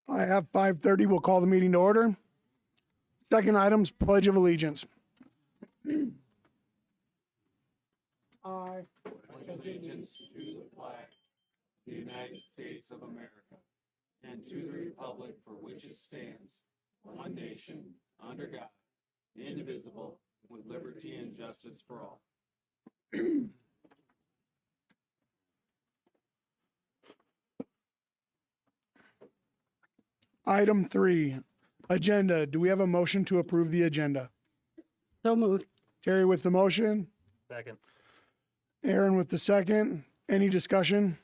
I have 5:30. We'll call the meeting to order. Second item's Pledge of Allegiance. I pledge allegiance to the flag of the United States of America and to the republic for which it stands, one nation, under God, indivisible, with liberty and justice for all. Item 3, agenda. Do we have a motion to approve the agenda? So moved. Terry with the motion, Second. Aaron with the second. Any discussion?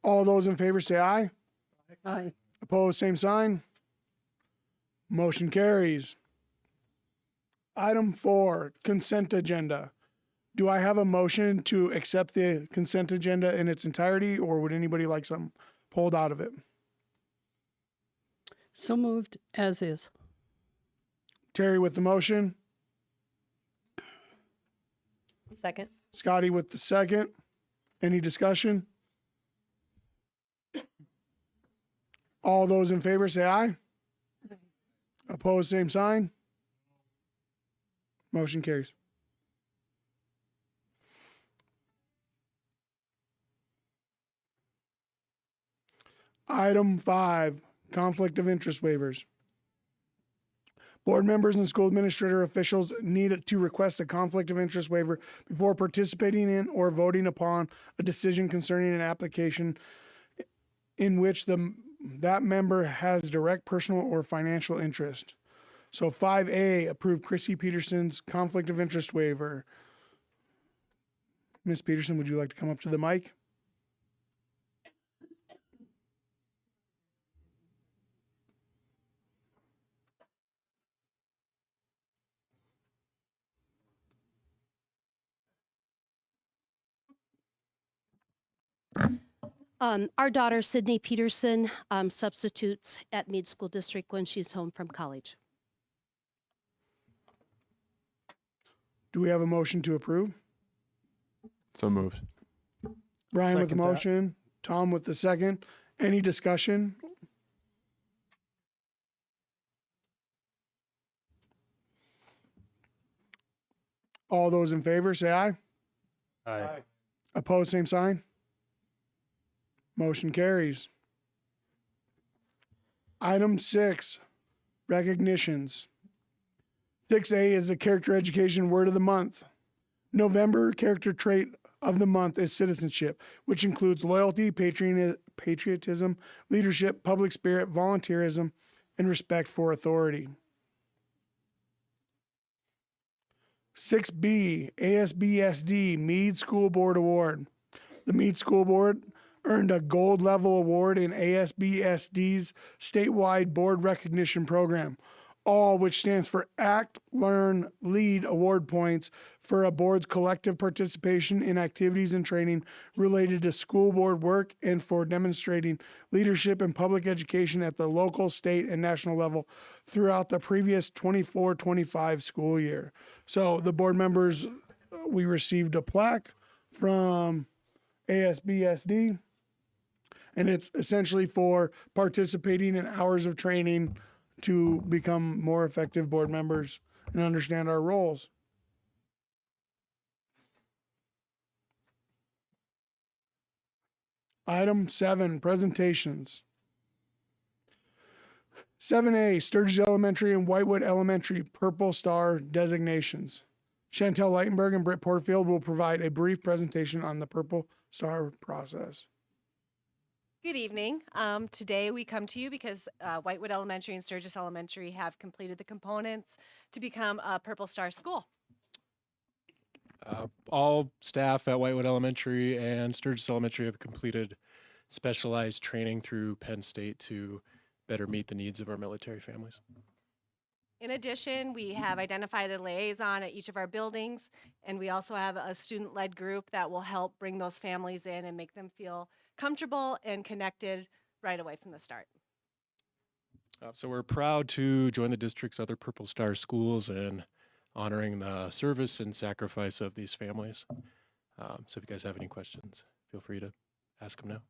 All those in favor say aye. Aye. Opposed, same sign. Motion carries. Item 4, consent agenda. Do I have a motion to accept the consent agenda in its entirety, or would anybody like something pulled out of it? So moved as is. Terry with the motion, Second. Scotty with the second. Any discussion? All those in favor say aye. Opposed, same sign. Motion carries. Item 5, conflict of interest waivers. Board members and school administrator officials need to request a conflict of interest waiver before participating in or voting upon a decision concerning an application in which that member has direct personal or financial interest. So 5A, approve Chrissy Peterson's conflict of interest waiver. Ms. Peterson, would you like to come up to the mic? Our daughter, Sydney Peterson, substitutes at Meade School District when she's home from college. Do we have a motion to approve? So moved. Brian with the Second that. motion, Tom with the second. Any discussion? All those in favor say aye. Aye. Opposed, same sign. Motion carries. Item 6, recognitions. 6A is the character education word of the month. November character trait of the month is citizenship, which includes loyalty, patriotism, leadership, public spirit, volunteerism, and respect for authority. 6B, ASBSD Meade School Board Award. The Meade School Board earned a gold level award in ASBSD's statewide board recognition program, all which stands for Act, Learn, Lead award points for a board's collective participation in activities and training related to school board work and for demonstrating leadership in public education at the local, state, and national level throughout the previous 24-25 school year. So the board members, we received a plaque from ASBSD, and it's essentially for participating in hours of training to become more effective board members and understand our roles. Item 7, presentations. 7A, Sturgis Elementary and Whitewood Elementary Purple Star designations. Chantel Leitenberg and Britt Porterfield will provide a brief presentation on the Purple Star process. Good evening. Today we come to you because Whitewood Elementary and Sturgis Elementary have completed the components to become a Purple Star school. All staff at Whitewood Elementary and Sturgis Elementary have completed specialized training through Penn State to better meet the needs of our military families. In addition, we have identified a liaison at each of our buildings, and we also have a student-led group that will help bring those families in and make them feel comfortable and connected right away from the start. So we're proud to join the district's other Purple Star schools in honoring the service and sacrifice of these families. So if you guys have any questions, feel free to ask them now.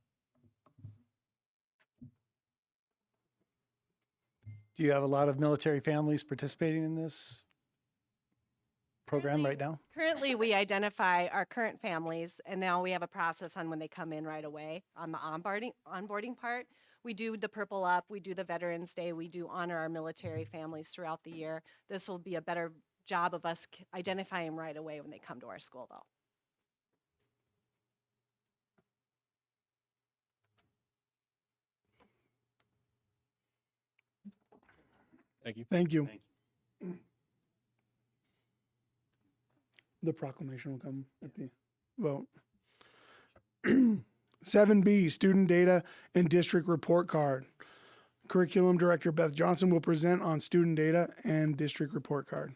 Do you have a lot of military families participating in this program right now? Currently, we identify our current families, and now we have a process on when they come in right away on the onboarding part. We do the Purple Up, we do the Veterans Day, we do honor our military families throughout the year. This will be a better job of us identifying them right away when they come to our school, though. Thank you. Thank you. The proclamation will come at the vote. 7B, student data and district report card. Curriculum Director Beth Johnson will present on student data and district report card.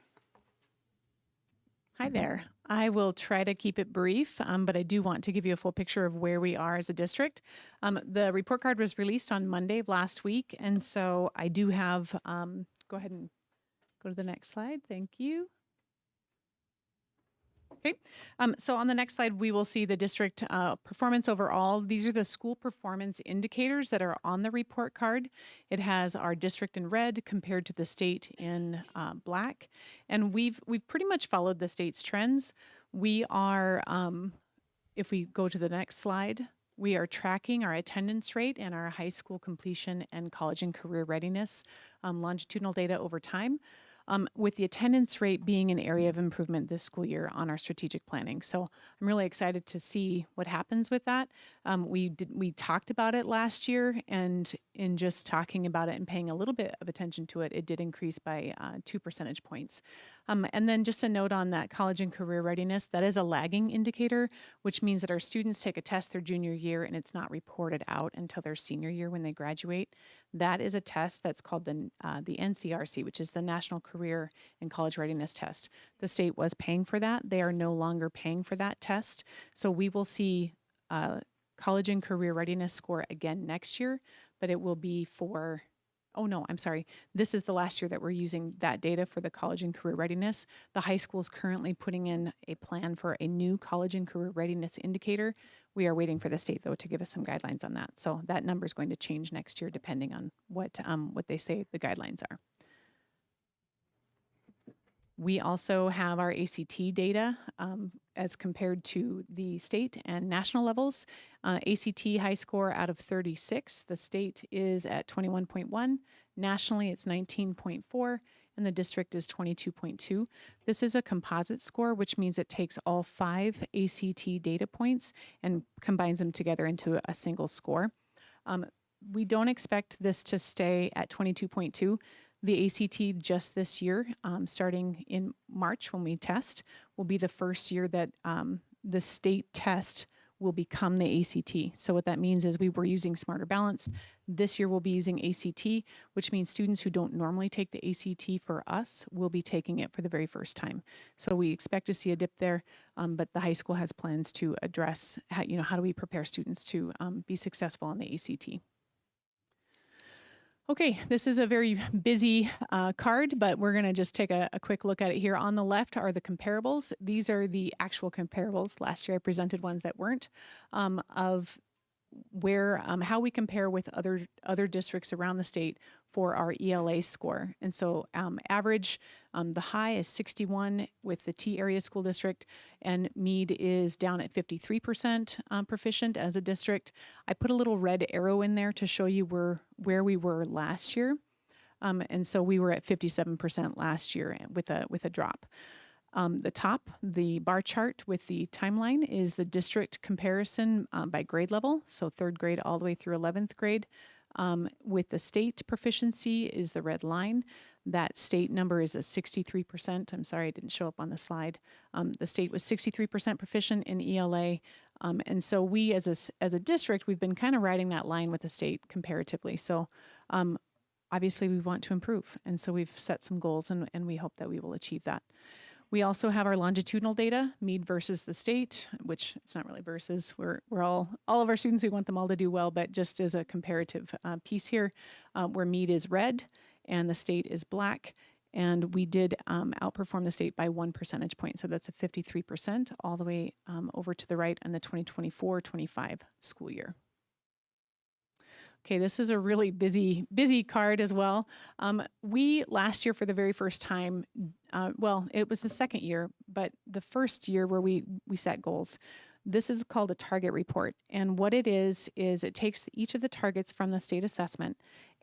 Hi there. I will try to keep it brief, but I do want to give you a full picture of where we are as a district. The report card was released on Monday of last week, and so I do have, go ahead and go to the next slide. Thank you. Okay, so on the next slide, we will see the district performance overall. These are the school performance indicators that are on the report card. It has our district in red compared to the state in black. And we've pretty much followed the state's trends. We are, if we go to the next slide, we are tracking our attendance rate and our high school completion and college and career readiness longitudinal data over time. With the attendance rate being an area of improvement this school year on our strategic planning. So I'm really excited to see what happens with that. We talked about it last year, and in just talking about it and paying a little bit of attention to it, it did increase by 2 percentage points. And then just a note on that college and career readiness, that is a lagging indicator, which means that our students take a test their junior year and it's not reported out until their senior year when they graduate. That is a test that's called the NCRC, which is the National Career and College Readiness Test. The state was paying for that. They are no longer paying for that test. So we will see college and career readiness score again next year, but it will be for, oh no, I'm sorry. This is the last year that we're using that data for the college and career readiness. The high school is currently putting in a plan for a new college and career readiness indicator. We are waiting for the state, though, to give us some guidelines on that. So that number is going to change next year depending on what they say the guidelines are. We also have our ACT data as compared to the state and national levels. ACT high score out of 36. The state is at 21.1. Nationally, it's 19.4. And the district is 22.2. This is a composite score, which means it takes all 5 ACT data points and combines them together into a single score. We don't expect this to stay at 22.2. The ACT just this year, starting in March when we test, will be the first year that the state test will become the ACT. So what that means is we were using Smarter Balance. This year we'll be using ACT, which means students who don't normally take the ACT for us will be taking it for the very first time. So we expect to see a dip there, but the high school has plans to address how do we prepare students to be successful on the ACT. Okay, this is a very busy card, but we're going to just take a quick look at it here. On the left are the comparables. These are the actual comparables. Last year I presented ones that weren't, of where how we compare with other districts around the state for our ELA score. And so average, the high is 61 with the T area school district, and Meade is down at 53% proficient as a district. I put a little red arrow in there to show you where we were last year. And so we were at 57% last year with a drop. The top, the bar chart with the timeline, is the district comparison by grade level, so 3rd grade all the way through 11th grade. With the state proficiency is the red line. That state number is a 63%. I'm sorry, it didn't show up on the slide. The state was 63% proficient in ELA. And so we as a district, we've been kind of riding that line with the state comparatively. So obviously we want to improve. And so we've set some goals and we hope that we will achieve that. We also have our longitudinal data, Meade versus the state, which it's not really versus. We're all of our students, we want them all to do well, but just as a comparative piece here, where Meade is red and the state is black. And we did outperform the state by 1 percentage point. So that's a 53% all the way over to the right on the 2024-25 school year. Okay, this is a really busy card as well. We last year, for the very first time, well, it was the second year, but the first year where we set goals. This is called a target report, and what it is it takes each of the targets from the state assessment,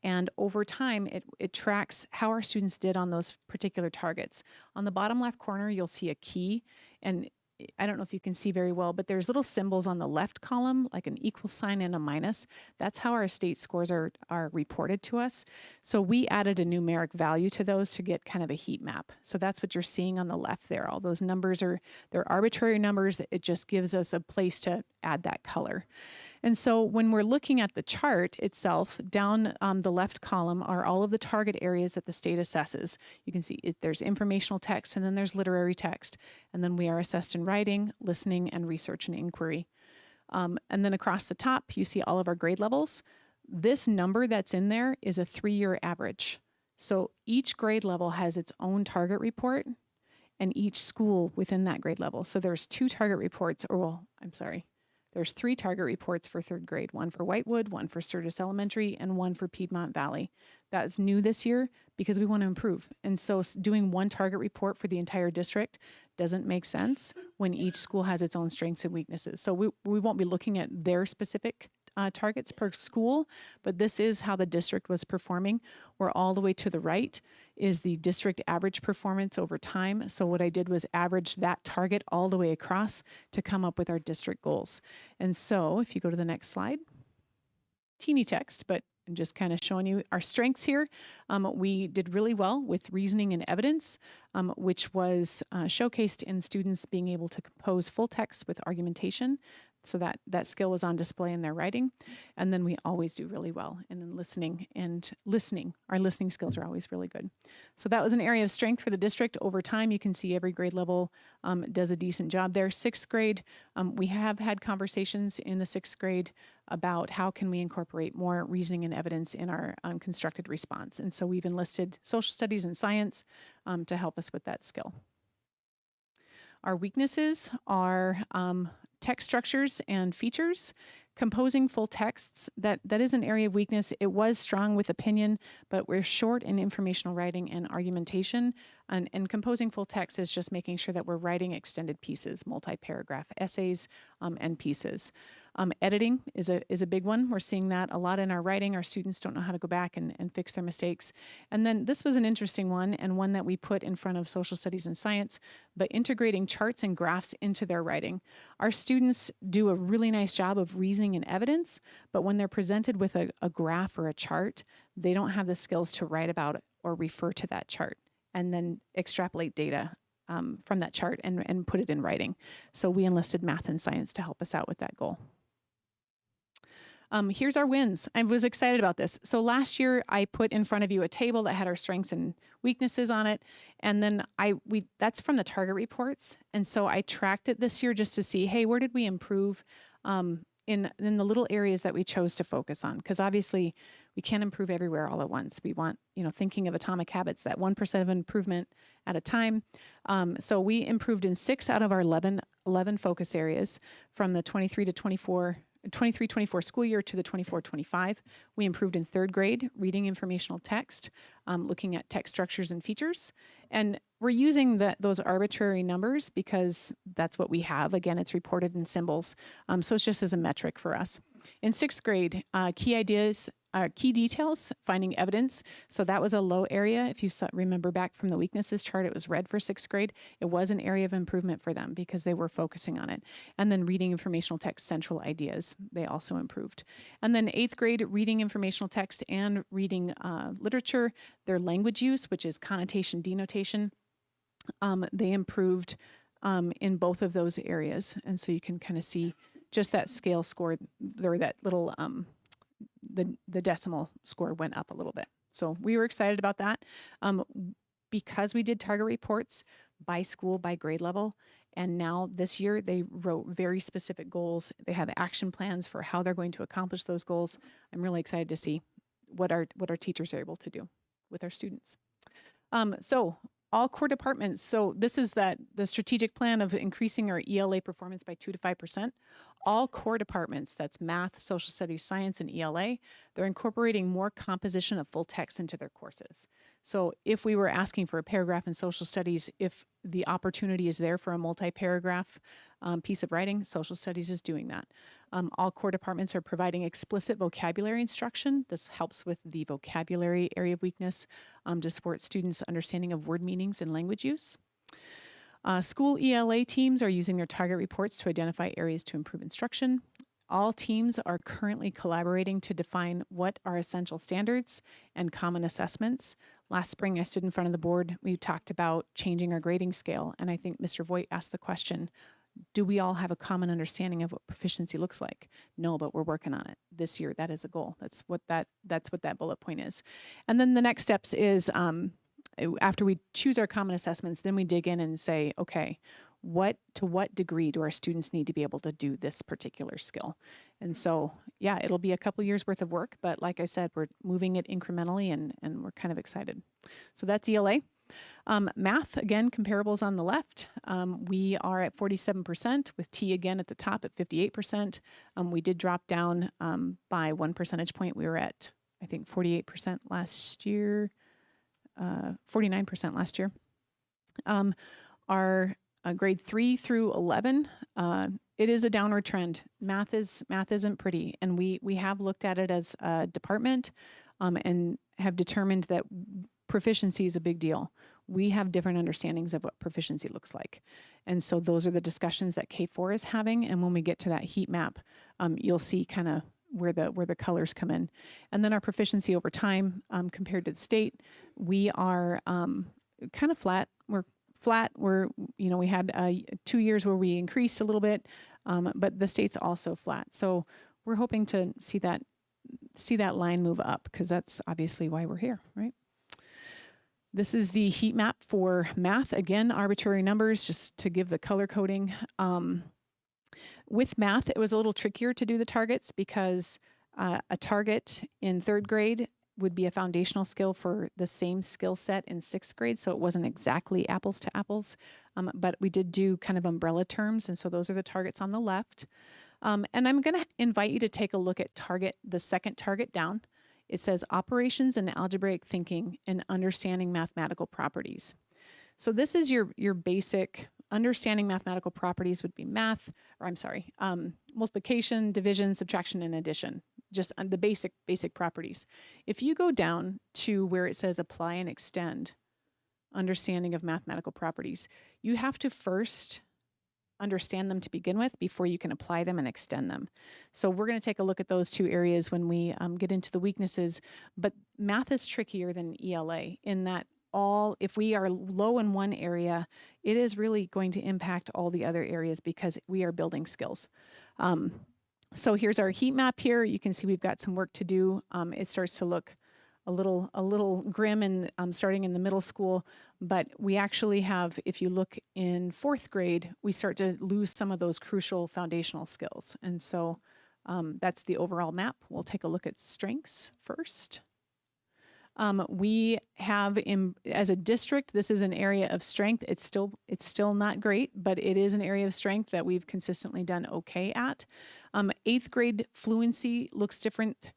and over time, it tracks how our students did on those particular targets. On the bottom left corner, you'll see a key, and I don't know if you can see very well, but there's little symbols on the left column, like an equal sign and a minus. That's how our state scores are reported to us. So we added a numeric value to those to get kind of a heat map. So that's what you're seeing on the left there. All those numbers they're arbitrary numbers. It just gives us a place to add that color. And so when we're looking at the chart itself, down the left column are all of the target areas that the state assesses. You can see there's informational text, and then there's literary text. And then we are assessed in writing, listening, and research and inquiry. And then across the top, you see all of our grade levels. This number that's in there is a 3-year average. So each grade level has its own target report, and each school within that grade level. So there's 2 target reports, there's 3 target reports for 3rd grade, one for Whitewood, one for Sturgis Elementary, and one for Piedmont Valley. That's new this year because we want to improve. And so doing one target report for the entire district doesn't make sense when each school has its own strengths and weaknesses. So we won't be looking at their specific targets per school, but this is how the district was performing. Where all the way to the right is the district average performance over time. So what I did was average that target all the way across to come up with our district goals. And so if you go to the next slide, teeny text, but I'm just kind of showing you our strengths here. We did really well with reasoning and evidence, which was showcased in students being able to compose full text with argumentation. So that skill was on display in their writing. And then we always do really well in listening. Our listening skills are always really good. So that was an area of strength for the district. Over time, you can see every grade level does a decent job there. 6th grade, we have had conversations in the 6th grade about how can we incorporate more reasoning and evidence in our constructed response. And so we've enlisted social studies and science to help us with that skill. Our weaknesses are text structures and features. Composing full texts, that is an area of weakness. It was strong with opinion, but we're short in informational writing and argumentation. And composing full text is just making sure that we're writing extended pieces, multi-paragraph essays and pieces. Editing is a big one. We're seeing that a lot in our writing. Our students don't know how to go back and fix their mistakes. And then this was an interesting one, and one that we put in front of social studies and science, but integrating charts and graphs into their writing. Our students do a really nice job of reasoning and evidence, but when they're presented with a graph or a chart, they don't have the skills to write about it or refer to that chart and then extrapolate data from that chart and put it in writing. So we enlisted math and science to help us out with that goal. Here's our wins. I was excited about this. So last year I put in front of you a table that had our strengths and weaknesses on it. And then that's from the target reports. And so I tracked it this year just to see, hey, where did we improve in the little areas that we chose to focus on? Because obviously we can't improve everywhere all at once. We want, thinking of atomic habits, that 1% of improvement at a time. So we improved in 6 out of our 11 focus areas from the 23-24 school year to the 24-25. We improved in 3rd grade, reading informational text, looking at text structures and features. And we're using those arbitrary numbers because that's what we have. Again, it's reported in symbols. So it's just as a metric for us. In 6th grade, key details, finding evidence. So that was a low area. If you remember back from the weaknesses chart, it was red for 6th grade. It was an area of improvement for them because they were focusing on it. And then reading informational text, central ideas, they also improved. And then 8th grade, reading informational text and reading literature, their language use, which is connotation, denotation, they improved in both of those areas. And so you can kind of see just that scale score, or that little, the decimal score went up a little bit. So we were excited about that. Because we did target reports by school, by grade level, and now this year they wrote very specific goals. They have action plans for how they're going to accomplish those goals. I'm really excited to see what our teachers are able to do with our students. So all core departments. So this is the strategic plan of increasing our ELA performance by 2 to 5%. All core departments, that's math, social studies, science, and ELA, they're incorporating more composition of full text into their courses. So if we were asking for a paragraph in social studies, if the opportunity is there for a multi-paragraph piece of writing, social studies is doing that. All core departments are providing explicit vocabulary instruction. This helps with the vocabulary area of weakness to support students' understanding of word meanings and language use. School ELA teams are using their target reports to identify areas to improve instruction. All teams are currently collaborating to define what are essential standards and common assessments. Last spring, I stood in front of the board. We talked about changing our grading scale, and I think Mr. Voigt asked the question, do we all have a common understanding of what proficiency looks like? No, but we're working on it this year. That is a goal. That's what that bullet point is. And then the next steps is after we choose our common assessments, then we dig in and say, okay, to what degree do our students need to be able to do this particular skill? And so, yeah, it'll be a couple years worth of work, but like I said, we're moving it incrementally and we're kind of excited. So that's ELA. Math, again, comparables on the left. We are at 47% with T again at the top at 58%. We did drop down by 1 percentage point. We were at, I think, 48% last year, 49% last year. Our grade 3 through 11, it is a downward trend. Math isn't pretty, and we have looked at it as a department and have determined that proficiency is a big deal. We have different understandings of what proficiency looks like. And so those are the discussions that K4 is having. And when we get to that heat map, you'll see kind of where the colors come in. And then our proficiency over time compared to the state, we are kind of flat. We're flat. We had 2 years where we increased a little bit, but the state's also flat. So we're hoping to see that line move up, because that's obviously why we're here, right? This is the heat map for math. Again, arbitrary numbers just to give the color coding. With math, it was a little trickier to do the targets because a target in 3rd grade would be a foundational skill for the same skill set in 6th grade. So it wasn't exactly apples to apples, but we did do kind of umbrella terms. And so those are the targets on the left. And I'm going to invite you to take a look at the second target down. It says operations and algebraic thinking and understanding mathematical properties. So this is your basic understanding mathematical properties would be multiplication, division, subtraction, and addition, just the basic properties. If you go down to where it says apply and extend understanding of mathematical properties, you have to first understand them to begin with before you can apply them and extend them. So we're going to take a look at those 2 areas when we get into the weaknesses, but math is trickier than ELA in that if we are low in one area, it is really going to impact all the other areas because we are building skills. So here's our heat map here. You can see we've got some work to do. It starts to look a little grim and starting in the middle school, but we actually have, if you look in 4th grade, we start to lose some of those crucial foundational skills. And so that's the overall map. We'll take a look at strengths first. We have, as a district, this is an area of strength. It's still not great, but it is an area of strength that we've consistently done okay at. 8th grade fluency looks different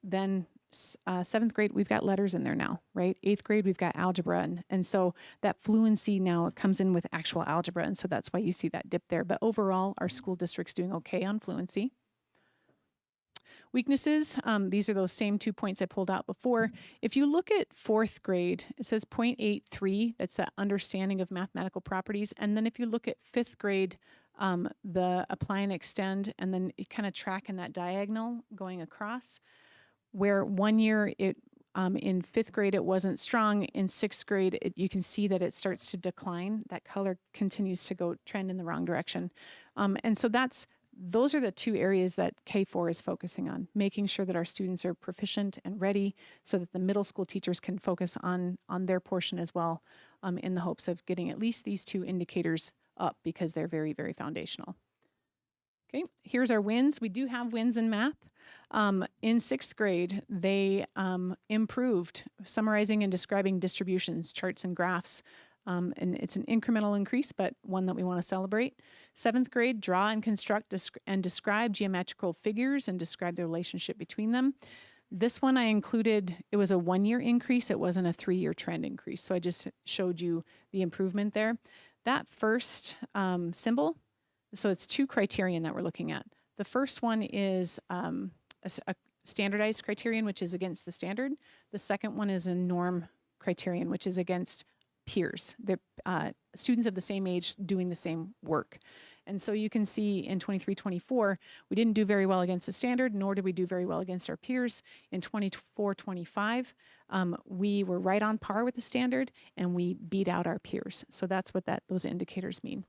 than 7th grade. We've got letters in there now, right? 8th grade, we've got algebra. And so that fluency now comes in with actual algebra. And so that's why you see that dip there. But overall, our school district's doing okay on fluency. Weaknesses, these are those same 2 points I pulled out before. If you look at 4th grade, it says 0.83. That's that understanding of mathematical properties. And then if you look at 5th grade, the apply and extend, and then you kind of track in that diagonal going across, where 1 year in 5th grade it wasn't strong. In 6th grade, you can see that it starts to decline. That color continues to trend in the wrong direction. And so those are the 2 areas that K4 is focusing on, making sure that our students are proficient and ready so that the middle school teachers can focus on their portion as well, in the hopes of getting at least these 2 indicators up because they're very, very foundational. Okay, here's our wins. We do have wins in math. In sixth grade, they improved summarizing and describing distributions, charts, and graphs. And it's an incremental increase, but one that we want to celebrate. Seventh grade, draw and construct and describe geometrical figures and describe the relationship between them. This one I included, it was a 1-year increase. It wasn't a 3-year trend increase. So I just showed you the improvement there. That first symbol, so it's 2 criterion that we're looking at. The first one is a standardized criterion, which is against the standard. The second one is a norm criterion, which is against peers. They're students of the same age doing the same work. And so you can see in 23-24, we didn't do very well against the standard, nor did we do very well against our peers. In 24-25, we were right on par with the standard, and we beat out our peers. So that's what those indicators mean.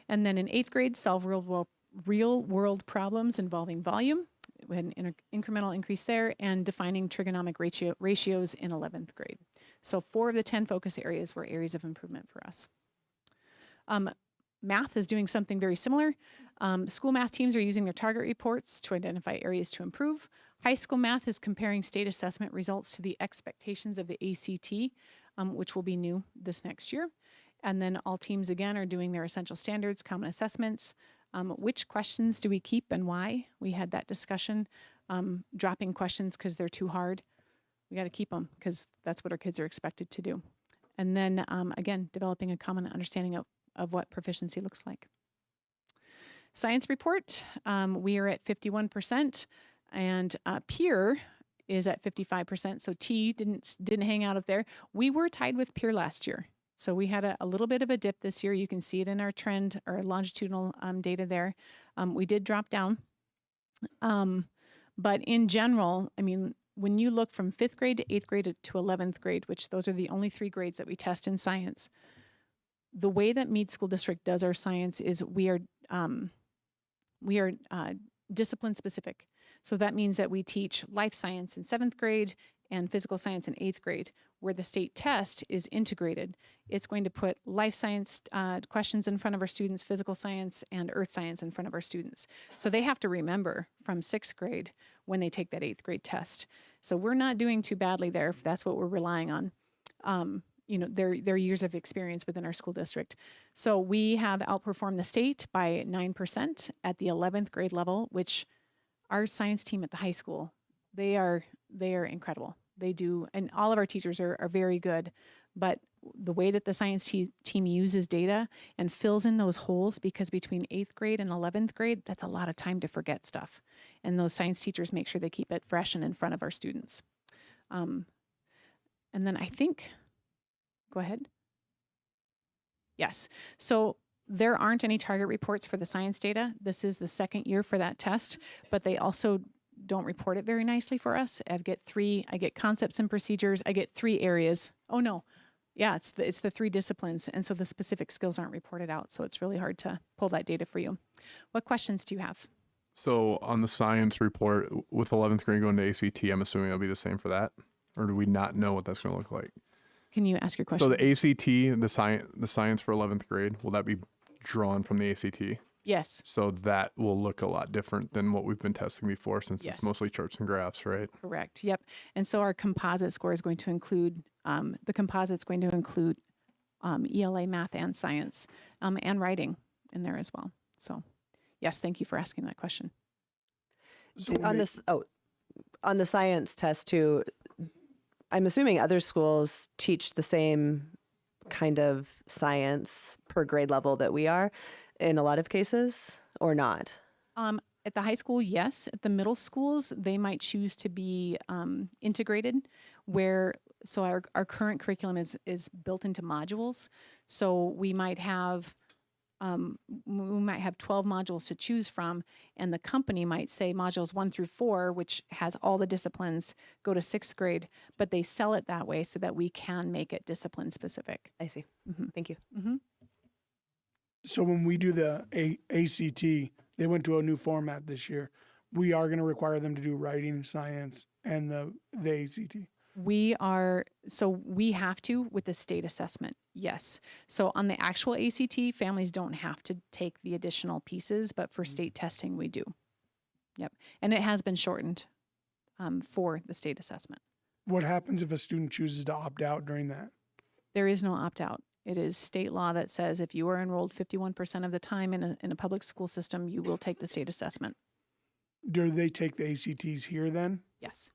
And then in 8th grade, solve real world problems involving volume. We had an incremental increase there, and defining trigonomic ratios in 11th grade. So 4 of the 10 focus areas were areas of improvement for us. Math is doing something very similar. School math teams are using their target reports to identify areas to improve. High school math is comparing state assessment results to the expectations of the ACT, which will be new this next year. And then all teams, again, are doing their essential standards, common assessments. Which questions do we keep and why? We had that discussion. Dropping questions because they're too hard. We got to keep them because that's what our kids are expected to do. And then, again, developing a common understanding of what proficiency looks like. Science report, we are at 51%, and peer is at 55%. So T didn't hang out up there. We were tied with peer last year. So we had a little bit of a dip this year. You can see it in our trend or longitudinal data there. We did drop down. But in general, I mean, when you look from 5th grade to 8th grade to 11th grade, which those are the only 3 grades that we test in science, the way that Meade School District does our science is we are discipline specific. So that means that we teach life science in 7th grade and physical science in 8th grade. Where the state test is integrated, it's going to put life science questions in front of our students, physical science and earth science in front of our students. So they have to remember from 6th grade when they take that 8th grade test. So we're not doing too badly there if that's what we're relying on. You know, their years of experience within our school district. So we have outperformed the state by 9% at the 11th grade level, which our science team at the high school, they are incredible. They do, and all of our teachers are very good, but the way that the science team uses data and fills in those holes, because between 8th grade and 11th grade, that's a lot of time to forget stuff. And those science teachers make sure they keep it fresh and in front of our students. And then I think, go ahead. Yes, so there aren't any target reports for the science data. This is the 2nd year for that test, but they also don't report it very nicely for us. I get concepts and procedures. I get 3 areas. Oh no, yeah, it's the 3 disciplines. And so the specific skills aren't reported out. So it's really hard to pull that data for you. What questions do you have? So on the science report with 11th grade going to ACT, I'm assuming it'll be the same for that? Or do we not know what that's going to look like? Can you ask your question? So the ACT, the science for 11th grade, will that be drawn from the ACT? Yes. So that will look a lot different than what we've been testing before, since Yes. it's mostly charts and graphs, right? Correct. Yep. And so our composite score is going to include, the composite's going to include ELA, math, and science, and writing in there as well. So yes, thank you for asking that question. So On the science test too, I'm assuming other schools teach the same kind of science per grade level that we are in a lot of cases, or not? At the high school, yes. At the middle schools, they might choose to be integrated, so our current curriculum is built into modules. So we might have 12 modules to choose from, and the company might say modules 1 through 4, which has all the disciplines, go to 6th grade, but they sell it that way so that we can make it discipline specific. I see. Mhm. Thank you. Mm-hmm. So when we do the ACT, they went to a new format this year. We are going to require them to do writing, science, and the ACT. We have to with the state assessment. Yes. So on the actual ACT, families don't have to take the additional pieces, but for state testing, we do. Yep. And it has been shortened for the state assessment. What happens if a student chooses to opt out during that? There is no opt out. It is state law that says if you are enrolled 51% of the time in a public school system, you will take the state assessment. Do they take the ACTs here then? Yes.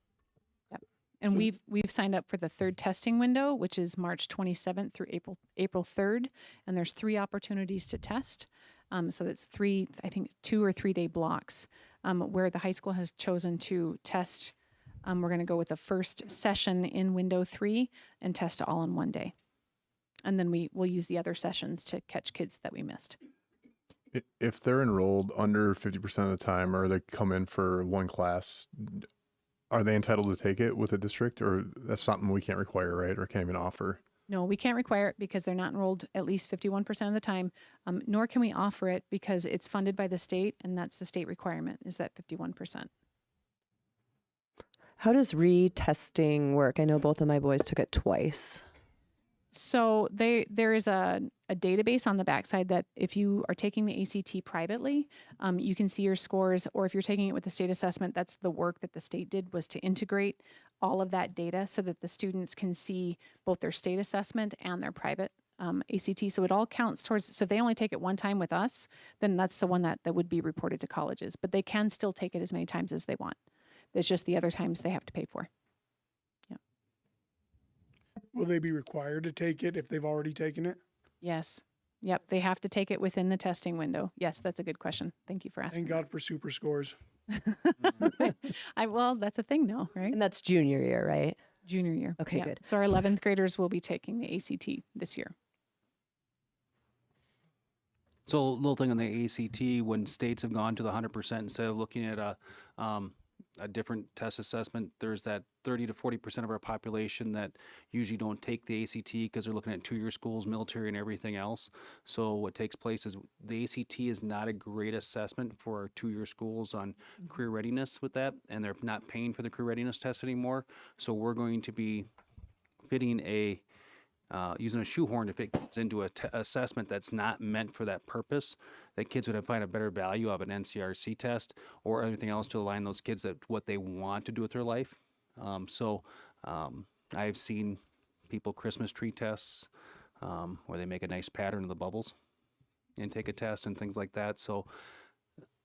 Yep. And we've signed up for the third testing window, which is March 27th through April 3rd, and there's 3 opportunities to test. So that's 2 or 3 day blocks where the high school has chosen to test. We're going to go with the first session in window 3 and test all in one day. And then we'll use the other sessions to catch kids that we missed. If they're enrolled under 50% of the time, or they come in for one class, are they entitled to take it with a district, or that's something we can't require, right? Or can't even offer? No, we can't require it because they're not enrolled at least 51% of the time, nor can we offer it because it's funded by the state, and that's the state requirement, is that 51%. How does retesting work? I know both of my boys took it twice. So there is a database on the backside that if you are taking the ACT privately, you can see your scores, or if you're taking it with the state assessment, that's the work that the state did, was to integrate all of that data so that the students can see both their state assessment and their private ACT. So it all counts towards, so if they only take it one time with us, then that's the one that would be reported to colleges, but they can still take it as many times as they want. It's just the other times they have to pay for. Will they be required to take it if they've already taken it? Yes. Yep. They have to take it within the testing window. Yes, that's a good question. Thank you for asking. Thank God for super scores. Well, that's a thing now, right? And that's junior year, right? Junior year. Okay, Yeah. good. So our 11th graders will be taking the ACT this year. So a little thing on the ACT, when states have gone to the 100% instead of looking at a different test assessment, there's that 30 to 40% of our population that usually don't take the ACT because they're looking at 2-year schools, military, and everything else. So what takes place is the ACT is not a great assessment for our 2-year schools on career readiness with that, and they're not paying for the career readiness test anymore. So we're going to be fitting using a shoehorn to fit kids into a assessment that's not meant for that purpose, that kids would find a better value of an NCRC test or everything else to align those kids at what they want to do with their life. I've seen people Christmas tree tests where they make a nice pattern of the bubbles and take a test and things like that. So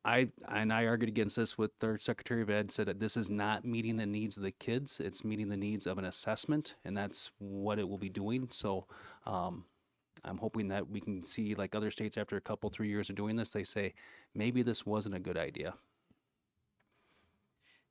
I argued against this with their Secretary of Ed, said that this is not meeting the needs of the kids. It's meeting the needs of an assessment, and that's what it will be doing. So I'm hoping that we can see, like other states, after a couple, 3 years of doing this, they say, maybe this wasn't a good idea.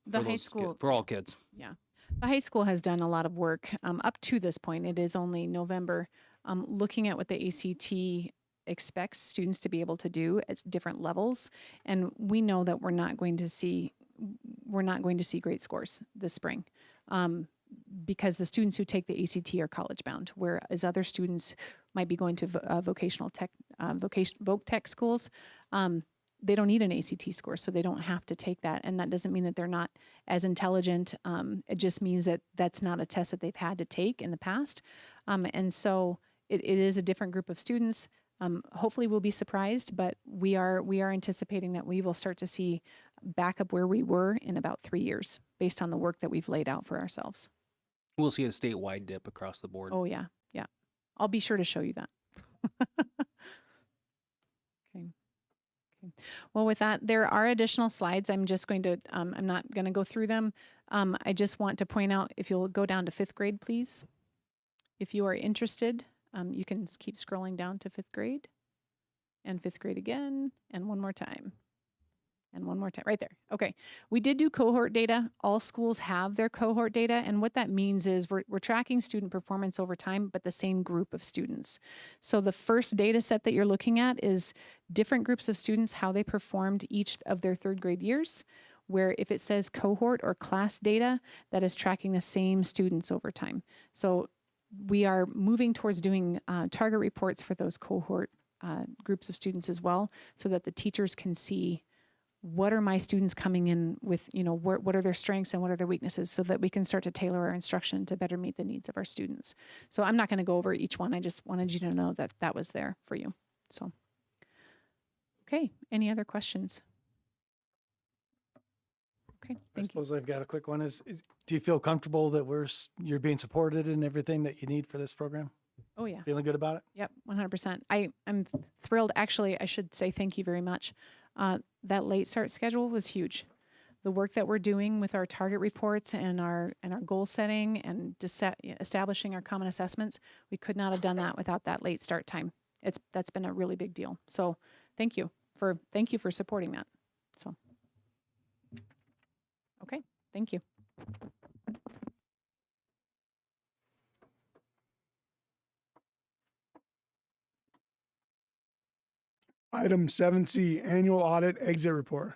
The high school. For all kids. Yeah. The high school has done a lot of work up to this point. It is only November, looking at what the ACT expects students to be able to do at different levels, and we know that we're not going to see great scores this spring because the students who take the ACT are college bound, whereas other students might be going to vocational tech voc tech schools. They don't need an ACT score, so they don't have to take that, and that doesn't mean that they're not as intelligent. It just means that that's not a test that they've had to take in the past, and so it is a different group of students. Hopefully we'll be surprised, but we are anticipating that we will start to see back up where we were in about 3 years based on the work that we've laid out for ourselves. We'll see a statewide dip across the board. Oh yeah. Yeah. I'll be sure to show you that. Okay. Well, with that, there are additional slides. I'm just going to, I'm not going to go through them. I just want to point out, if you'll go down to 5th grade, please. If you are interested, you can keep scrolling down to 5th grade and 5th grade again, and one more time. And one more time, right there. Okay, we did do cohort data. All schools have their cohort data, and what that means is we're tracking student performance over time, but the same group of students. So the first data set that you're looking at is different groups of students, how they performed each of their 3rd grade years, where if it says cohort or class data, that is tracking the same students over time. So we are moving towards doing target reports for those cohort groups of students as well, so that the teachers can see what are my students coming in with, what are their strengths and what are their weaknesses, so that we can start to tailor our instruction to better meet the needs of our students. So I'm not going to go over each one. I just wanted you to know that that was there for you. So, okay, any other questions? Okay, I thank you. suppose I've got a quick one. Do you feel comfortable that you're being supported in everything that you need for this program? Oh yeah. Feeling good about it? Yep, 100%. I'm thrilled. Actually, I should say thank you very much. That late start schedule was huge. The work that we're doing with our target reports and our goal setting and establishing our common assessments, we could not have done that without that late start time. That's been a really big deal. So thank you for supporting that. So okay, thank you. Item 7C, Annual Audit Exit Report.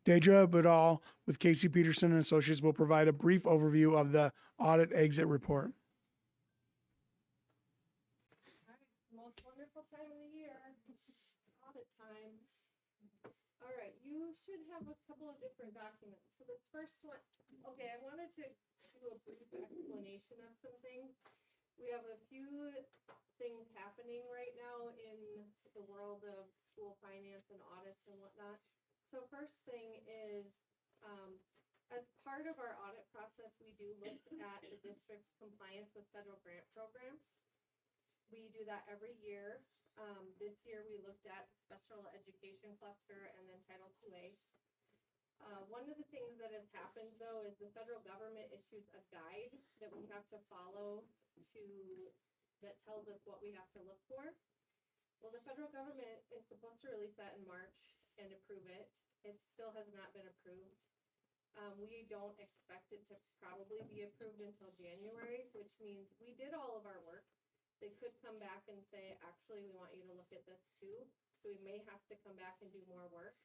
Deidre Budal with Casey Peterson and Associates will provide a brief overview of the audit exit report. Most wonderful time of the year, audit time. All right, you should have a couple of different documents. So this first one, okay, I wanted to do a brief explanation of some things. We have a few things happening right now in the world of school finance and audits and whatnot. So first thing is, as part of our audit process, we do look at the district's compliance with federal grant programs. We do that every year. This year we looked at special education cluster and then Title IIA. One of the things that has happened though is the federal government issues a guide that we have to follow that tells us what we have to look for. Well, the federal government is supposed to release that in March and approve it. It still has not been approved. We don't expect it to probably be approved until January, which means we did all of our work. They could come back and say, actually, we want you to look at this too. So we may have to come back and do more work.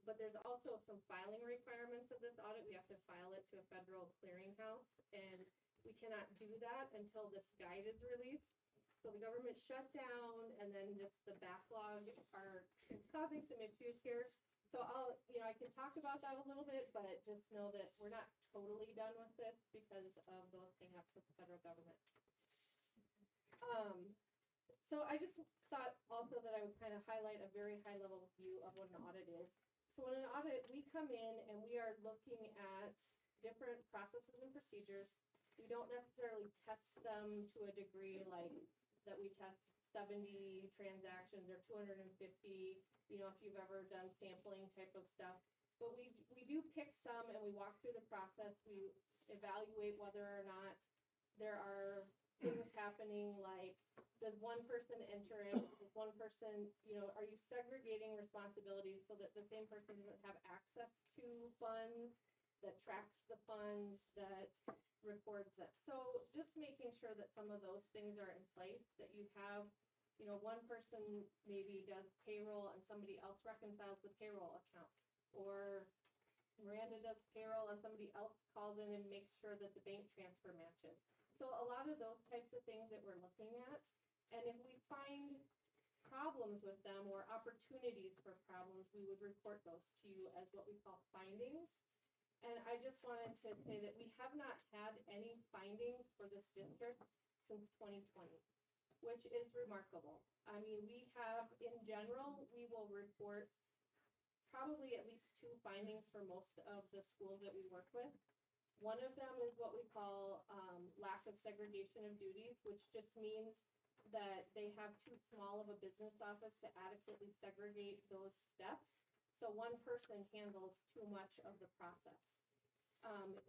But there's also some filing requirements of this audit. We have to file it to a federal clearinghouse, and we cannot do that until this guide is released. So the government shut down, and then just the backlog it's causing some issues here. So I can talk about that a little bit, but just know that we're not totally done with this because of those hang-ups with the federal government. So I just thought also that I would kind of highlight a very high level view of what an audit is. So in an audit, we come in and we are looking at different processes and procedures. We don't necessarily test them to a degree like that we test 70 transactions or 250, if you've ever done sampling type of stuff. But we do pick some and we walk through the process. We evaluate whether or not there are things happening like, does one person enter it? Does one person, are you segregating responsibilities so that the same person doesn't have access to funds, that tracks the funds, that records it? So just making sure that some of those things are in place, that you have, one person maybe does payroll and somebody else reconciles the payroll account, or Miranda does payroll and somebody else calls in and makes sure that the bank transfer matches. So a lot of those types of things that we're looking at. And if we find problems with them or opportunities for problems, we would report those to you as what we call findings. And I just wanted to say that we have not had any findings for this district since 2020, which is remarkable. I mean, we have, in general, we will report probably at least 2 findings for most of the schools that we work with. One of them is what we call lack of segregation of duties, which just means that they have too small of a business office to adequately segregate those steps. So one person handles too much of the process.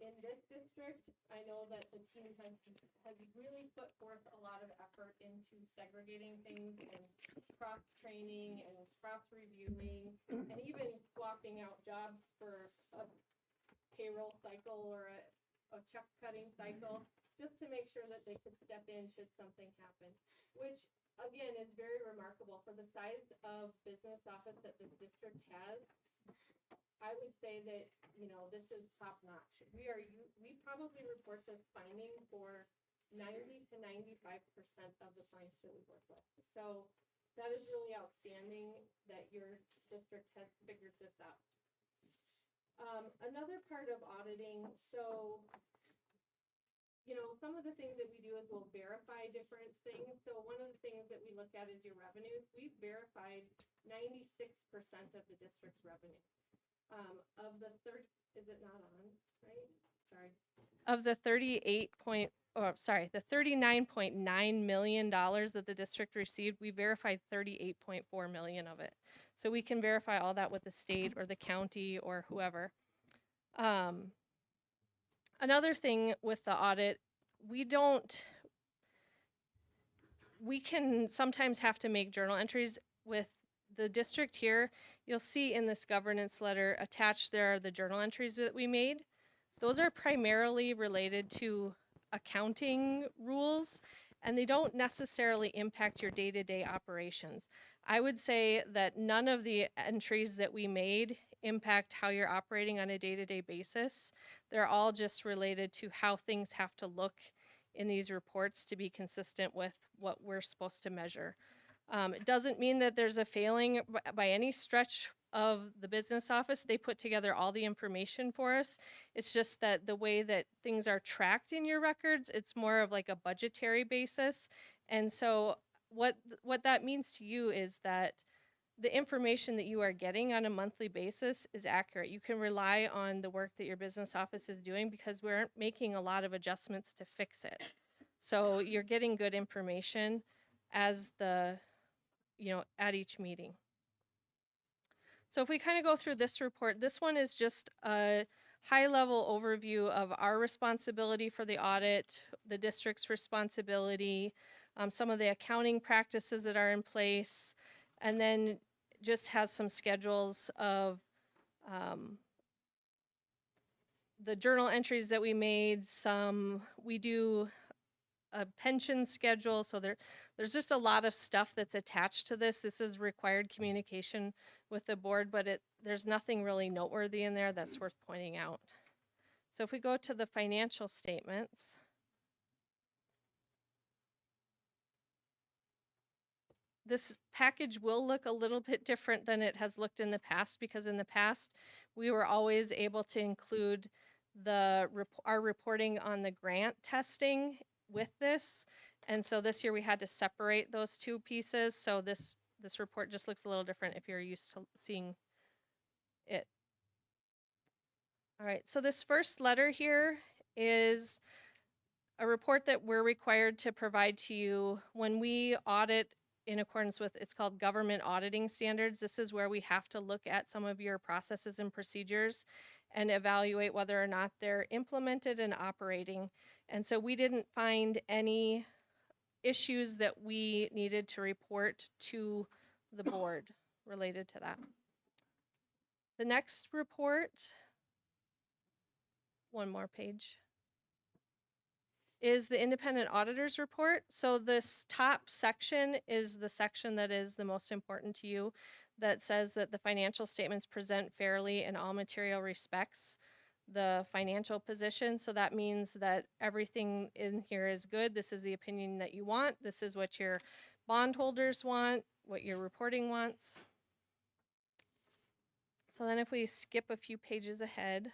In this district, I know that the team has really put forth a lot of effort into segregating things and cross-training and cross-reviewing and even swapping out jobs for a payroll cycle or a check cutting cycle, just to make sure that they could step in should something happen, which again is very remarkable for the size of business office that this district has. I would say that, this is top notch. We probably report this finding for 90 to 95% of the clients that we work with. So that is really outstanding that your district has figured this out. Another part of auditing, so, you know, some of the things that we do is we'll verify different things. So one of the things that we look at is your revenues. We've verified 96% of the district's revenue. Of the third, is it not on, right? Sorry. Of the the $39.9 million that the district received, we verified 38.4 million of it. So we can verify all that with the state or the county or whoever. Another thing with the audit, we can sometimes have to make journal entries with the district here. You'll see in this governance letter attached there are the journal entries that we made. Those are primarily related to accounting rules, and they don't necessarily impact your day-to-day operations. I would say that none of the entries that we made impact how you're operating on a day-to-day basis. They're all just related to how things have to look in these reports to be consistent with what we're supposed to measure. It doesn't mean that there's a failing by any stretch of the business office. They put together all the information for us. It's just that the way that things are tracked in your records, it's more of like a budgetary basis. And so what that means to you is that the information that you are getting on a monthly basis is accurate. You can rely on the work that your business office is doing because we aren't making a lot of adjustments to fix it. So you're getting good information as at each meeting. So if we kind of go through this report, this one is just a high-level overview of our responsibility for the audit, the district's responsibility, some of the accounting practices that are in place, and then just has some schedules of the journal entries that we made. We do a pension schedule, so there's just a lot of stuff that's attached to this. This is required communication with the board, but there's nothing really noteworthy in there that's worth pointing out. So if we go to the financial statements, this package will look a little bit different than it has looked in the past, because in the past we were always able to include our reporting on the grant testing with this, and so this year we had to separate those two pieces. So this report just looks a little different if you're used to seeing it. All right, so this first letter here is a report that we're required to provide to you when we audit in accordance with, it's called government auditing standards. This is where we have to look at some of your processes and procedures and evaluate whether or not they're implemented and operating. And so we didn't find any issues that we needed to report to the board related to that. The next report, one more page, is the independent auditor's report. So this top section is the section that is the most important to you, that says that the financial statements present fairly in all material respects the financial position. So that means that everything in here is good. This is the opinion that you want. This is what your bondholders want, what your reporting wants. So then if we skip a few pages ahead,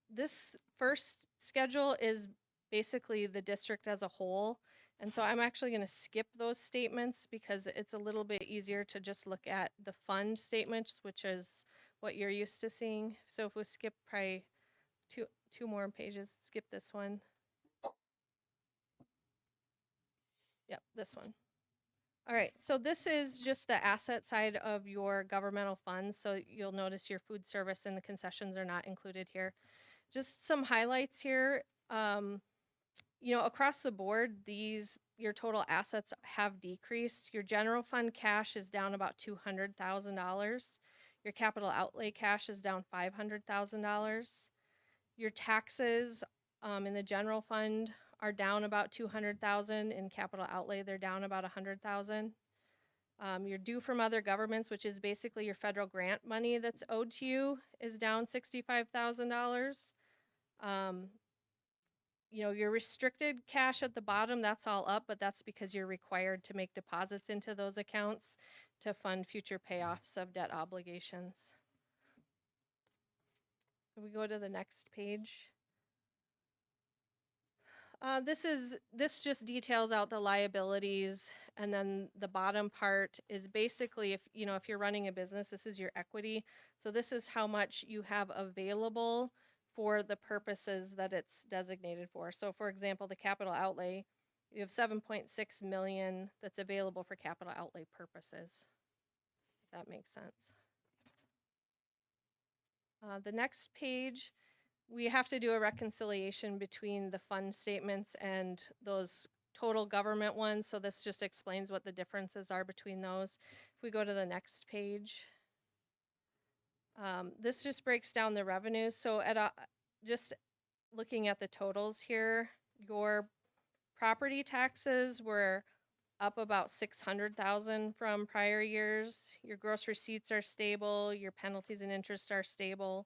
this first schedule is basically the district as a whole. And so I'm actually going to skip those statements because it's a little bit easier to just look at the fund statements, which is what you're used to seeing. So if we skip probably two more pages, skip this one. Yep, this one. All right, so this is just the asset side of your governmental funds. So you'll notice your food service and the concessions are not included here. Just some highlights here. Across the board, your total assets have decreased. Your general fund cash is down about $200,000. Your capital outlay cash is down $500,000. Your taxes in the general fund are down about $200,000. In capital outlay, they're down about $100,000. Your due from other governments, which is basically your federal grant money that's owed to you, is down $65,000. Your restricted cash at the bottom, that's all up, but that's because you're required to make deposits into those accounts. to fund future payoffs of debt obligations. Can we go to the next page? This just details out the liabilities, and then the bottom part is basically if you're running a business, this is your equity. So this is how much you have available for the purposes that it's designated for. So for example, the capital outlay, you have 7.6 million that's available for capital outlay purposes. If that makes sense. The next page, we have to do a reconciliation between the fund statements and those total government ones. So this just explains what the differences are between those. If we go to the next page, this just breaks down the revenues. So just looking at the totals here, your property taxes were up about 600,000 from prior years. Your gross receipts are stable. Your penalties and interest are stable.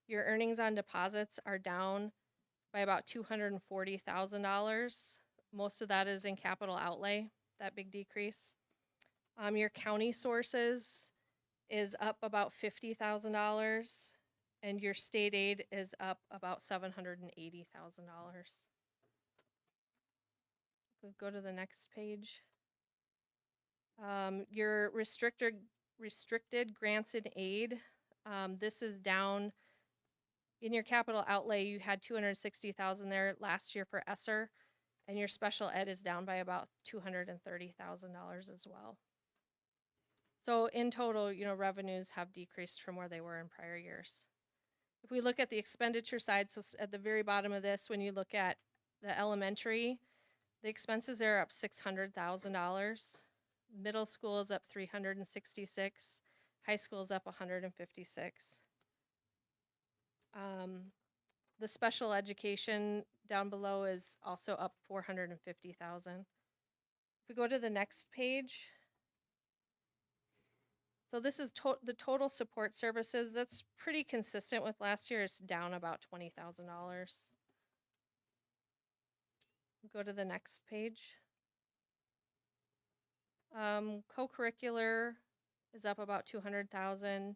Your earnings on deposits are down by about $240,000. Most of that is in capital outlay, that big decrease. Your county sources is up about $50,000, and your state aid is up about $780,000. We'll go to the next page. Your restricted grants and aid, this is down. In your capital outlay, you had $260,000 there last year for ESSER, and your special ed is down by about $230,000 as well. So in total, revenues have decreased from where they were in prior years. If we look at the expenditure side, so at the very bottom of this, when you look at the elementary, the expenses are up $600,000. Middle school is up $366,000. High school is up $156,000. The special education down below is also up $450,000. If we go to the next page, so this is the total support services. That's pretty consistent with last year. It's down about $20,000. Go to the next page. Co-curricular is up about $200,000.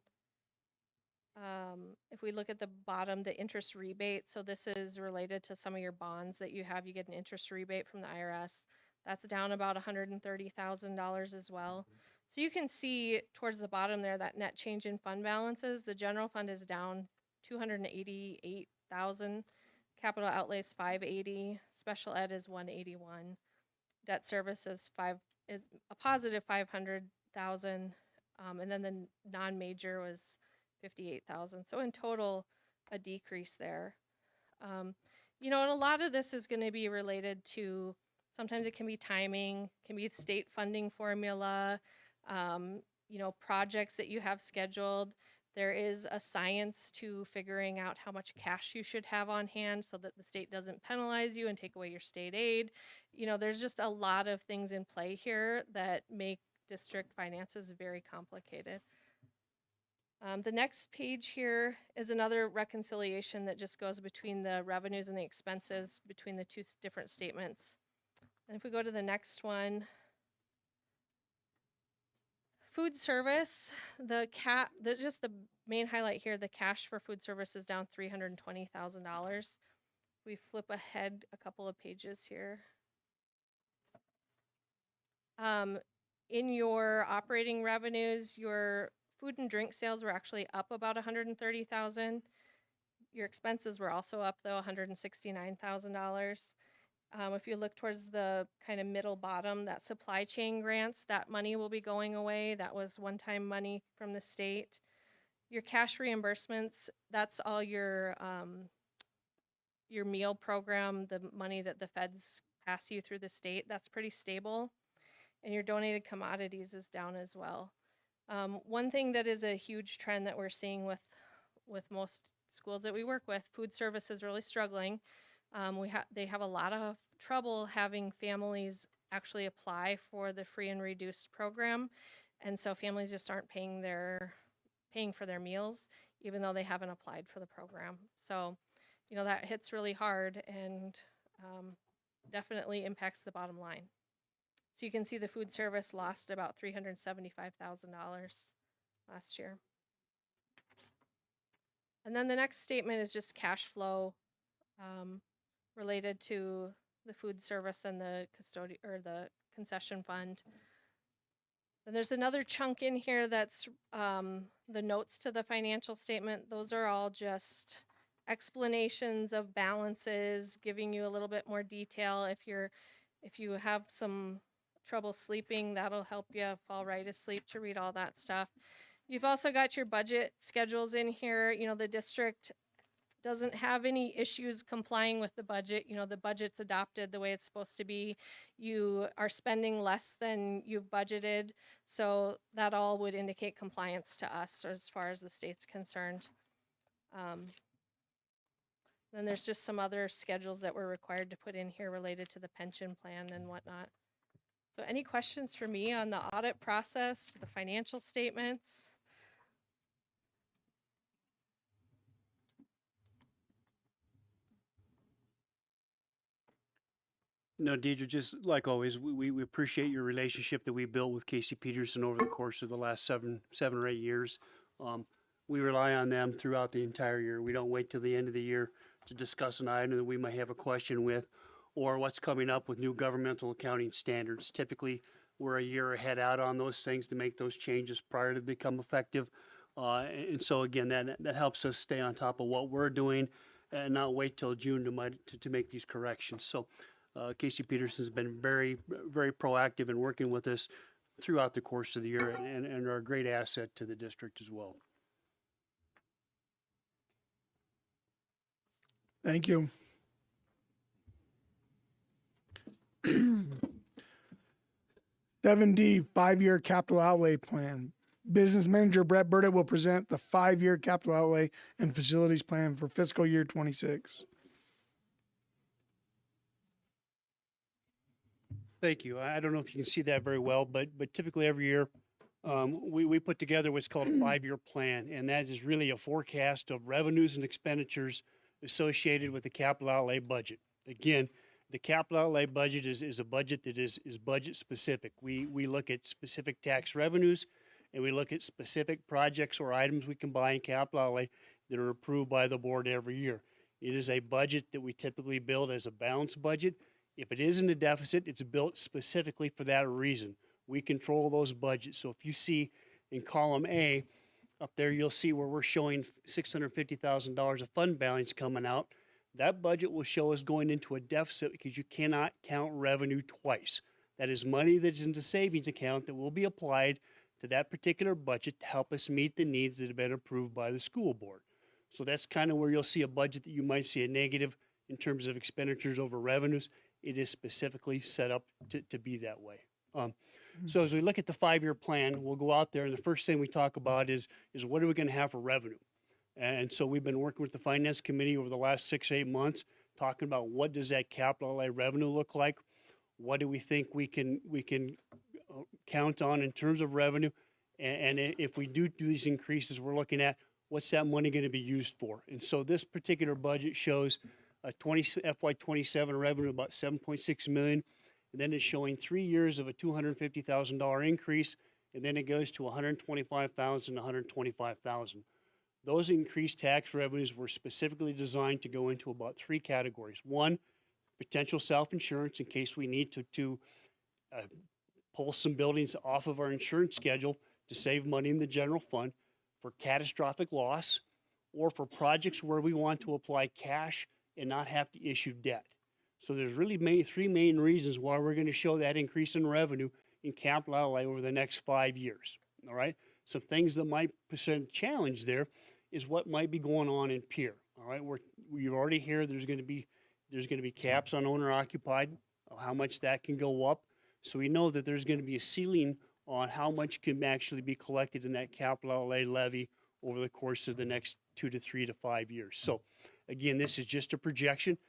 If we look at the bottom, the interest rebate, so this is related to some of your bonds that you have. You get an interest rebate from the IRS. That's down about $130,000 as well. So you can see towards the bottom there that net change in fund balances. The general fund is down $288,000. Capital outlays $580. Special ed is $181. Debt service is a positive $500,000, and then the non-major was $58,000. So in total, a decrease there. And a lot of this is going to be related to, sometimes it can be timing, can be state funding formula, projects that you have scheduled. There is a science to figuring out how much cash you should have on hand so that the state doesn't penalize you and take away your state aid. There's just a lot of things in play here that make district finances very complicated. The next page here is another reconciliation that just goes between the revenues and the expenses between the two different statements. And if we go to the next one, food service, just the main highlight here, the cash for food service is down $320,000. We flip ahead a couple of pages here. In your operating revenues, your food and drink sales were actually up about $130,000. Your expenses were also up though, $169,000. If you look towards the kind of middle bottom, that supply chain grants, that money will be going away. That was one-time money from the state. Your cash reimbursements, that's all your meal program, the money that the feds pass you through the state, that's pretty stable. And your donated commodities is down as well. One thing that is a huge trend that we're seeing with most schools that we work with, food service is really struggling. They have a lot of trouble having families actually apply for the free and reduced program, and so families just aren't paying for their meals, even though they haven't applied for the program. So, that hits really hard and definitely impacts the bottom line. So you can see the food service lost about $375,000 last year. And then the next statement is just cash flow related to the food service and the custodian or the concession fund. And there's another chunk in here that's the notes to the financial statement. Those are all just explanations of balances, giving you a little bit more detail. If you have some trouble sleeping, that'll help you fall right asleep to read all that stuff. You've also got your budget schedules in here. You know, the district doesn't have any issues complying with the budget. You know, the budget's adopted the way it's supposed to be. You are spending less than you've budgeted. So that all would indicate compliance to us as far as the state's concerned. Then there's just some other schedules that we're required to put in here related to the pension plan and whatnot. So any questions for me on the audit process, the financial statements? No, Deidre, just like always, we appreciate your relationship that we built with Casey Peterson over the course of the last seven or 8 years. We rely on them throughout the entire year. We don't wait till the end of the year to discuss an item that we might have a question with, or what's coming up with new governmental accounting standards. Typically, we're a year ahead out on those things to make those changes prior to become effective. And so again, that helps us stay on top of what we're doing and not wait till June to make these corrections. So Casey Peterson's been very, very proactive in working with us throughout the course of the year and are a great asset to the district as well. Thank you. Seven D, 5-year capital outlay plan. Business Manager Brett Burdick will present the 5-year capital outlay and facilities plan for fiscal year 26. Thank you. I don't know if you can see that very well, but typically every year we put together what's called a 5-year plan, and that is really a forecast of revenues and expenditures associated with the capital outlay budget. Again, the capital outlay budget is a budget that is budget specific. We look at specific tax revenues, and we look at specific projects or items we can buy in capital outlay that are approved by the board every year. It is a budget that we typically build as a balanced budget. If it is in a deficit, it's built specifically for that reason. We control those budgets. So if you see in column A, up there you'll see where we're showing $650,000 of fund balance coming out. That budget will show us going into a deficit because you cannot count revenue twice. That is money that's in the savings account that will be applied to that particular budget to help us meet the needs that have been approved by the school board. So that's kind of where you'll see a budget that you might see a negative in terms of expenditures over revenues. It is specifically set up to be that way. So as we look at the 5-year plan, we'll go out there and the first thing we talk about is what are we going to have for revenue? And so we've been working with the finance committee over the last 6 to 8 months, talking about what does that capital outlay revenue look like? What do we think we can count on in terms of revenue? And if we do these increases, we're looking at what's that money going to be used for? And so this particular budget shows a FY27 revenue of about $7.6 million. And then it's showing 3 years of a $250,000 increase, and then it goes to $125,000, $125,000. Those increased tax revenues were specifically designed to go into about 3 categories. One, potential self-insurance in case we need to pull some buildings off of our insurance schedule to save money in the general fund for catastrophic loss, or for projects where we want to apply cash and not have to issue debt. So there's really 3 main reasons why we're going to show that increase in revenue in capital outlay over the next 5 years. All right. So things that might present a challenge there is what might be going on in Pier. All right. We already hear there's going to be caps on owner occupied, how much that can go up. So we know that there's going to be a ceiling on how much can actually be collected in that capital outlay levy over the course of the next 2 to 3 to 5 years. So again, this is just a projection.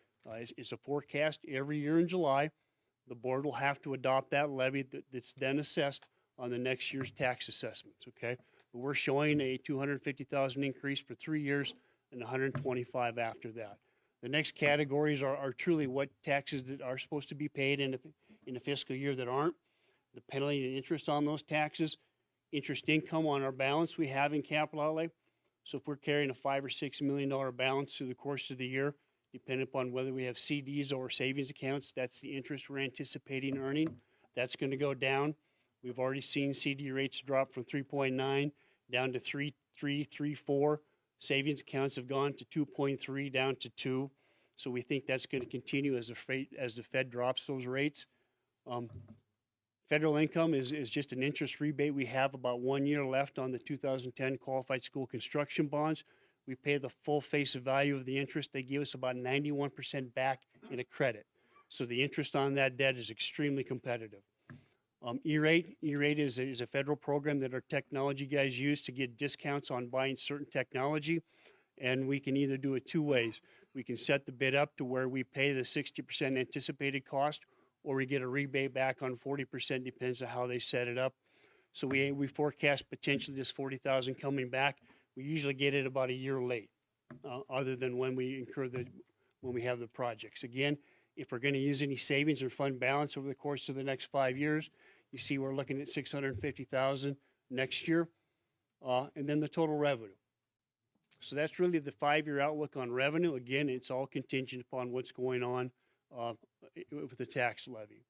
It's a forecast every year in July. The board will have to adopt that levy that's then assessed on the next year's tax assessments, okay? But we're showing a $250,000 increase for 3 years and $125,000 after that. The next categories are truly what taxes that are supposed to be paid in the fiscal year that aren't. the penalty and interest on those taxes, interest income on our balance we have in capital outlay. So if we're carrying a $5 or $6 million balance through the course of the year, depending upon whether we have CDs or savings accounts, that's the interest we're anticipating earning. That's going to go down. We've already seen CD rates drop from 3.9 down to 3.4. Savings accounts have gone to 2.3 down to 2. So we think that's going to continue as the Fed drops those rates. Federal income is just an interest rebate. We have about 1 year left on the 2010 qualified school construction bonds. We pay the full face value of the interest. They give us about 91% back in a credit. So the interest on that debt is extremely competitive. E-rate is a federal program that our technology guys use to get discounts on buying certain technology. And we can either do it two ways. We can set the bid up to where we pay the 60% anticipated cost, or we get a rebate back on 40%, depends on how they set it up. So we forecast potentially this $40,000 coming back. We usually get it about a year late, other than when we when we have the projects. Again, if we're going to use any savings or fund balance over the course of the next 5 years, you see we're looking at $650,000 next year, and then the total revenue. So that's really the 5-year outlook on revenue. Again, it's all contingent upon what's going on with the tax levy.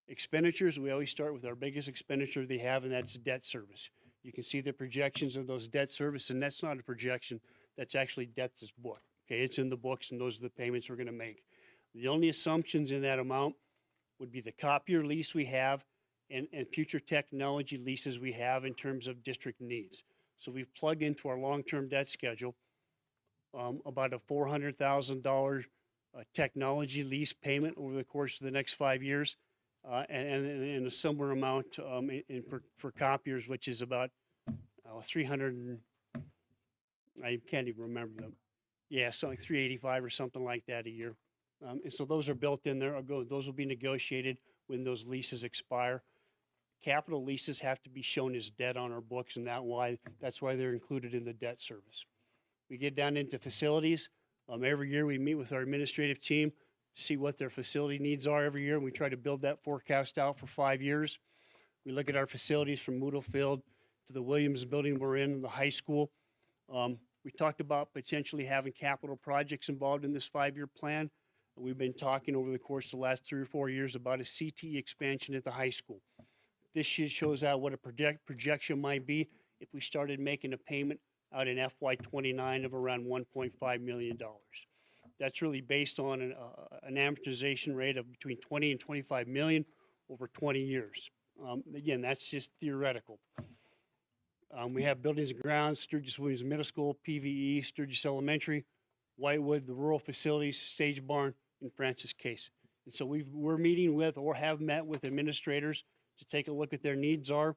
Expenditures, we always start with our biggest expenditure they have, and that's debt service. You can see the projections of those debt service, and that's not a projection. That's actually debt that's booked. Okay, it's in the books, and those are the payments we're going to make. The only assumptions in that amount would be the copier lease we have and future technology leases we have in terms of district needs. So we've plugged into our long-term debt schedule about a $400,000 technology lease payment over the course of the next 5 years, and a similar amount for copiers, which is about 300. I can't even remember them. Yeah, so like 385 or something like that a year. And so those are built in there. Those will be negotiated when those leases expire. Capital leases have to be shown as debt on our books, and that's why they're included in the debt service. We get down into facilities. Every year we meet with our administrative team, see what their facility needs are every year, and we try to build that forecast out for 5 years. We look at our facilities from Moodle Field to the Williams building we're in, the high school. We talked about potentially having capital projects involved in this 5-year plan. We've been talking over the course of the last 3 or 4 years about a CTE expansion at the high school. This sheet shows out what a projection might be if we started making a payment out in FY29 of around $1.5 million. That's really based on an amortization rate of between 20 and 25 million over 20 years. Again, that's just theoretical. We have buildings and grounds, Sturgis Williams Middle School, PVE, Sturgis Elementary, Whitewood, the rural facilities, Stage Barn, and Francis Case. And so we're meeting with or have met with administrators to take a look at their needs are.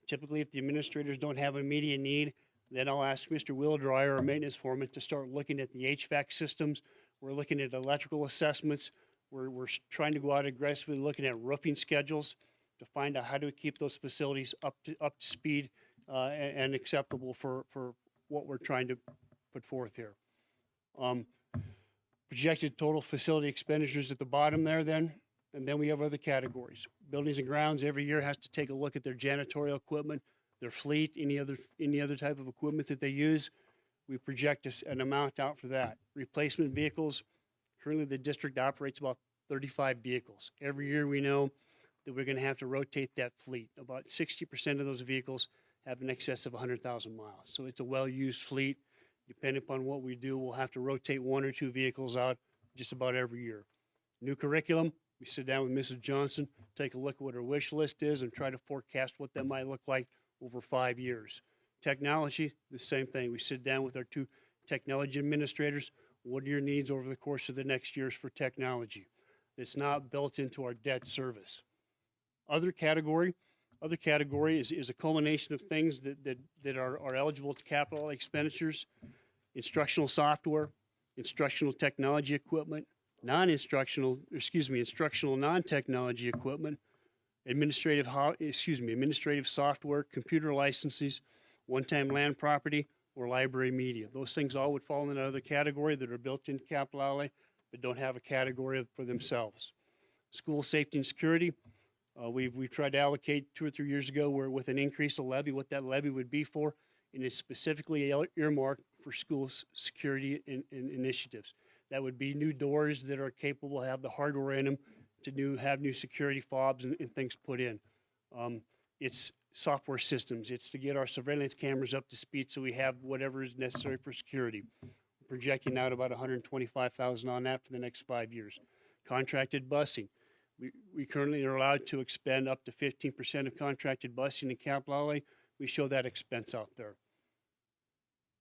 Typically, if the administrators don't have an immediate need, then I'll ask Mr. Wheeldryer, our maintenance foreman, to start looking at the HVAC systems. We're looking at electrical assessments. We're trying to go out aggressively looking at roofing schedules to find out how to keep those facilities up to speed and acceptable for what we're trying to put forth here. Projected total facility expenditures at the bottom there then, and then we have other categories. Buildings and grounds every year has to take a look at their janitorial equipment, their fleet, any other type of equipment that they use. We project an amount out for that. Replacement vehicles, currently the district operates about 35 vehicles. Every year we know that we're going to have to rotate that fleet. About 60% of those vehicles have in excess of 100,000 miles. So it's a well-used fleet. Depending upon what we do, we'll have to rotate 1 or 2 vehicles out just about every year. New curriculum, we sit down with Mrs. Johnson, take a look at what her wish list is and try to forecast what that might look like over 5 years. Technology, the same thing. We sit down with our 2 technology administrators. What are your needs over the course of the next years for technology? It's not built into our debt service. Other category is a culmination of things that are eligible to capital expenditures: instructional software, instructional technology equipment, instructional non-technology equipment, administrative software, computer licenses, one-time land property, or library media. Those things all would fall in another category that are built into capital outlay but don't have a category for themselves. School safety and security, We've tried to allocate 2 or 3 years ago where with an increase of levy, what that levy would be for, and it's specifically earmarked for school security initiatives. That would be new doors that are capable, have the hardware in them to have new security fobs and things put in. It's software systems. It's to get our surveillance cameras up to speed so we have whatever is necessary for security. We're projecting out about $125,000 on that for the next 5 years. Contracted busing. We currently are allowed to expend up to 15% of contracted busing in capital outlay. We show that expense out there.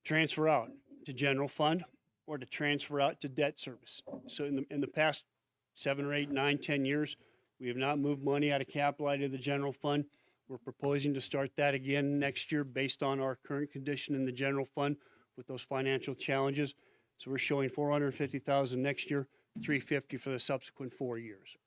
Transfer out to general fund or to transfer out to debt service. So in the past 7 or 8, 9, 10 years, we have not moved money out of capital outlay to the general fund. We're proposing to start that again next year based on our current condition in the general fund with those financial challenges. So we're showing $450,000 next year, $350,000 for the subsequent 4 years.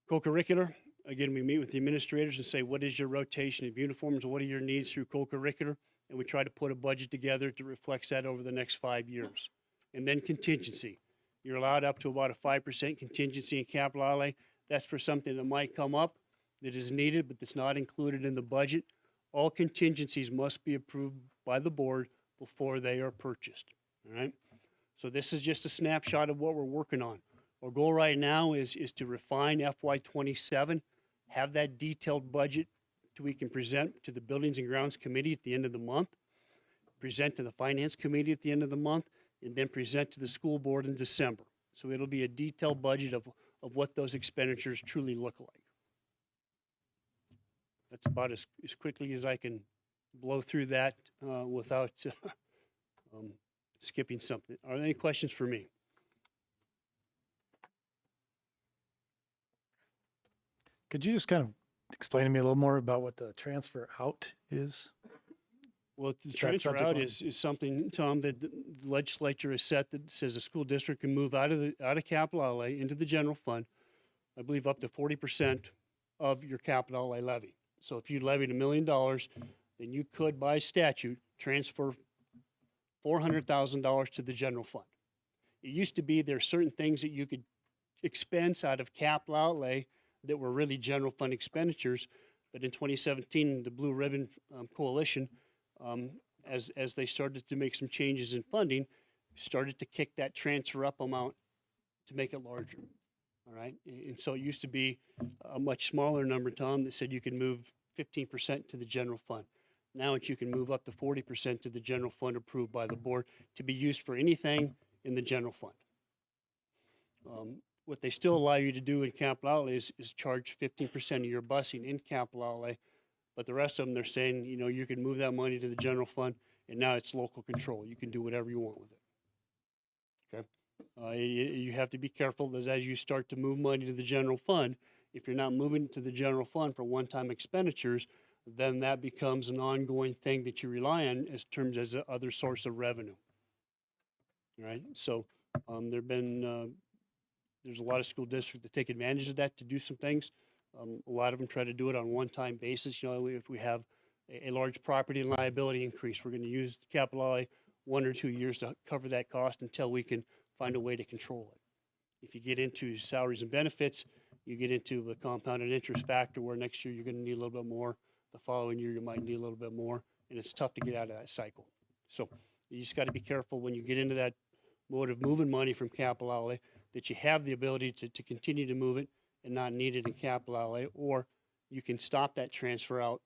Co-curricular, again, we meet with the administrators and say, what is your rotation of uniforms? What are your needs through co-curricular? And we try to put a budget together that reflects that over the next 5 years. And then contingency. You're allowed up to about a 5% contingency in capital outlay. That's for something that might come up that is needed, but that's not included in the budget. All contingencies must be approved by the board before they are purchased. All right. So this is just a snapshot of what we're working on. Our goal right now is to refine FY27, have that detailed budget so we can present to the Buildings and Grounds Committee at the end of the month, present to the Finance Committee at the end of the month, and then present to the school board in December. So it'll be a detailed budget of what those expenditures truly look like. That's about as quickly as I can blow through that without skipping something. Are there any questions for me? Could you just kind of explain to me a little more about what the transfer out is? Well, the Is that transfer subject out line? is something, Tom, that the legislature has set that says a school district can move out of capital outlay into the general fund, I believe up to 40% of your capital outlay levy. So if you levied $1 million, then you could, by statute, transfer $400,000 to the general fund. It used to be there are certain things that you could expense out of capital outlay that were really general fund expenditures. But in 2017, the Blue Ribbon Coalition, as they started to make some changes in funding, started to kick that transfer up amount to make it larger. All right. And so it used to be a much smaller number, Tom, that said you can move 15% to the general fund. Now you can move up to 40% to the general fund approved by the board to be used for anything in the general fund. What they still allow you to do in capital outlay is charge 15% of your busing in capital outlay, but the rest of them, they're saying, you know, you can move that money to the general fund, and now it's local control. You can do whatever you want with it. Okay. You have to be careful that as you start to move money to the general fund, if you're not moving to the general fund for one-time expenditures, then that becomes an ongoing thing that you rely on as terms as a other source of revenue. All right. So there's a lot of school districts that take advantage of that to do some things. A lot of them try to do it on a one-time basis. You know, if we have a large property and liability increase, we're going to use capital outlay 1 or 2 years to cover that cost until we can find a way to control it. If you get into salaries and benefits, you get into a compounded interest factor where next year you're going to need a little bit more. The following year you might need a little bit more, and it's tough to get out of that cycle. So you just got to be careful when you get into that mode of moving money from capital outlay that you have the ability to continue to move it and not need it in capital outlay, or you can stop that transfer out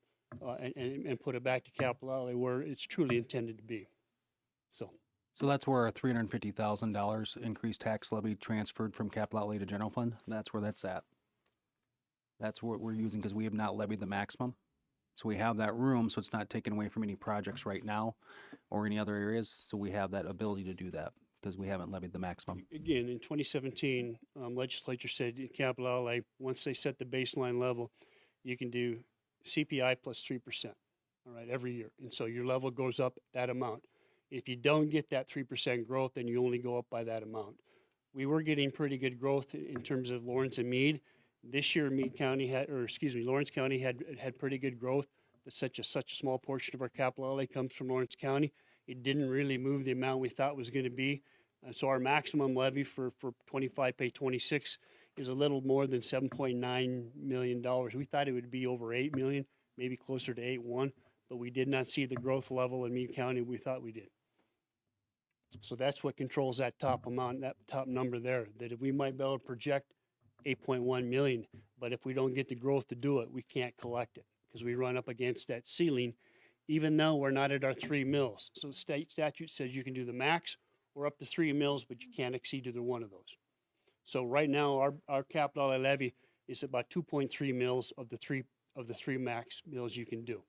and put it back to capital outlay where it's truly intended to be. So that's where a $350,000 increased tax levy transferred from capital outlay to general fund. That's where that's at. That's what we're using because we have not levied the maximum. So we have that room, so it's not taken away from any projects right now or any other areas. So we have that ability to do that because we haven't levied the maximum. Again, in 2017, legislature said in capital outlay, once they set the baseline level, you can do CPI plus 3%, all right, every year. And so your level goes up that amount. If you don't get that 3% growth, then you only go up by that amount. We were getting pretty good growth in terms of Lawrence and Meade. This year, Lawrence County had pretty good growth. But such a small portion of our capital outlay comes from Lawrence County. It didn't really move the amount we thought was going to be. So our maximum levy for 25 pay 26 is a little more than $7.9 million. We thought it would be over 8 million, maybe closer to 8.1, but we did not see the growth level in Meade County we thought we did. So that's what controls that top amount, that top number there, that if we might be able to project 8.1 million, but if we don't get the growth to do it, we can't collect it because we run up against that ceiling, even though we're not at our 3 mills. So the state statute says you can do the max or up to 3 mills, but you can't exceed either one of those. So right now, our capital outlay levy is about 2.3 mills of the three max mills you can do.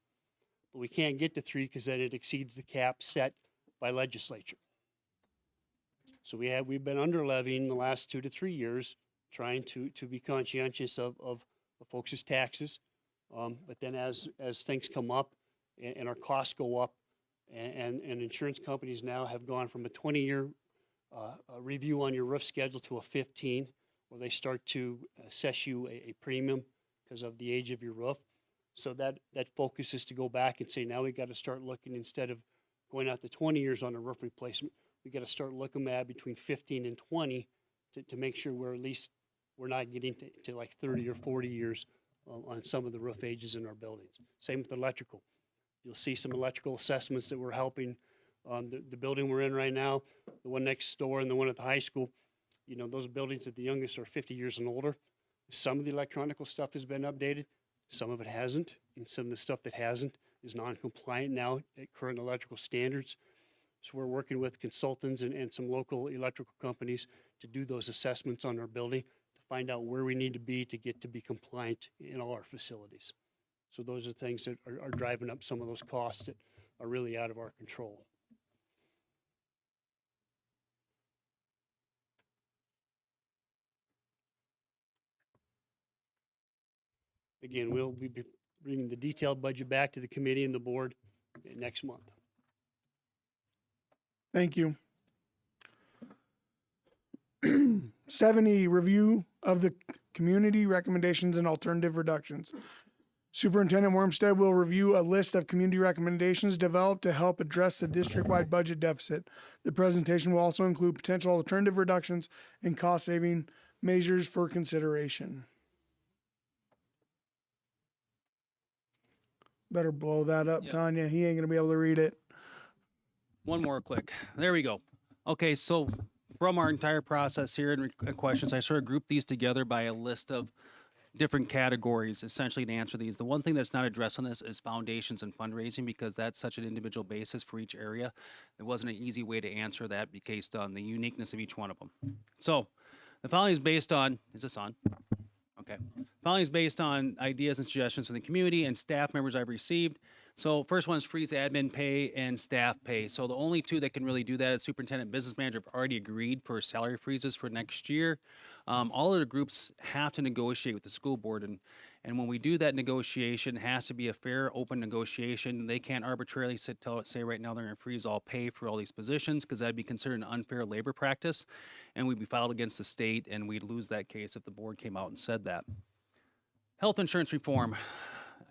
But we can't get to 3 because then it exceeds the cap set by legislature. So we've been under levying the last 2 to 3 years, trying to be conscientious of the folks' taxes. But then as things come up and our costs go up, and insurance companies now have gone from a 20-year review on your roof schedule to a 15, where they start to assess you a premium because of the age of your roof. So that focus is to go back and say, now we got to start looking, instead of going out to 20 years on a roof replacement, we got to start looking at between 15 and 20 to make sure we're not getting to like 30 or 40 years on some of the roof ages in our buildings. Same with electrical. You'll see some electrical assessments that we're helping. The building we're in right now, the one next door and the one at the high school, you know, those buildings at the youngest are 50 years and older. Some of the electronical stuff has been updated, some of it hasn't, and some of the stuff that hasn't is non-compliant now at current electrical standards. So we're working with consultants and some local electrical companies to do those assessments on our building to find out where we need to be be compliant in all our facilities. So those are things that are driving up some of those costs that are really out of our control. Again, we'll be bringing the detailed budget back to the committee and the board next month. Thank you. 70, review of the community recommendations and alternative reductions. Superintendent Wormstead will review a list of community recommendations developed to help address the district-wide budget deficit. The presentation will also include potential alternative reductions and cost-saving measures for consideration. Better blow that up, Yep. Tanya. He ain't gonna be able to read it. One more click. There we go. Okay, so from our entire process here and questions, I sort of grouped these together by a list of different categories, essentially, to answer these. The one thing that's not addressed on this is foundations and fundraising, because that's such an individual basis for each area. There wasn't an easy way to answer that based on the uniqueness of each one of them. So the following is based on, is this on? Okay. Following is based on ideas and suggestions from the community and staff members I've received. So first one is freeze admin pay and staff pay. So the only two that can really do that is superintendent and business manager have already agreed for salary freezes for next year. All other groups have to negotiate with the school board, and when we do that negotiation, it has to be a fair, open negotiation. They can't arbitrarily say right now they're going to freeze all pay for all these positions, because that'd be considered an unfair labor practice, and we'd be filed against the state, and we'd lose that case if the board came out and said that. Health insurance reform,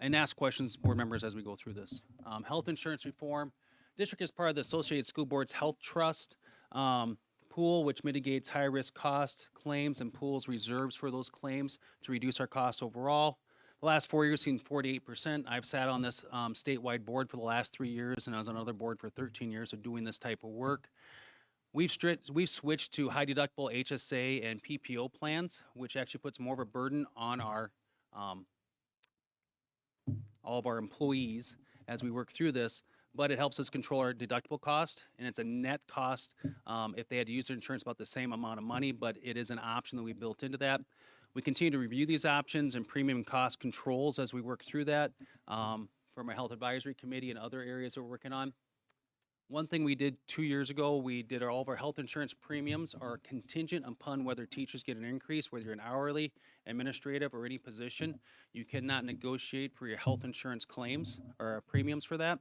and ask questions, board members, as we go through this. Health insurance reform, district is part of the Associated School Boards Health Trust pool, which mitigates high-risk cost claims and pools reserves for those claims to reduce our costs overall. The last 4 years seen 48%. I've sat on this statewide board for the last 3 years, and I was on another board for 13 years of doing this type of work. We've switched to high deductible HSA and PPO plans, which actually puts more of a burden on our all of our employees as we work through this, but it helps us control our deductible cost, and it's a net cost if they had to use their insurance about the same amount of money, but it is an option that we built into that. We continue to review these options and premium cost controls as we work through that from our health advisory committee and other areas that we're working on. One thing we did 2 years ago, we did all of our health insurance premiums are contingent upon whether teachers get an increase, whether you're an hourly, administrative, or any position. You cannot negotiate for your health insurance claims or premiums for that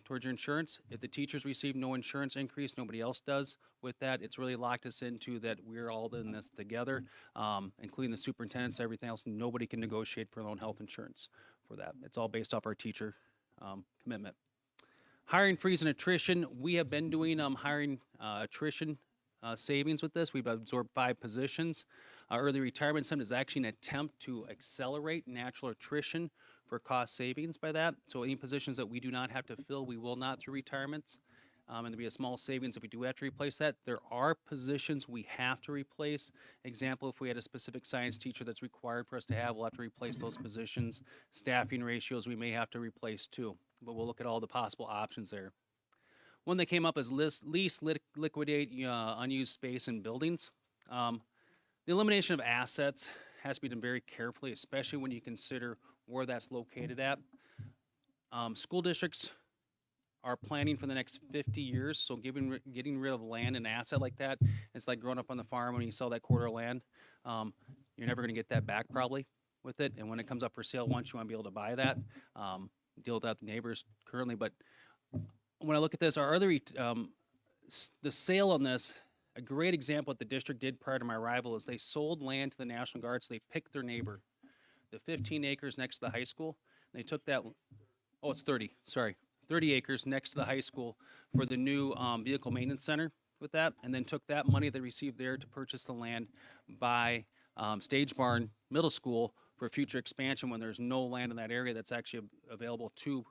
towards your insurance. If the teachers receive no insurance increase, nobody else does. With that, it's really locked us into that we're all in this together, including the superintendents, everything else. Nobody can negotiate for their own health insurance for that. It's all based off our teacher commitment. Hiring freeze and attrition. We have been doing hiring attrition savings with this. We've absorbed 5 positions. Early retirement incentive is actually an attempt to accelerate natural attrition for cost savings by that. So any positions that we do not have to fill, we will not through retirements. And there'll be a small savings if we do have to replace that. There are positions we have to replace. Example, if we had a specific science teacher that's required for us to have, we'll have to replace those positions. Staffing ratios we may have to replace too, but we'll look at all the possible options there. One that came up is liquidate unused space in buildings. The elimination of assets has to be done very carefully, especially when you consider where that's located at. School districts are planning for the next 50 years, so getting rid of land and asset like that, it's like growing up on the farm when you sell that quarter of land. You're never going to get that back probably with it, and when it comes up for sale once, you want to be able to buy that. Deal with that with neighbors currently, but when I look at this, our other the sale on this, a great example what the district did prior to my arrival is they sold land to the National Guard, so they picked their neighbor. The 15 acres next to the high school, they took that, oh, it's 30, sorry. 30 acres next to the high school for the new vehicle maintenance center with that, and then took that money they received there to purchase the land by Stage Barn Middle School for future expansion when there's no land in that area that's actually available to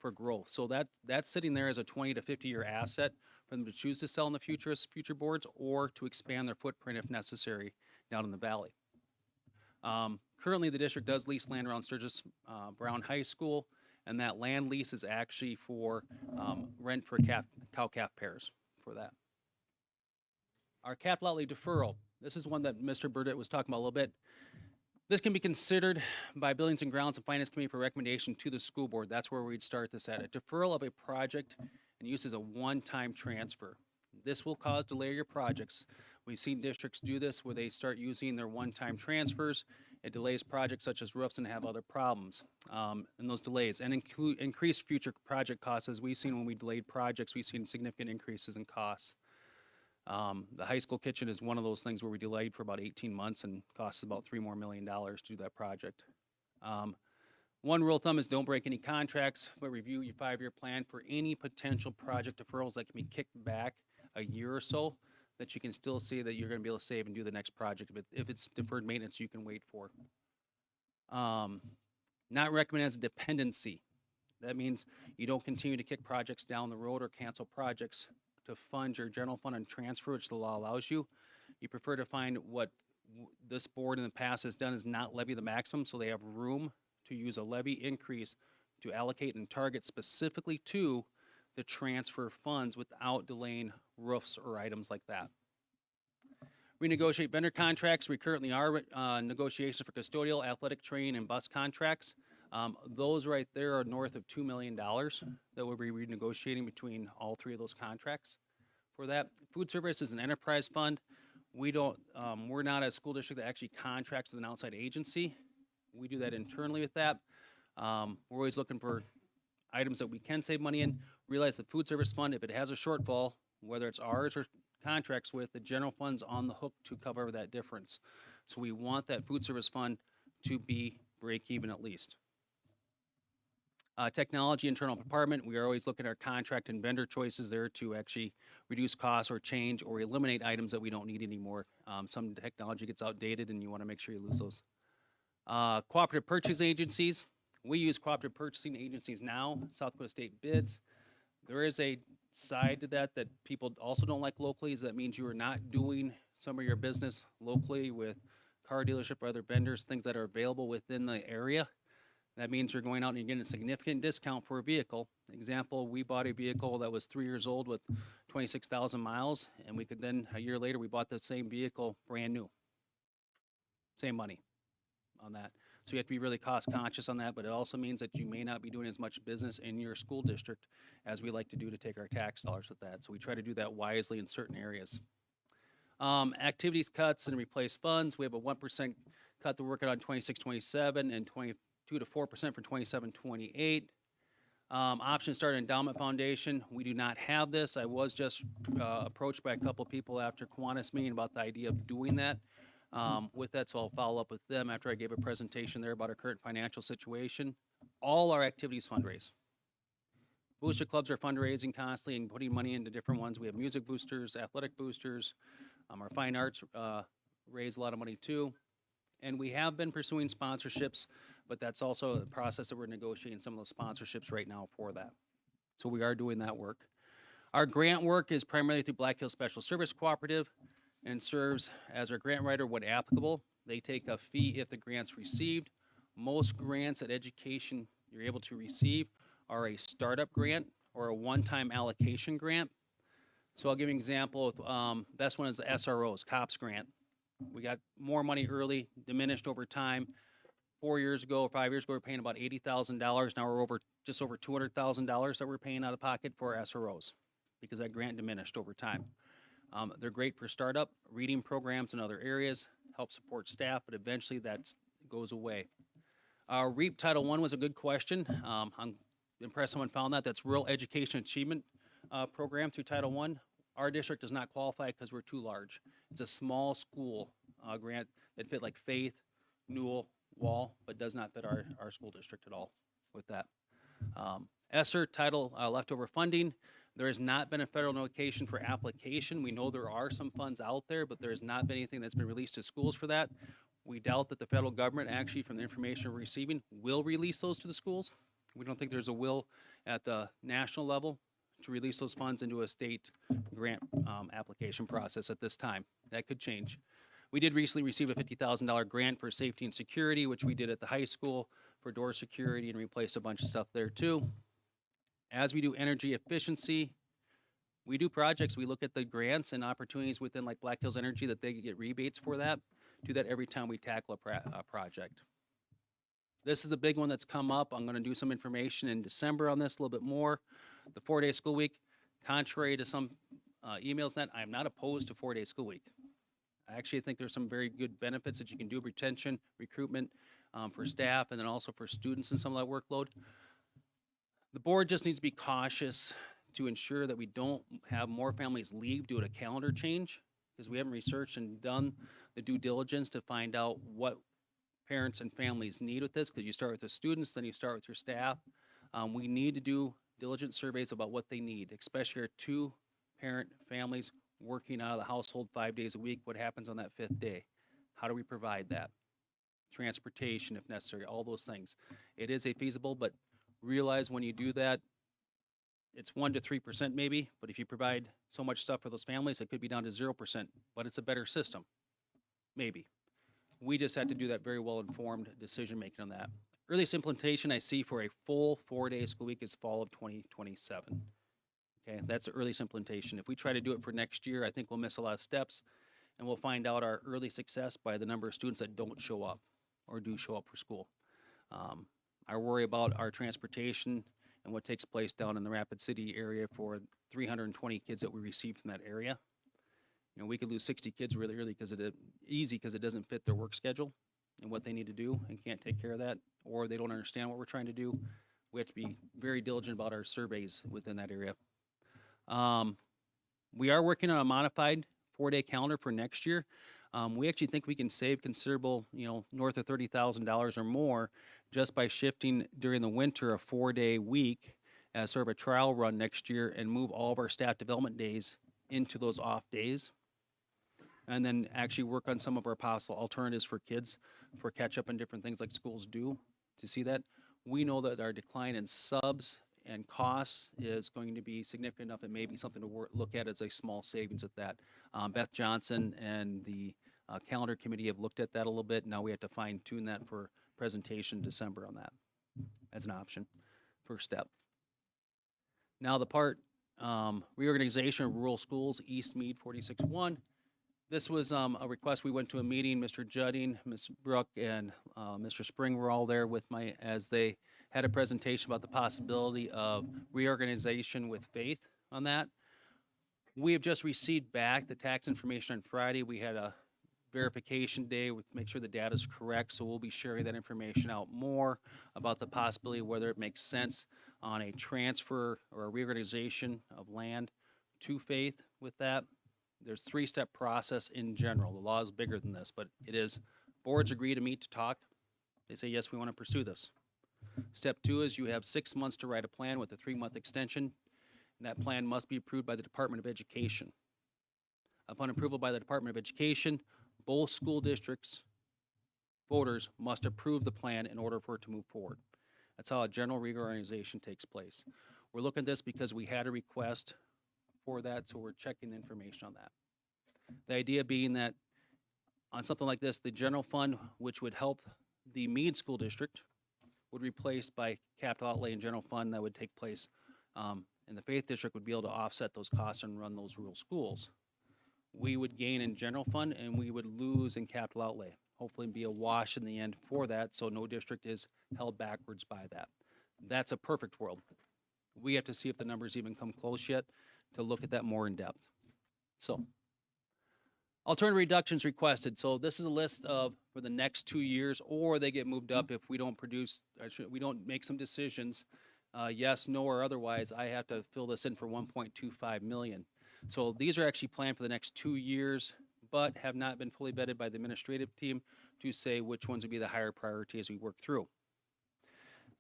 for growth. So that's sitting there as a 20 to 50-year asset for them to choose to sell in the future as future boards or to expand their footprint if necessary down in the valley. Currently, the district does lease land around Sturgis Brown High School, and that land lease is actually for rent for cow-calf pairs for that. Our capital outlay deferral. This is one that Mr. Burdett was talking about a little bit. This can be considered by Buildings and Grounds and Finance Committee for recommendation to the school board. That's where we'd start this at. A deferral of a project and use as a one-time transfer. This will cause delay of your projects. We've seen districts do this where they start using their one-time transfers. It delays projects such as roofs and have other problems in those delays, and increase future project costs. As we've seen when we delayed projects, we've seen significant increases in costs. The high school kitchen is one of those things where we delayed for about 18 months and costs about $3 more million to do that project. One rule of thumb is don't break any contracts, but review your 5-year plan for any potential project deferrals that can be kicked back a year or so, that you can still see that you're going to be able to save and do the next project. If it's deferred maintenance, you can wait for. Not recommended as a dependency. That means you don't continue to kick projects down the road or cancel projects to fund your general fund and transfer, which the law allows you. You prefer to find what this board in the past has done is not levy the maximum, so they have room to use a levy increase to allocate and target specifically to the transfer funds without delaying roofs or items like that. Renegotiate vendor contracts. We currently are negotiations for custodial, athletic training, and bus contracts. Those right there are north of $2 million that we'll be renegotiating between all 3 of those contracts. For that, food service is an enterprise fund. We don't, we're not a school district that actually contracts with an outside agency. We do that internally with that. We're always looking for items that we can save money in. Realize the food service fund, if it has a shortfall, whether it's ours or contracts with, the general fund's on the hook to cover that difference. So we want that food service fund to be break even at least. Technology, internal department, we are always looking at our contract and vendor choices there to actually reduce costs or change or eliminate items that we don't need anymore. Some technology gets outdated and you want to make sure you lose those. Cooperative purchase agencies. We use cooperative purchasing agencies now, South Dakota State bids. There is a side to that that people also don't like locally, is that means you are not doing some of your business locally with car dealership or other vendors, things that are available within the area. That means you're going out and you're getting a significant discount for a vehicle. Example, we bought a vehicle that was 3 years old with 26,000 miles, and we could then, a year later, we bought the same vehicle brand new. Same money on that. So you have to be really cost conscious on that, but it also means that you may not be doing as much business in your school district as we like to do to take our tax dollars with that. So we try to do that wisely in certain areas. Activities cuts and replace funds. We have a 1% cut that we're working on 26-27 and 22 to 4% for 27-28. Option to start an endowment foundation. We do not have this. I was just approached by a couple people after Kiwanis meeting about the idea of doing that. With that, so I'll follow up with them after I gave a presentation there about our current financial situation. All our activities fundraise. Booster clubs are fundraising constantly and putting money into different ones. We have music boosters, athletic boosters. Our fine arts raise a lot of money too. And we have been pursuing sponsorships, but that's also a process that we're negotiating some of those sponsorships right now for that. So we are doing that work. Our grant work is primarily through Black Hills Special Service Cooperative and serves as our grant writer when applicable. They take a fee if the grant's received. Most grants at education you're able to receive are a startup grant or a one-time allocation grant. So I'll give you an example. Best one is the SROs, COPS grant. We got more money early, diminished over time. 4 years ago, 5 years ago, we were paying about $80,000. Now we're just over $200,000 that we're paying out of pocket for SROs because that grant diminished over time. They're great for startup, reading programs in other areas, help support staff, but eventually that goes away. REAP Title I was a good question. I'm impressed someone found that. That's Rural Education Achievement Program through Title I. Our district does not qualify because we're too large. It's a small school grant that fit like Faith, Newell, Wall, but does not fit our school district at all with that. ESSER title leftover funding. There has not been a federal notification for application. We know there are some funds out there, but there has not been anything that's been released to schools for that. We doubt that the federal government, actually, from the information we're receiving, will release those to the schools. We don't think there's a will at the national level to release those funds into a state grant application process at this time. That could change. We did recently receive a $50,000 grant for safety and security, which we did at the high school for door security and replaced a bunch of stuff there too. As we do energy efficiency, we do projects. We look at the grants and opportunities within like Black Hills Energy that they get rebates for that. Do that every time we tackle a project. This is the big one that's come up. I'm going to do some information in December on this a little bit more. The 4-day school week, contrary to some emails that I am not opposed to 4-day school week. I actually think there's some very good benefits that you can do, retention, recruitment for staff, and then also for students and some of that workload. The board just needs to be cautious to ensure that we don't have more families leave due to a calendar change, because we haven't researched and done the due diligence to find out what parents and families need with this, because you start with the students, then you start with your staff. We need to do diligent surveys about what they need, especially our 2-parent families working out of the household 5 days a week. What happens on that 5th day? How do we provide that? Transportation, if necessary, all those things. It is a feasible, but realize when you do that, it's 1 to 3% maybe, but if you provide so much stuff for those families, it could be down to 0%, but it's a better system, maybe. We just had to do that very well-informed decision-making on that. Earliest implementation I see for a full 4-day school week is fall of 2027. Okay, that's the earliest implementation. If we try to do it for next year, I think we'll miss a lot of steps, and we'll find out our early success by the number of students that don't show up or do show up for school. I worry about our transportation and what takes place down in the Rapid City area for 320 kids that we receive from that area. You know, we could lose 60 kids really early because it doesn't fit their work schedule and what they need to do and can't take care of that, or they don't understand what we're trying to do. We have to be very diligent about our surveys within that area. We are working on a modified 4-day calendar for next year. We actually think we can save considerable, north of $30,000 or more just by shifting during the winter a 4-day week as sort of a trial run next year and move all of our staff development days into those off days. And then actually work on some of our possible alternatives for kids for catch up and different things like schools do to see that. We know that our decline in subs and costs is going to be significant enough. It may be something to look at as a small savings with that. Beth Johnson and the calendar committee have looked at that a little bit. Now we have to fine tune that for presentation December on that as an option, first step. Now the part, reorganization of rural schools, East Meade 46-1. This was a request. We went to a meeting. Mr. Judding, Ms. Brook, and Mr. Spring were all there with as they had a presentation about the possibility of reorganization with Faith on that. We have just received back the tax information on Friday. We had a verification day to make sure the data is correct, so we'll be sharing that information out more about the possibility of whether it makes sense on a transfer or a reorganization of land to Faith with that. There's 3-step process in general. The law is bigger than this, but it is boards agree to meet to talk. They say, yes, we want to pursue this. Step 2 is you have 6 months to write a plan with a 3-month extension, and that plan must be approved by the Department of Education. Upon approval by the Department of Education, both school districts' voters must approve the plan in order for it to move forward. That's how a general reorganization takes place. We're looking at this because we had a request for that, so we're checking the information on that. The idea being that on something like this, the general fund, which would help the Meade School District, would be replaced by capital outlay and general fund that would take place, and the Faith District would be able to offset those costs and run those rural schools. We would gain in general fund and we would lose in capital outlay. Hopefully be a wash in the end for that, so no district is held backwards by that. That's a perfect world. We have to see if the numbers even come close yet to look at that more in depth. So, alternative reductions requested. So this is a list of for the next 2 years, or they get moved up if we don't produce, we don't make some decisions, yes, no, or otherwise. I have to fill this in for 1.25 million. So these are actually planned for the next 2 years, but have not been fully vetted by the administrative team to say which ones would be the higher priority as we work through.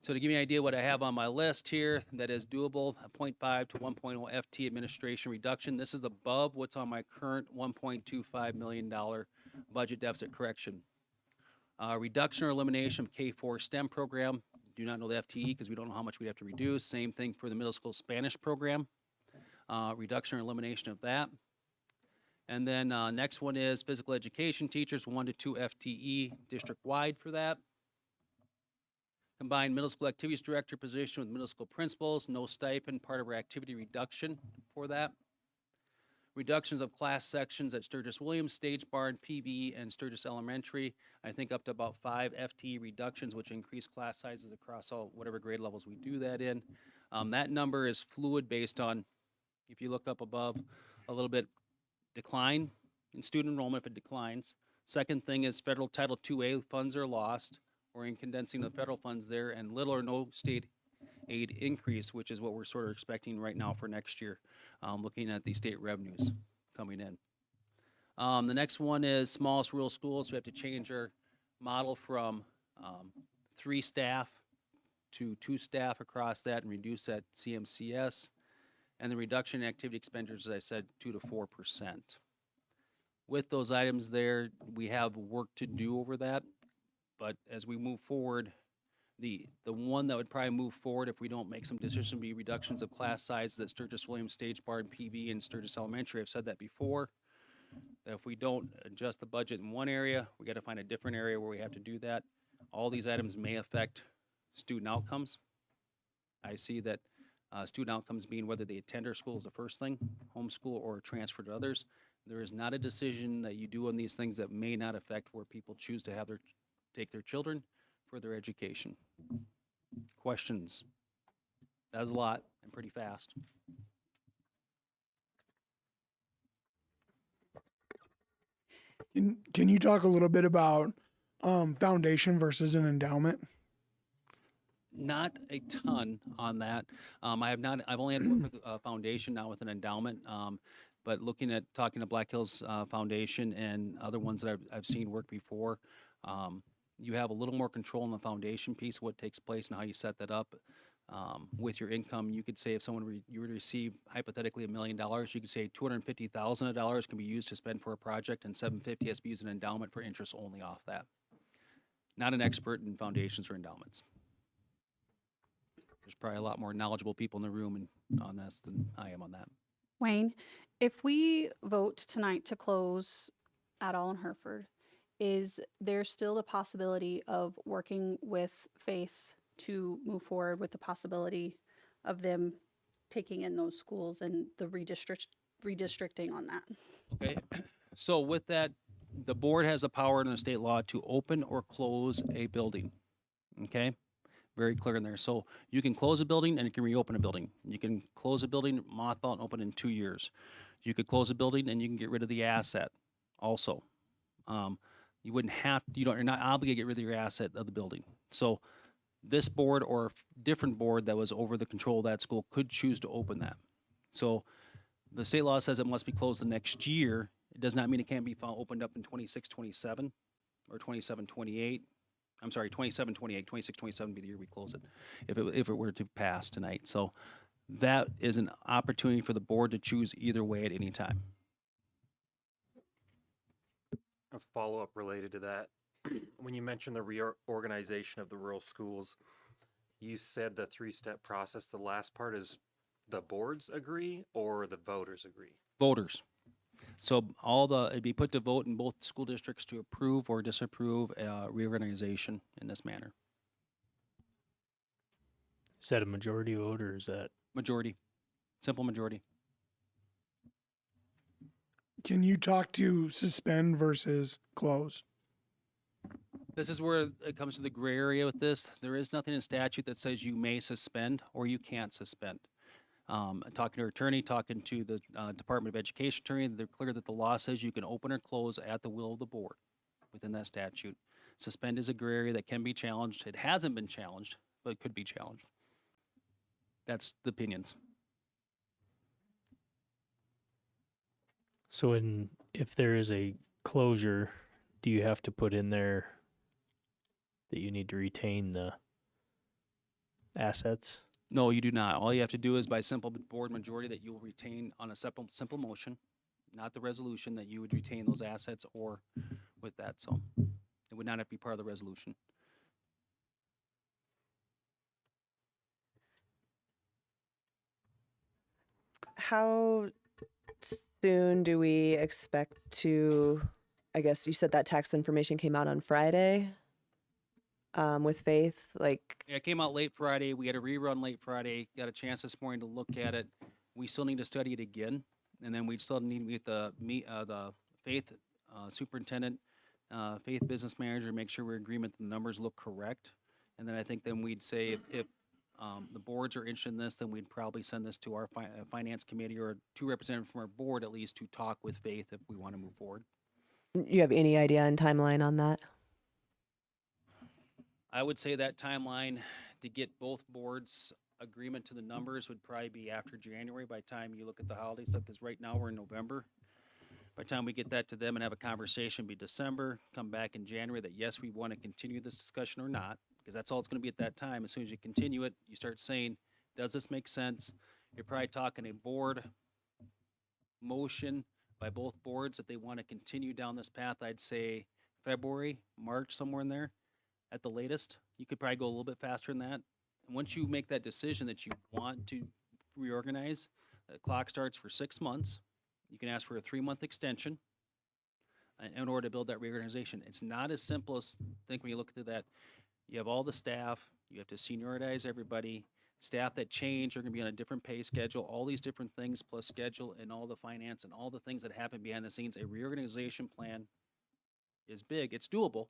So to give you an idea what I have on my list here that is doable, a 0.5 to 1.0 FT administration reduction. This is above what's on my current $1.25 million budget deficit correction. Reduction or elimination of K4 STEM program. Do not know the FTE because we don't know how much we have to reduce. Same thing for the middle school Spanish program. Reduction or elimination of that. And then next one is physical education teachers, 1 to 2 FTE district-wide for that. Combined middle school activities director position with middle school principals, no stipend, part of our activity reduction for that. Reductions of class sections at Sturgis Williams, Stage Barn, PV, and Sturgis Elementary. I think up to about 5 FTE reductions, which increase class sizes across all whatever grade levels we do that in. That number is fluid based on, if you look up above a little bit, decline in student enrollment if it declines. Second thing is federal Title IIA funds are lost, or in condensing the federal funds there, and little or no state aid increase, which is what we're sort of expecting right now for next year, looking at the state revenues coming in. The next one is smallest rural schools. We have to change our model from 3 staff to 2 staff across that and reduce that CMCS. And the reduction in activity expenditures, as I said, 2 to 4%. With those items there, we have work to do over that. But as we move forward, the one that would probably move forward if we don't make some decisions would be reductions of class size that Sturgis Williams, Stage Barn, PV, and Sturgis Elementary. I've said that before. That if we don't adjust the budget in one area, we got to find a different area where we have to do that. All these items may affect student outcomes. I see that student outcomes being whether they attend our school is the first thing, homeschool or transfer to others. There is not a decision that you do on these things that may not affect where people choose to have take their children for their education. Questions? That was a lot and pretty fast. Can you talk a little bit about foundation versus an endowment? Not a ton on that. I've only had to work with a foundation, not with an endowment. But looking at talking to Black Hills Foundation and other ones that I've seen work before, you have a little more control in the foundation piece, what takes place and how you set that up. With your income, you could say if someone you were to receive hypothetically $1 million, you could say $250,000 of dollars can be used to spend for a project, and $750 has to be used in endowment for interest only off that. Not an expert in foundations or endowments. There's probably a lot more knowledgeable people in the room and on this than I am on that. Wayne, if we vote tonight to close Adall and Hereford, is there still the possibility of working with Faith to move forward with the possibility of them taking in those schools and the redistricting on that? Okay, so with that, the board has a power in the state law to open or close a building. Okay, very clear in there. So you can close a building and you can reopen a building. You can close a building, mothball, and open in 2 years. You could close a building and you can get rid of the asset also. You wouldn't have, you're not obligated to get rid of your asset of the building. So this board or different board that was over the control of that school could choose to open that. So the state law says it must be closed the next year. It does not mean it can't be opened up in 26, 27 or 27, 28. I'm sorry, 27, 28, 26, 27 would be the year we close it, if it were to pass tonight. So that is an opportunity for the board to choose either way at any time. A follow-up related to that. When you mentioned the reorganization of the rural schools, you said the three-step process. The last part is the boards agree or the voters agree? Voters. So it'd be put to vote in both school districts to approve or disapprove reorganization in this manner. Is that a majority vote or is that? Majority. Simple majority. Can you talk to suspend versus close? This is where it comes to the gray area with this. There is nothing in statute that says you may suspend or you can't suspend. Talking to our attorney, talking to the Department of Education attorney, they're clear that the law says you can open or close at the will of the board within that statute. Suspend is a gray area that can be challenged. It hasn't been challenged, but it could be challenged. That's the opinions. So if there is a closure, do you have to put in there that you need to retain the assets? No, you do not. All you have to do is by simple board majority that you will retain on a simple motion, not the resolution, that you would retain those assets or with that. So it would not have to be part of the resolution. How soon do we expect to, I guess you said that tax information came out on Friday with Faith, like, Yeah, it came out late Friday. We had a rerun late Friday. Got a chance this morning to look at it. We still need to study it again, and then we still need to meet the Faith superintendent, Faith business manager, make sure we're in agreement that the numbers look correct. And then I think then we'd say if the boards are interested in this, then we'd probably send this to our finance committee or two representatives from our board at least to talk with Faith if we want to move forward. you have any idea on timeline on that? I would say that timeline to get both boards agreement to the numbers would probably be after January by the time you look at the holiday stuff, because right now we're in November. By the time we get that to them and have a conversation, be December, come back in January that yes, we want to continue this discussion or not, because that's all it's going to be at that time. As soon as you continue it, you start saying, does this make sense? You're probably talking a board motion by both boards that they want to continue down this path. I'd say February, March, somewhere in there at the latest. You could probably go a little bit faster than that. And once you make that decision that you want to reorganize, the clock starts for 6 months. You can ask for a 3-month extension in order to build that reorganization. It's not as simple as think when you look at that. You have all the staff, you have to senioritize everybody. Staff that change are going to be on a different pay schedule, all these different things plus schedule and all the finance and all the things that happen behind the scenes. A reorganization plan is big. It's doable.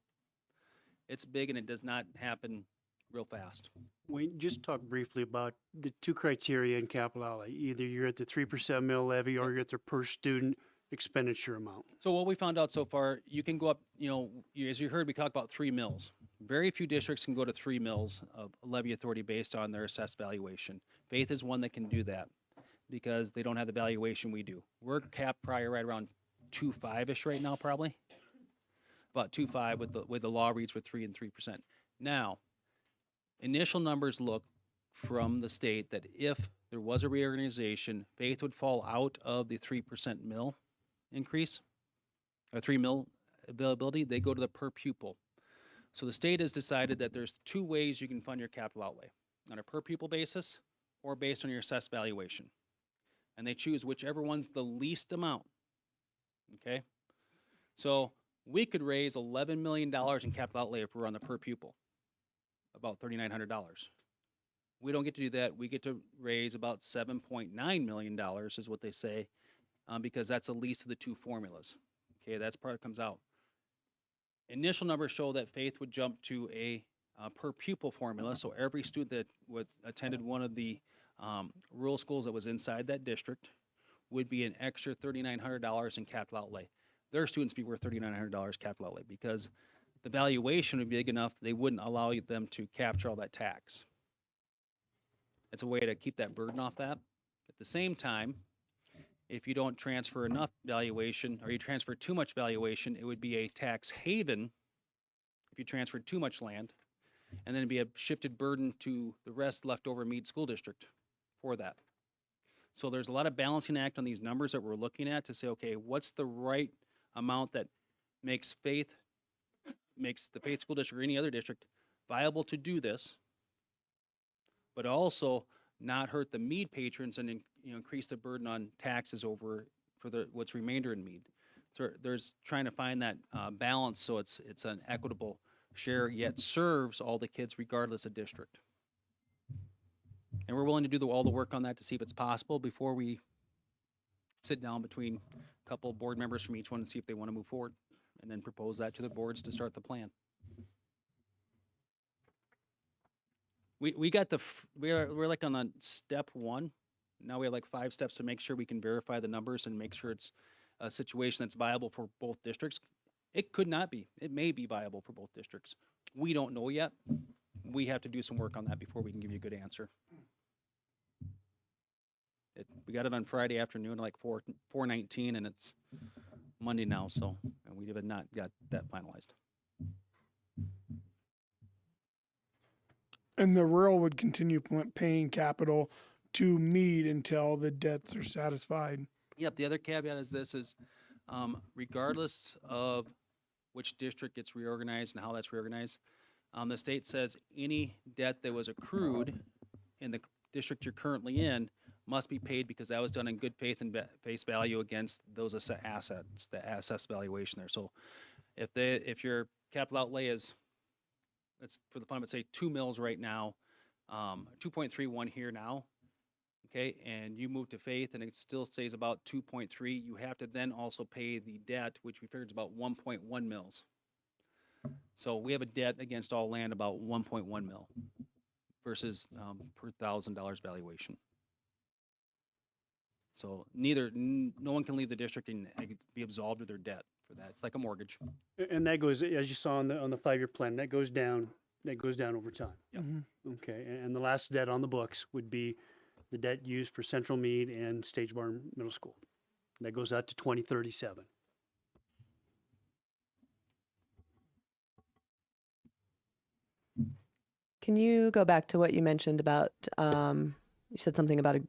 It's big and it does not happen real fast. We just talk briefly about the two criteria in capital outlay. Either you're at the 3% mill levy or you're at the per student expenditure amount. So what we found out so far, you can go up, as you heard, we talked about 3 mills. Very few districts can go to 3 mills of levy authority based on their assessed valuation. Faith is one that can do that because they don't have the valuation we do. We're capped probably right around 2.5-ish right now, probably. About 2.5 with the way the law reads with 3 and 3%. Now, initial numbers look from the state that if there was a reorganization, Faith would fall out of the 3% mill increase, or 3 mill availability. They go to the per pupil. So the state has decided that there's 2 ways you can fund your capital outlay, on a per pupil basis or based on your assessed valuation. And they choose whichever one's the least amount, okay? So we could raise $11 million in capital outlay if we're on the per pupil, about $3,900. We don't get to do that. We get to raise about $7.9 million is what they say, because that's the least of the 2 formulas. Okay, that's part that comes out. Initial numbers show that Faith would jump to a per pupil formula, so every student that attended one of the rural schools that was inside that district would be an extra $3,900 in capital outlay. Their students be worth $3,900 capital outlay because the valuation would be big enough they wouldn't allow them to capture all that tax. It's a way to keep that burden off that. At the same time, if you don't transfer enough valuation or you transfer too much valuation, it would be a tax haven if you transferred too much land, and then it'd be a shifted burden to the rest left over Meade School District for that. So there's a lot of balancing act on these numbers that we're looking at to say, okay, what's the right amount that makes the Faith School District or any other district viable to do this, but also not hurt the Meade patrons and increase the burden on taxes over for what's remainder in Meade. So there's trying to find that balance so it's an equitable share yet serves all the kids regardless of district. And we're willing to do all the work on that to see if it's possible before we sit down between a couple of board members from each one and see if they want to move forward, and then propose that to the boards to start the plan. We got we're like on the step 1. Now we have like 5 steps to make sure we can verify the numbers and make sure it's a situation that's viable for both districts. It could not be. It may be viable for both districts. We don't know yet. We have to do some work on that before we can give you a good answer. We got it on Friday afternoon, like 4:19, and it's Monday now, so and we have not got that finalized. And the rural would continue paying capital to Meade until the debts are satisfied. Yep, the other caveat is this is regardless of which district gets reorganized and how that's reorganized, the state says any debt that was accrued in the district you're currently in must be paid because that was done in good faith and face value against those assets, the assess valuation there. So if your capital outlay is, let's for the fun of it say 2 mills right now, 2.31 here now, okay, and you move to faith and it still stays about 2.3, you have to then also pay the debt, which we figured is about 1.1 mils. So we have a debt against all land about 1.1 mil versus per $1,000 valuation. So no one can leave the district and be absolved of their debt for that. It's like a mortgage. And that goes, as you saw on the 5-year plan, that goes down over time. Yep. Okay, and the last debt on the books would be the debt used for Central Meade and Stage Barn Middle School. That goes out to 2037. Can you go back to what you mentioned about, you said something about a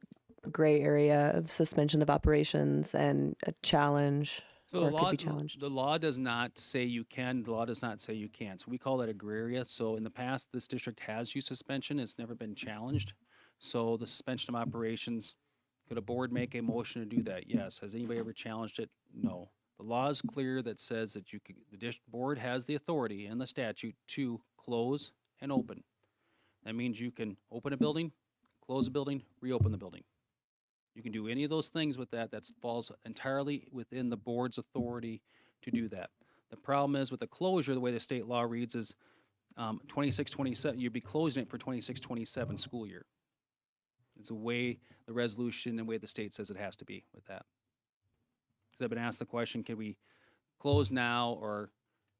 gray area of suspension of operations and a challenge, So or it could be challenged? the law does not say you can, the law does not say you can't. So we call that a gray area. So in the past, this district has used suspension. It's never been challenged. So the suspension of operations, could a board make a motion to do that? Yes. Has anybody ever challenged it? No. The law is clear that says that the board has the authority in the statute to close and open. That means you can open a building, close a building, reopen the building. You can do any of those things with that. That falls entirely within the board's authority to do that. The problem is with the closure, the way the state law reads is 26-27, you'd be closing it for 26-27 school year. It's the way the resolution and the way the state says it has to be with that. Because I've been asked the question, can we close now or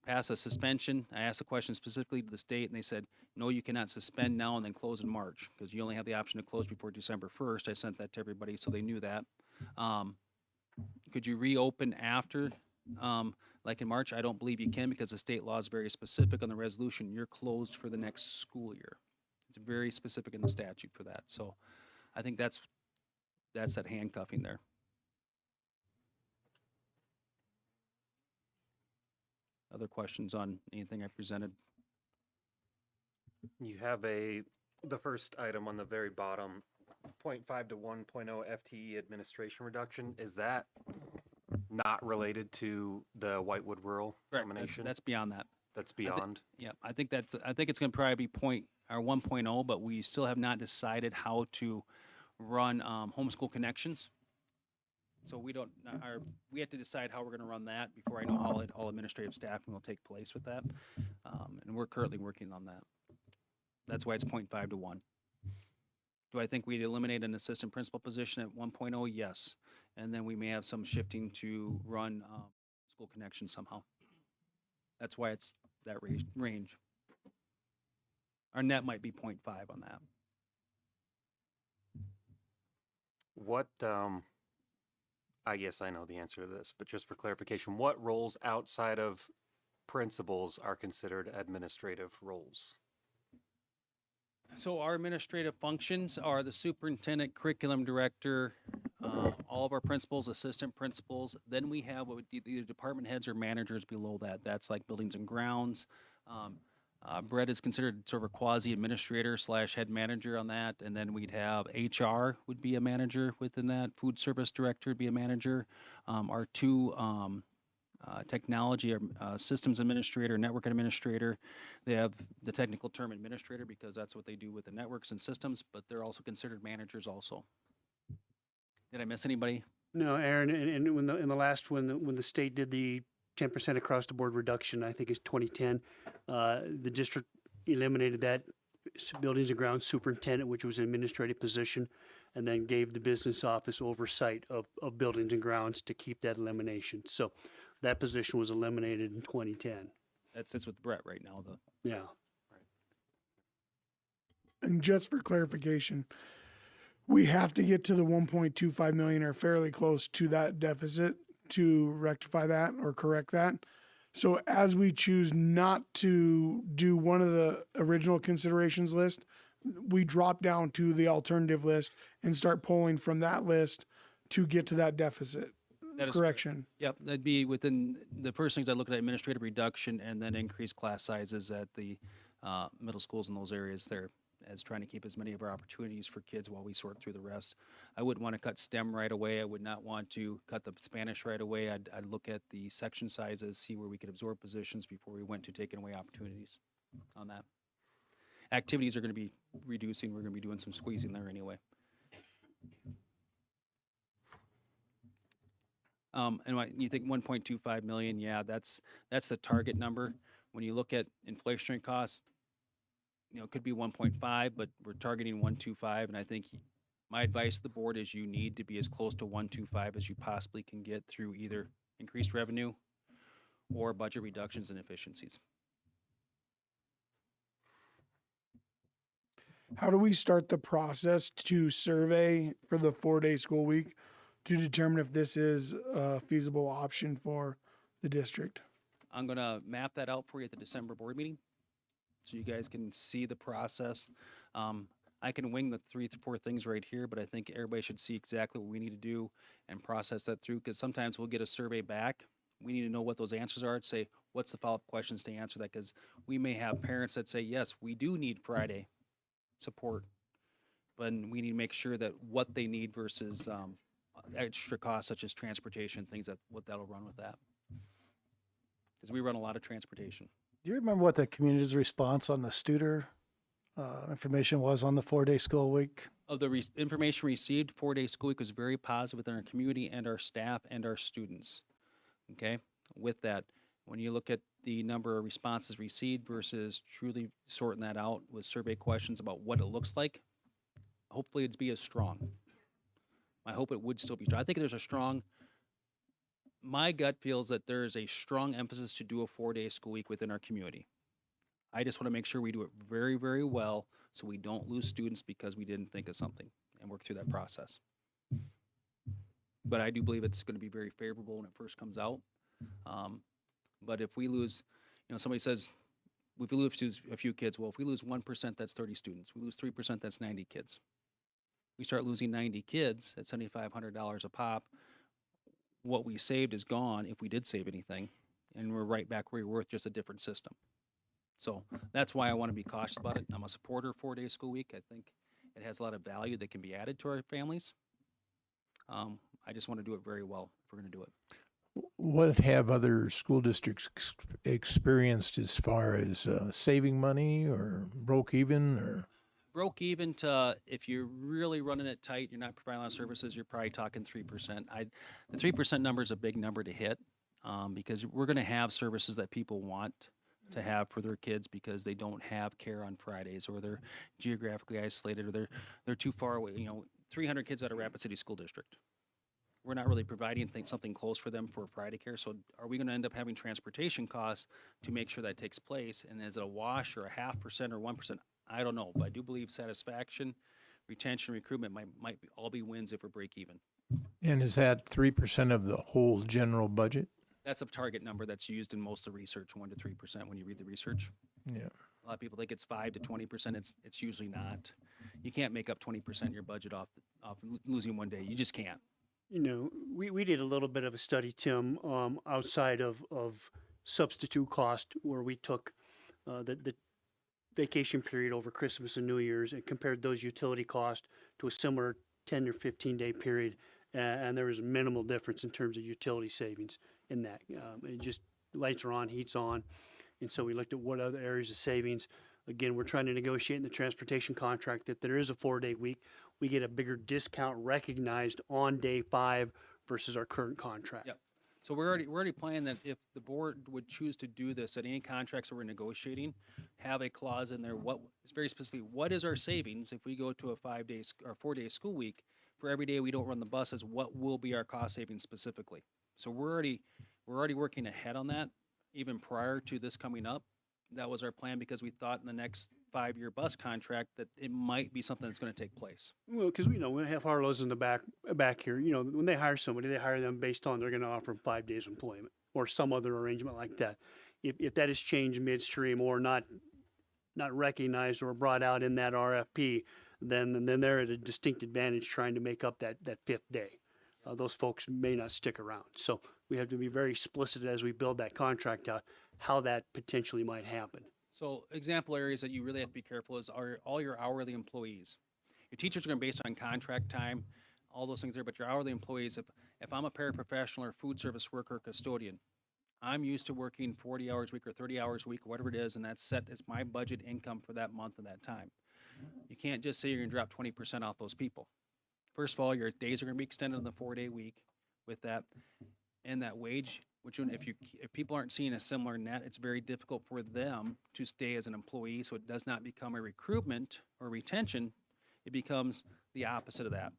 pass a suspension? I asked the question specifically to the state, and they said, no, you cannot suspend now and then close in March, because you only have the option to close before December 1st. I sent that to everybody, so they knew that. Could you reopen after, like in March? I don't believe you can, because the state law is very specific on the resolution. You're closed for the next school year. It's very specific in the statute for that. So I think that's that handcuffing there. Other questions on anything I presented? You have the first item on the very bottom, 0.5 to 1.0 FTE administration reduction. Is that not related to the Whitewood rural combination? That's beyond that. That's beyond? I think it's going to probably be 1.0, but we still have not decided how to run homeschool connections. So we have to decide how we're going to run that before I know how all administrative staffing will take place with that. And we're currently working on that. That's why it's 0.5 to 1. Do I think we'd eliminate an assistant principal position at 1.0? Yes. And then we may have some shifting to run school connections somehow. That's why it's that range. Our net might be 0.5 on that. What, I guess I know the answer to this, but just for clarification, what roles outside of principals are considered administrative roles? So our administrative functions are the superintendent, curriculum director, all of our principals, assistant principals. Then we have what would be either department heads or managers below that. That's like buildings and grounds. Brett is considered sort of a quasi administrator / head manager on that. And then we'd have HR would be a manager within that. Food service director would be a manager. Our two technology or systems administrator, network administrator. They have the technical term administrator because that's what they do with the networks and systems, but they're also considered managers also. Did I miss anybody? No, Aaron, and in the last one, when the state did the 10% across the board reduction, I think it's 2010, the district eliminated that buildings and grounds superintendent, which was an administrative position, and then gave the business office oversight of buildings and grounds to keep that elimination. So that position was eliminated in 2010. That sits with Brett right now, though. Yeah. And just for clarification, we have to get to the 1.25 million or fairly close to that deficit to rectify that or correct that. So as we choose not to do one of the original considerations list, we drop down to the alternative list and start pulling from that list to get to that deficit. That is Correction. Yep, that'd be within the first things I look at administrative reduction and then increase class sizes at the middle schools in those areas there, as trying to keep as many of our opportunities for kids while we sort through the rest. I wouldn't want to cut STEM right away. I would not want to cut the Spanish right away. I'd look at the section sizes, see where we could absorb positions before we went to taking away opportunities on that. Activities are going to be reducing. We're going to be doing some squeezing there anyway. You think 1.25 million? Yeah, that's the target number. When you look at inflationary costs, it could be 1.5, but we're targeting 1.25, and I think my advice to the board is you need to be as close to 1.25 as you possibly can get through either increased revenue or budget reductions and efficiencies. How do we start the process to survey for the 4-day school week to determine if this is a feasible option for the district? I'm going to map that out for you at the December board meeting so you guys can see the process. I can wing the 3-4 things right here, but I think everybody should see exactly what we need to do and process that through, because sometimes we'll get a survey back. We need to know what those answers are to say, what's the follow-up questions to answer that, because we may have parents that say, yes, we do need Friday support, but we need to make sure that what they need versus extra costs such as transportation, things what that'll run with that. Because we run a lot of transportation. Do you remember what the community's response on the Studer information was on the 4-day school week? Of the information received, 4-day school week was very positive within our community and our staff and our students. Okay, with that, when you look at the number of responses received versus truly sorting that out with survey questions about what it looks like, hopefully it'd be as strong. I hope it would still be strong. I think there's a strong, my gut feels that there is a strong emphasis to do a 4-day school week within our community. I just want to make sure we do it very, very well so we don't lose students because we didn't think of something and work through that process. But I do believe it's going to be very favorable when it first comes out. But if we lose, somebody says, if we lose a few kids, well, if we lose 1%, that's 30 students. We lose 3%, that's 90 kids. We start losing 90 kids at $7,500 a pop. What we saved is gone if we did save anything, and we're right back where we were with just a different system. So that's why I want to be cautious about it. I'm a supporter of 4-day school week. I think it has a lot of value that can be added to our families. I just want to do it very well if we're going to do it. What have other school districts experienced as far as saving money or broke even or? Broke even to, if you're really running it tight, you're not providing a lot of services, you're probably talking 3%. The 3% number is a big number to hit because we're going to have services that people want to have for their kids because they don't have care on Fridays or they're geographically isolated or they're too far away. 300 kids at a Rapid City school district. We're not really providing something close for them for Friday care. So are we going to end up having transportation costs to make sure that takes place? And is it a wash or a 0.5% or 1%? I don't know, but I do believe satisfaction, retention, recruitment might all be wins if we break even. And is that 3% of the whole general budget? That's a target number that's used in most of the research, 1 to 3% when you read the research. Yeah. A lot of people think it's 5 to 20%. It's usually not. You can't make up 20% of your budget off losing one day. You just can't. You know, we did a little bit of a study, Tim, outside of substitute cost, where we took the vacation period over Christmas and New Year's and compared those utility costs to a similar 10 or 15-day period. And there was minimal difference in terms of utility savings in that. It just, lights are on, heat's on. And so we looked at what other areas of savings. Again, we're trying to negotiate in the transportation contract that there is a 4-day week. We get a bigger discount recognized on day 5 versus our current contract. Yep. So we're already planning that if the board would choose to do this, at any contracts that we're negotiating, have a clause in there. What is very specifically, what is our savings if we go to a 5-day or 4-day school week? For every day we don't run the buses, what will be our cost savings specifically? So we're already working ahead on that, even prior to this coming up. That was our plan because we thought in the next 5-year bus contract that it might be something that's going to take place. Well, because we have Harlow's in the back here. You know, when they hire somebody, they hire them based on they're going to offer them 5 days employment or some other arrangement like that. If that is changed midstream or not recognized or brought out in that RFP, then they're at a distinct advantage trying to make up that 5th day. Those folks may not stick around. So we have to be very explicit as we build that contract out how that potentially might happen. So example areas that you really have to be careful is all your hourly employees. Your teachers are going to be based on contract time, all those things there, but your hourly employees, if I'm a paraprofessional or food service worker or custodian, I'm used to working 40 hours a week or 30 hours a week, whatever it is, and that's set as my budget income for that month and that time. You can't just say you're going to drop 20% off those people. First of all, your days are going to be extended on the 4-day week with that. And that wage, which if people aren't seeing a similar net, it's very difficult for them to stay as an employee. So it does not become a recruitment or retention. It becomes the opposite of that.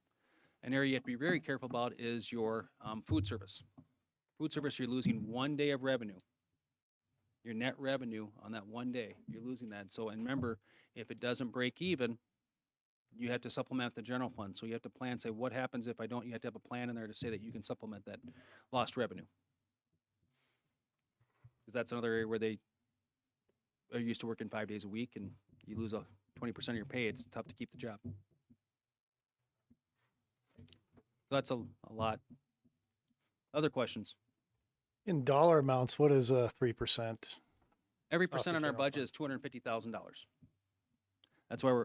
An area you have to be very careful about is your food service. Food service, you're losing 1 day of revenue. Your net revenue on that 1 day, you're losing that. So, and remember, if it doesn't break even, you have to supplement the general fund. So you have to plan, say, what happens if I don't? You have to have a plan in there to say that you can supplement that lost revenue. Because that's another area where they are used to working 5 days a week and you lose 20% of your pay. It's tough to keep the job. So that's a lot. Other questions? In dollar amounts, what is 3%? Every off the percent on our general budget is $250,000. That's why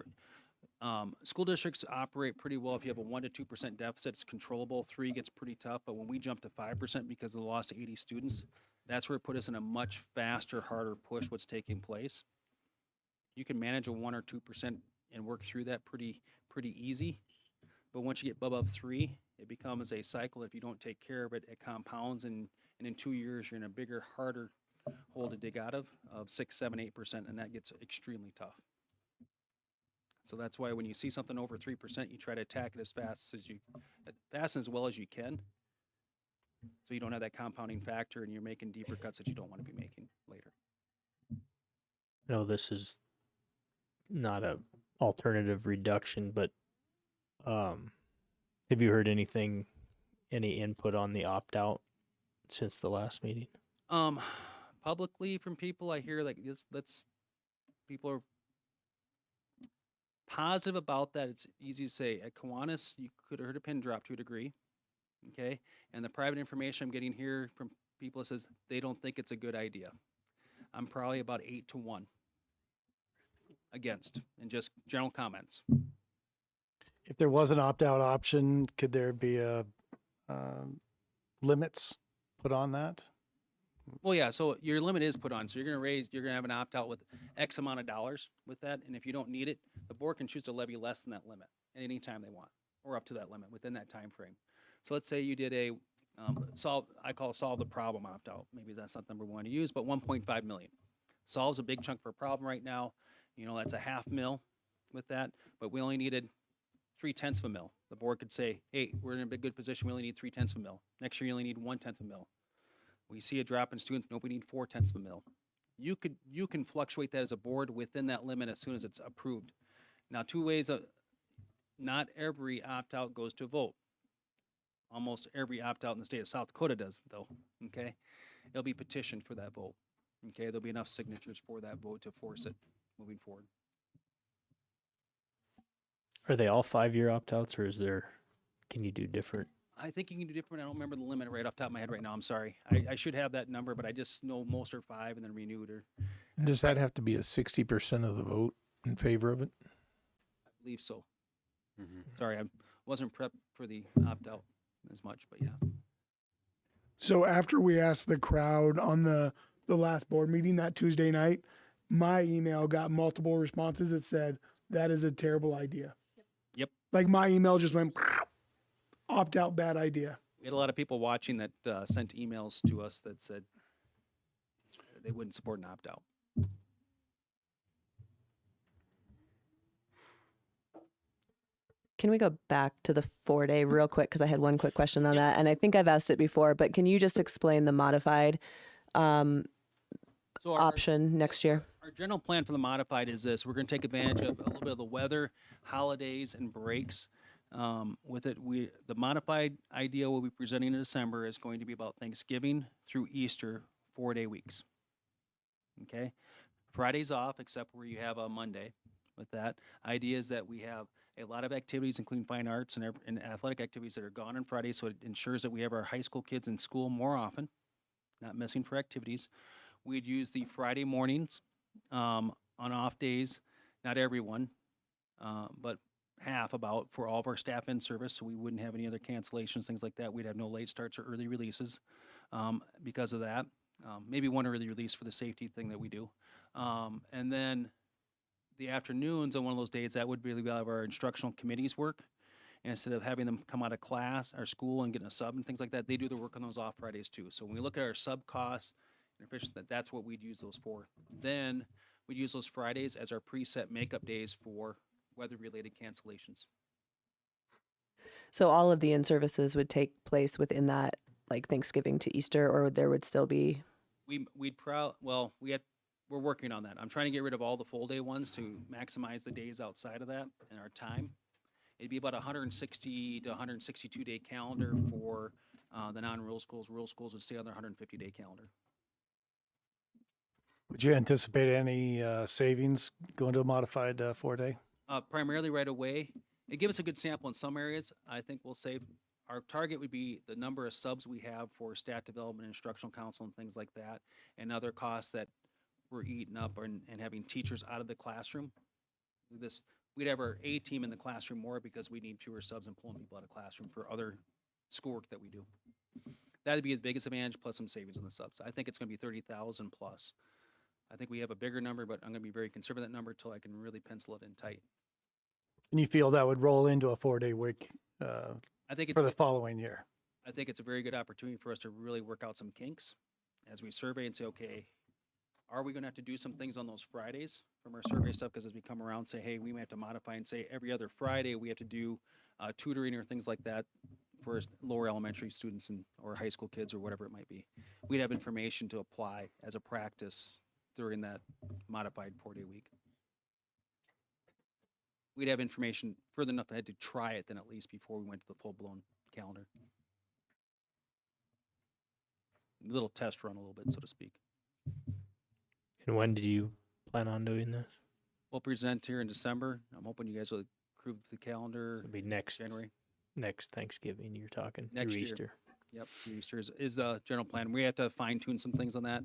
school districts operate pretty well. If you have a 1 to 2% deficit, it's controllable. 3 gets pretty tough, but when we jump to 5% because of the loss of 80 students, that's where it put us in a much faster, harder push what's taking place. You can manage a 1 or 2% and work through that pretty easy. But once you get above 3, it becomes a cycle. If you don't take care of it, it compounds, and in 2 years, you're in a bigger, harder hole to dig out of 6, 7, 8%, and that gets extremely tough. So that's why when you see something over 3%, you try to attack it as fast and as well as you can. So you don't have that compounding factor and you're making deeper cuts that you don't want to be making later. No, this is not a alternative reduction, but have you heard any input on the opt-out since the last meeting? Publicly from people, I hear like people are positive about that. It's easy to say. At Kiwanis, you could have heard a pin drop to a degree, okay? And the private information I'm getting here from people that says they don't think it's a good idea. I'm probably about 8 to 1 against, and just general comments. If there was an opt-out option, could there be limits put on that? Well, yeah, so your limit is put on. So you're going to have an opt-out with X amount of dollars with that. And if you don't need it, the board can choose to levy less than that limit at any time they want, or up to that limit within that time frame. So let's say you did a solve the problem opt-out. Maybe that's not the number we want to use, but 1.5 million. Solves a big chunk for a problem right now. You know, that's a $500,000 with that, but we only needed 0.3 of a mil. The board could say, hey, we're in a good position. We only need 0.3 of a mil. Next year, you only need 0.1 of a mil. We see a drop in students. Nope, we need 0.4 of a mil. You can fluctuate that as a board within that limit as soon as it's approved. Now, 2 ways of, not every opt-out goes to a vote. Almost every opt-out in the state of South Dakota does, though. Okay, it'll be petitioned for that vote. Okay, there'll be enough signatures for that vote to force it moving forward. Are they all 5-year opt-outs, or can you do different? I think you can do different. I don't remember the limit right off the top of my head right now. I'm sorry. I should have that number, but I just know most are 5 and then renewed, or And does that have to be a 60% of the vote in favor of it? I believe so. Sorry, I wasn't prepped for the opt-out as much, but yeah. So after we asked the crowd on the last board meeting that Tuesday night, my email got multiple responses that said, that is a terrible idea. Yep. Like my email just went opt out, bad idea. We had a lot of people watching that sent emails to us that said they wouldn't support an opt-out. Can we go back to the 4-day real quick? Because I had one quick question on that. And I think I've asked it before, but can you just explain the modified So option next year? Our general plan for the modified is this. We're going to take advantage of a little bit of the weather, holidays, and breaks. With it, the modified idea we'll be presenting in December is going to be about Thanksgiving through Easter, 4-day weeks. Okay? Friday's off, except where you have a Monday. With that, idea is that we have a lot of activities, including fine arts and athletic activities that are gone on Friday, so it ensures that we have our high school kids in school more often, not missing for activities. We'd use the Friday mornings on off days, not everyone, but half about for all of our staff in service, so we wouldn't have any other cancellations, things like that. We'd have no late starts or early releases because of that. Maybe one early release for the safety thing that we do. And then the afternoons on one of those days, that would really be our instructional committees work. And instead of having them come out of class or school and getting a sub and things like that, they do the work on those off Fridays too. So when we look at our sub costs and efficiency, that's what we'd use those for. Then we'd use those Fridays as our preset makeup days for weather-related cancellations. So all of the in-services would take place within that, like Thanksgiving to Easter, or there would still be? We're working on that. I'm trying to get rid of all the full day ones to maximize the days outside of that and our time. It'd be about 160 to 162 day calendar for the non-rural schools. Rural schools would stay on their 150-day calendar. Would you anticipate any savings going to a modified 4-day? Primarily right away. It gives us a good sample in some areas. I think we'll save. Our target would be the number of subs we have for staff development, instructional council, and things like that, and other costs that we're eating up and having teachers out of the classroom. We'd have our A team in the classroom more because we need fewer subs and pulling people out of classroom for other schoolwork that we do. That'd be the biggest advantage, plus some savings on the subs. I think it's going to be 30,000 plus. I think we have a bigger number, but I'm going to be very conservative with that number until I can really pencil it in tight. And you feel that would roll into a 4-day week I think for the following year? I think it's a very good opportunity for us to really work out some kinks as we survey and say, okay, are we going to have to do some things on those Fridays from our survey stuff? Because as we come around, say, hey, we may have to modify and say every other Friday we have to do tutoring or things like that for lower elementary students or high school kids or whatever it might be. We'd have information to apply as a practice during that modified 4-day week. We'd have information further enough ahead to try it than at least before we went to the full-blown calendar. A little test run a little bit, so to speak. And when do you plan on doing this? We'll present here in December. I'm hoping you guys will approve the calendar. It'll be next January. Next Thanksgiving, you're talking, Next through year. Easter. Yep, through Easter is the general plan. We have to fine tune some things on that.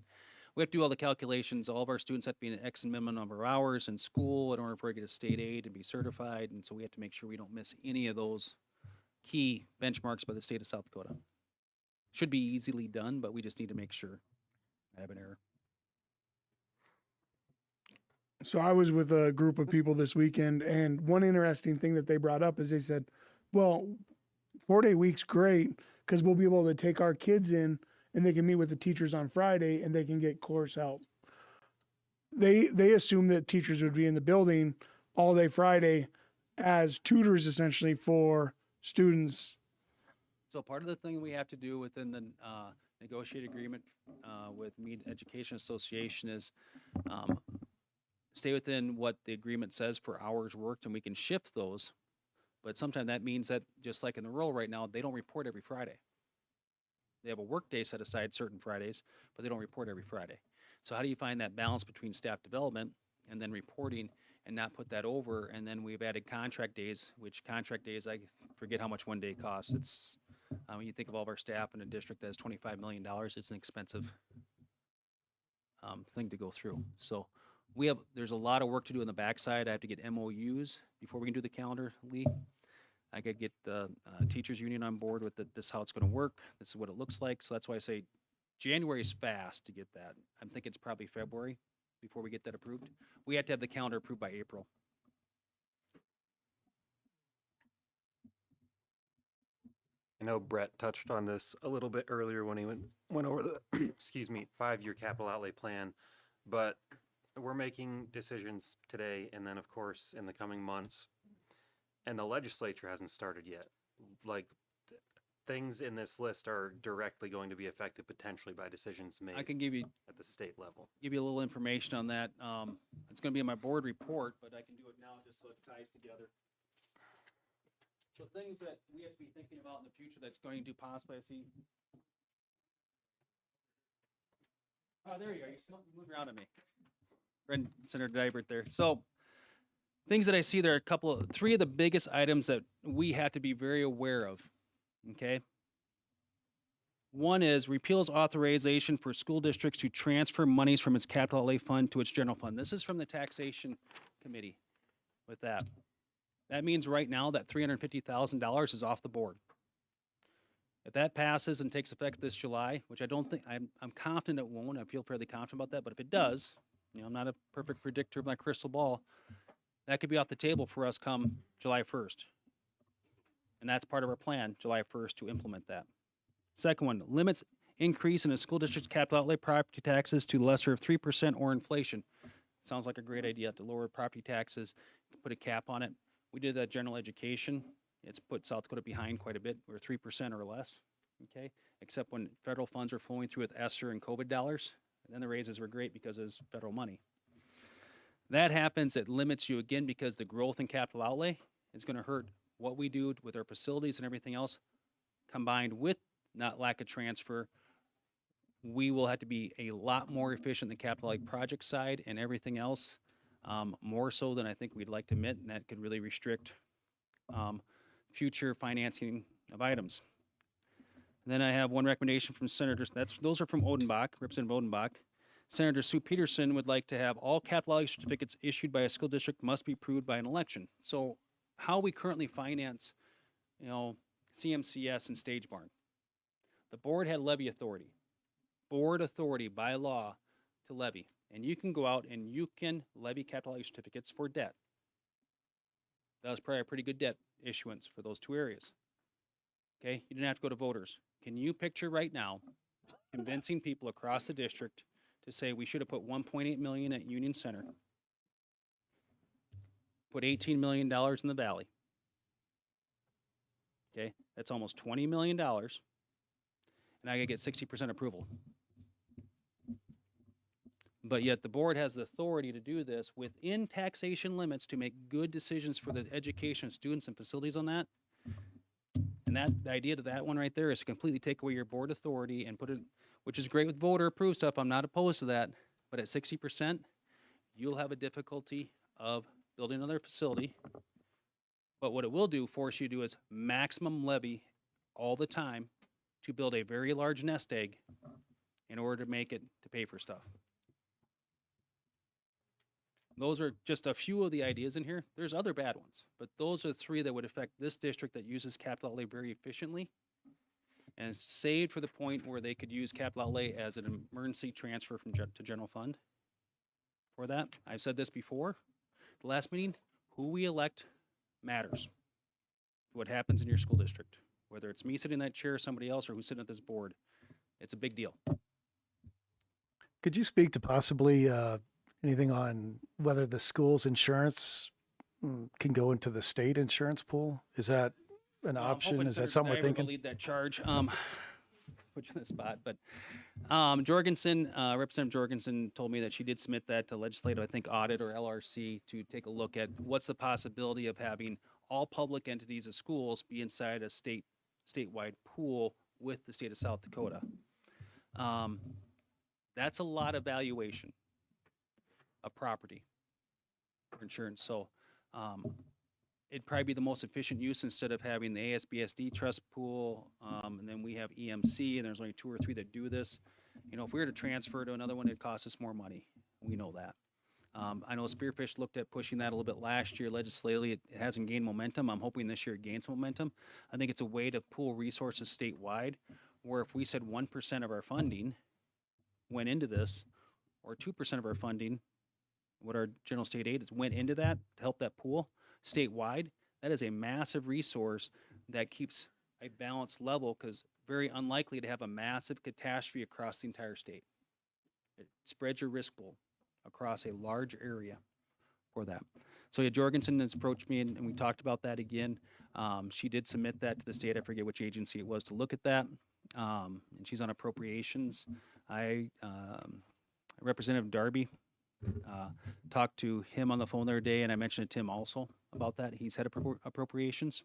We have to do all the calculations. All of our students have to be in X minimum number of hours in school in order for us to get a state aid and be certified. And so we have to make sure we don't miss any of those key benchmarks by the state of South Dakota. Should be easily done, but we just need to make sure I have an error. So I was with a group of people this weekend, and one interesting thing that they brought up is they said, well, 4-day week's great because we'll be able to take our kids in and they can meet with the teachers on Friday and they can get course help. They assume that teachers would be in the building all day Friday as tutors essentially for students. So part of the thing we have to do within the negotiated agreement with Meade Education Association is stay within what the agreement says for hours worked, and we can shift those. But sometimes that means that, just like in the role right now, they don't report every Friday. They have a work day set aside certain Fridays, but they don't report every Friday. So how do you find that balance between staff development and then reporting and not put that over? And then we've added contract days, which contract days, I forget how much one day costs. It's, when you think of all of our staff in a district that has $25 million, it's an expensive thing to go through. So there's a lot of work to do on the backside. I have to get MOUs before we can do the calendar, Lee. I could get the teachers union on board with this is how it's going to work. This is what it looks like. So that's why I say January is fast to get that. I'm thinking it's probably February before we get that approved. We have to have the calendar approved by April. I know Brett touched on this a little bit earlier when he went over the, excuse me, 5-year capital outlay plan, but we're making decisions today and then, of course, in the coming months, and the legislature hasn't started yet. Like, things in this list are directly going to be affected potentially by decisions made I can give you at the state level. a little information on that. It's going to be in my board report, but I can do it now just so it ties together. So things that we have to be thinking about in the future that's going to possibly, I see. Oh, there you are. You still moving around at me. Senator Dybert there. So things that I see there are three of the biggest items that we have to be very aware of. Okay. One is repeals authorization for school districts to transfer monies from its capital outlay fund to its general fund. This is from the taxation committee with that. That means right now that $350,000 is off the board. If that passes and takes effect this July, which I don't think, I'm confident it won't, I feel fairly confident about that, but if it does, I'm not a perfect predictor of my crystal ball, that could be off the table for us come July 1st. And that's part of our plan, July 1st, to implement that. Second one, limits increase in a school district's capital outlay property taxes to the lesser of 3% or inflation. Sounds like a great idea to lower property taxes, put a cap on it. We did that general education. It's put South Dakota behind quite a bit. We're 3% or less, okay? Except when federal funds are flowing through with ESSER and COVID dollars. And then the raises were great because it was federal money. That happens, it limits you again because the growth in capital outlay is going to hurt what we do with our facilities and everything else, combined with not lack of transfer. We will have to be a lot more efficient in the capital outlay project side and everything else, more so than I think we'd like to admit, and that could really restrict future financing of items. And then I have one recommendation from senators. Those are from Odenbach, Representative Odenbach. Senator Sue Peterson would like to have all capital outlay certificates issued by a school district must be approved by an election. So how we currently finance, CMCS and Stage Barn. The board had levy authority. Board authority by law to levy. And you can go out and you can levy capital outlay certificates for debt. That was probably a pretty good debt issuance for those two areas. Okay, you didn't have to go to voters. Can you picture right now convincing people across the district to say we should have put $1.8 million at Union Center, put $18 million in the Valley? Okay, that's almost $20 million, and I gotta get 60% approval. But yet the board has the authority to do this within taxation limits to make good decisions for the education of students and facilities on that. And the idea to that one right there is to completely take away your board authority and put it, which is great with voter approved stuff. I'm not opposed to that. But at 60%, you'll have a difficulty of building another facility. But what it will do, force you to do is maximum levy all the time to build a very large nest egg in order to make it to pay for stuff. Those are just a few of the ideas in here. There's other bad ones, but those are three that would affect this district that uses capital outlay very efficiently and is saved for the point where they could use capital outlay as an emergency transfer from to general fund. For that, I've said this before, the last meeting, who we elect matters. What happens in your school district, whether it's me sitting in that chair or somebody else or who's sitting at this board, it's a big deal. Could you speak to possibly anything on whether the school's insurance can go into the state insurance pool? Is that an option? Is that something we're thinking? Lead that charge. Put you in the spot, but Jorgensen, Representative Jorgensen told me that she did submit that to legislative, I think, audit or LRC to take a look at what's the possibility of having all public entities of schools be inside a statewide pool with the state of South Dakota. That's a lot of valuation of property for insurance. So it'd probably be the most efficient use instead of having the ASBSD trust pool, and then we have EMC, and there's only 2 or 3 that do this. You know, if we were to transfer to another one, it'd cost us more money. We know that. I know Spearfish looked at pushing that a little bit last year legislatively. It hasn't gained momentum. I'm hoping this year it gains momentum. I think it's a way to pool resources statewide, where if we said 1% of our funding went into this, or 2% of our funding, what our general state aid is, went into that to help that pool statewide, that is a massive resource that keeps a balanced level, because very unlikely to have a massive catastrophe across the entire state. It spreads your risk pool across a large area for that. So yeah, Jorgensen has approached me, and we talked about that again. She did submit that to the state. I forget which agency it was to look at that. And she's on appropriations. Representative Darby, talked to him on the phone the other day, and I mentioned it to Tim also about that. He's head of appropriations.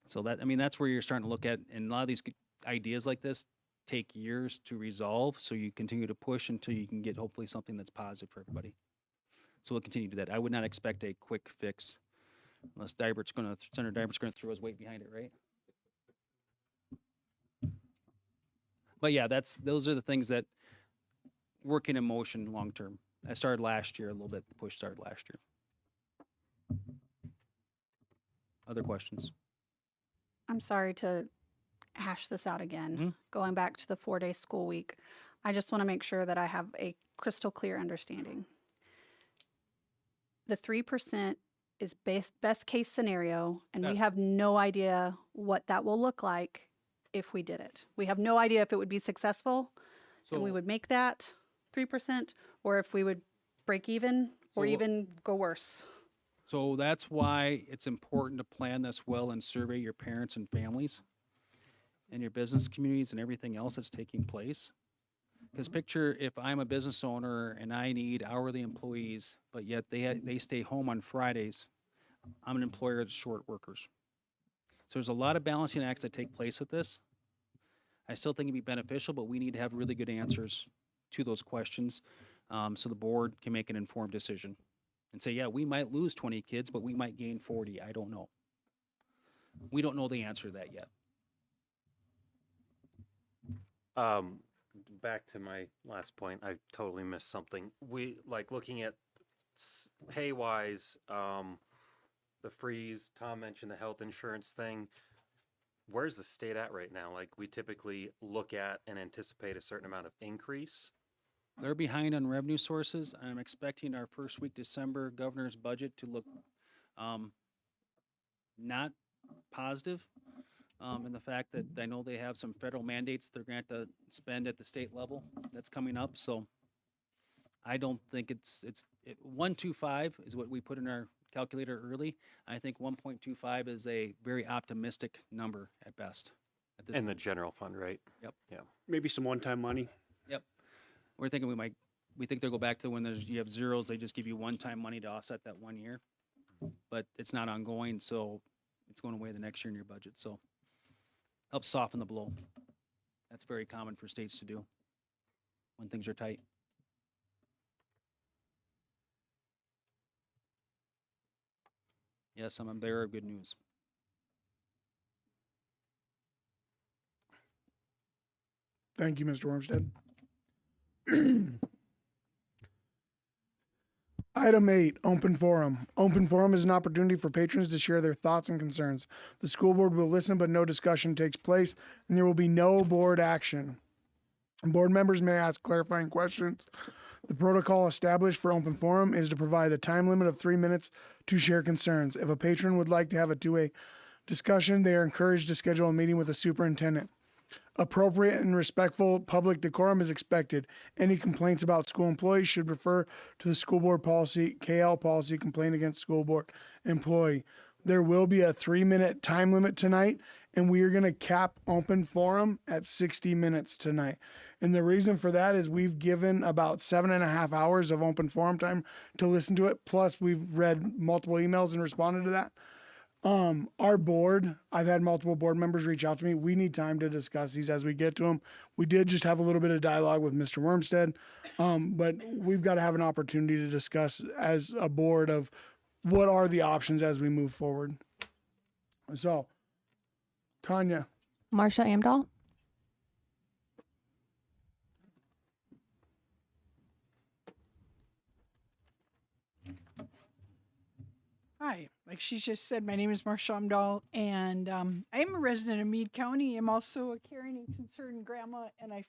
So that, I mean, that's where you're starting to look at, and a lot of these ideas like this take years to resolve, so you continue to push until you can get hopefully something that's positive for everybody. So we'll continue to do that. I would not expect a quick fix unless Senator Dybert's going to throw his weight behind it, right? But yeah, those are the things that working in motion long term. I started last year a little bit. The push started last year. Other questions? I'm sorry to hash this out again. Going back to the 4-day school week, I just want to make sure that I have a crystal clear understanding. The 3% is best case scenario, and we Yes. have no idea what that will look like if we did it. We have no idea if it would be successful and we So- would make that 3%, or if we would break even or So- even go worse. So that's why it's important to plan this well and survey your parents and families and your business communities and everything else that's taking place. Because picture if I'm a business owner and I need hourly employees, but yet they stay home on Fridays. I'm an employer that's short workers. So there's a lot of balancing acts that take place with this. I still think it'd be beneficial, but we need to have really good answers to those questions, so the board can make an informed decision and say, yeah, we might lose 20 kids, but we might gain 40. I don't know. We don't know the answer to that yet. Back to my last point, I totally missed something. We like looking at pay wise, the freeze. Tom mentioned the health insurance thing. Where's the state at right now? Like, we typically look at and anticipate a certain amount of increase. They're behind on revenue sources. I'm expecting our first week December governor's budget to look not positive, in the fact that I know they have some federal mandates they're going to have to spend at the state level that's coming up. So I don't think it's 125 is what we put in our calculator early. I think 1.25 is a very optimistic number at best. At this In the general fund, right? Yep. Yeah. Maybe some one-time money. Yep. We're thinking we think they'll go back to when you have zeros, they just give you one-time money to offset that 1 year. But it's not ongoing, so it's going away the next year in your budget. So helps soften the blow. That's very common for states to do when things are tight. Yes, I'm a bearer of good news. Thank you, Mr. Wormstead. Item 8, open forum. Open forum is an opportunity for patrons to share their thoughts and concerns. The school board will listen, but no discussion takes place, and there will be no board action. Board members may ask clarifying questions. The protocol established for open forum is to provide a time limit of 3 minutes to share concerns. If a patron would like to have a two-way discussion, they are encouraged to schedule a meeting with the superintendent. Appropriate and respectful public decorum is expected. Any complaints about school employees should refer to the school board policy, KL policy, complaint against school board employee. There will be a 3-minute time limit tonight, and we are going to cap open forum at 60 minutes tonight. And the reason for that is we've given about 7.5 hours of open forum time to listen to it. Plus, we've read multiple emails and responded to that. Our board, I've had multiple board members reach out to me. We need time to discuss these as we get to them. We did just have a little bit of dialogue with Mr. Wormstead, but we've got to have an opportunity to discuss as a board of what are the options as we move forward. So, Tanya. Marsha Amdahl. Hi, like she just said, my name is Marsha Amdahl, and I am a resident of Meade County. I'm also a caring and concerned grandma, and I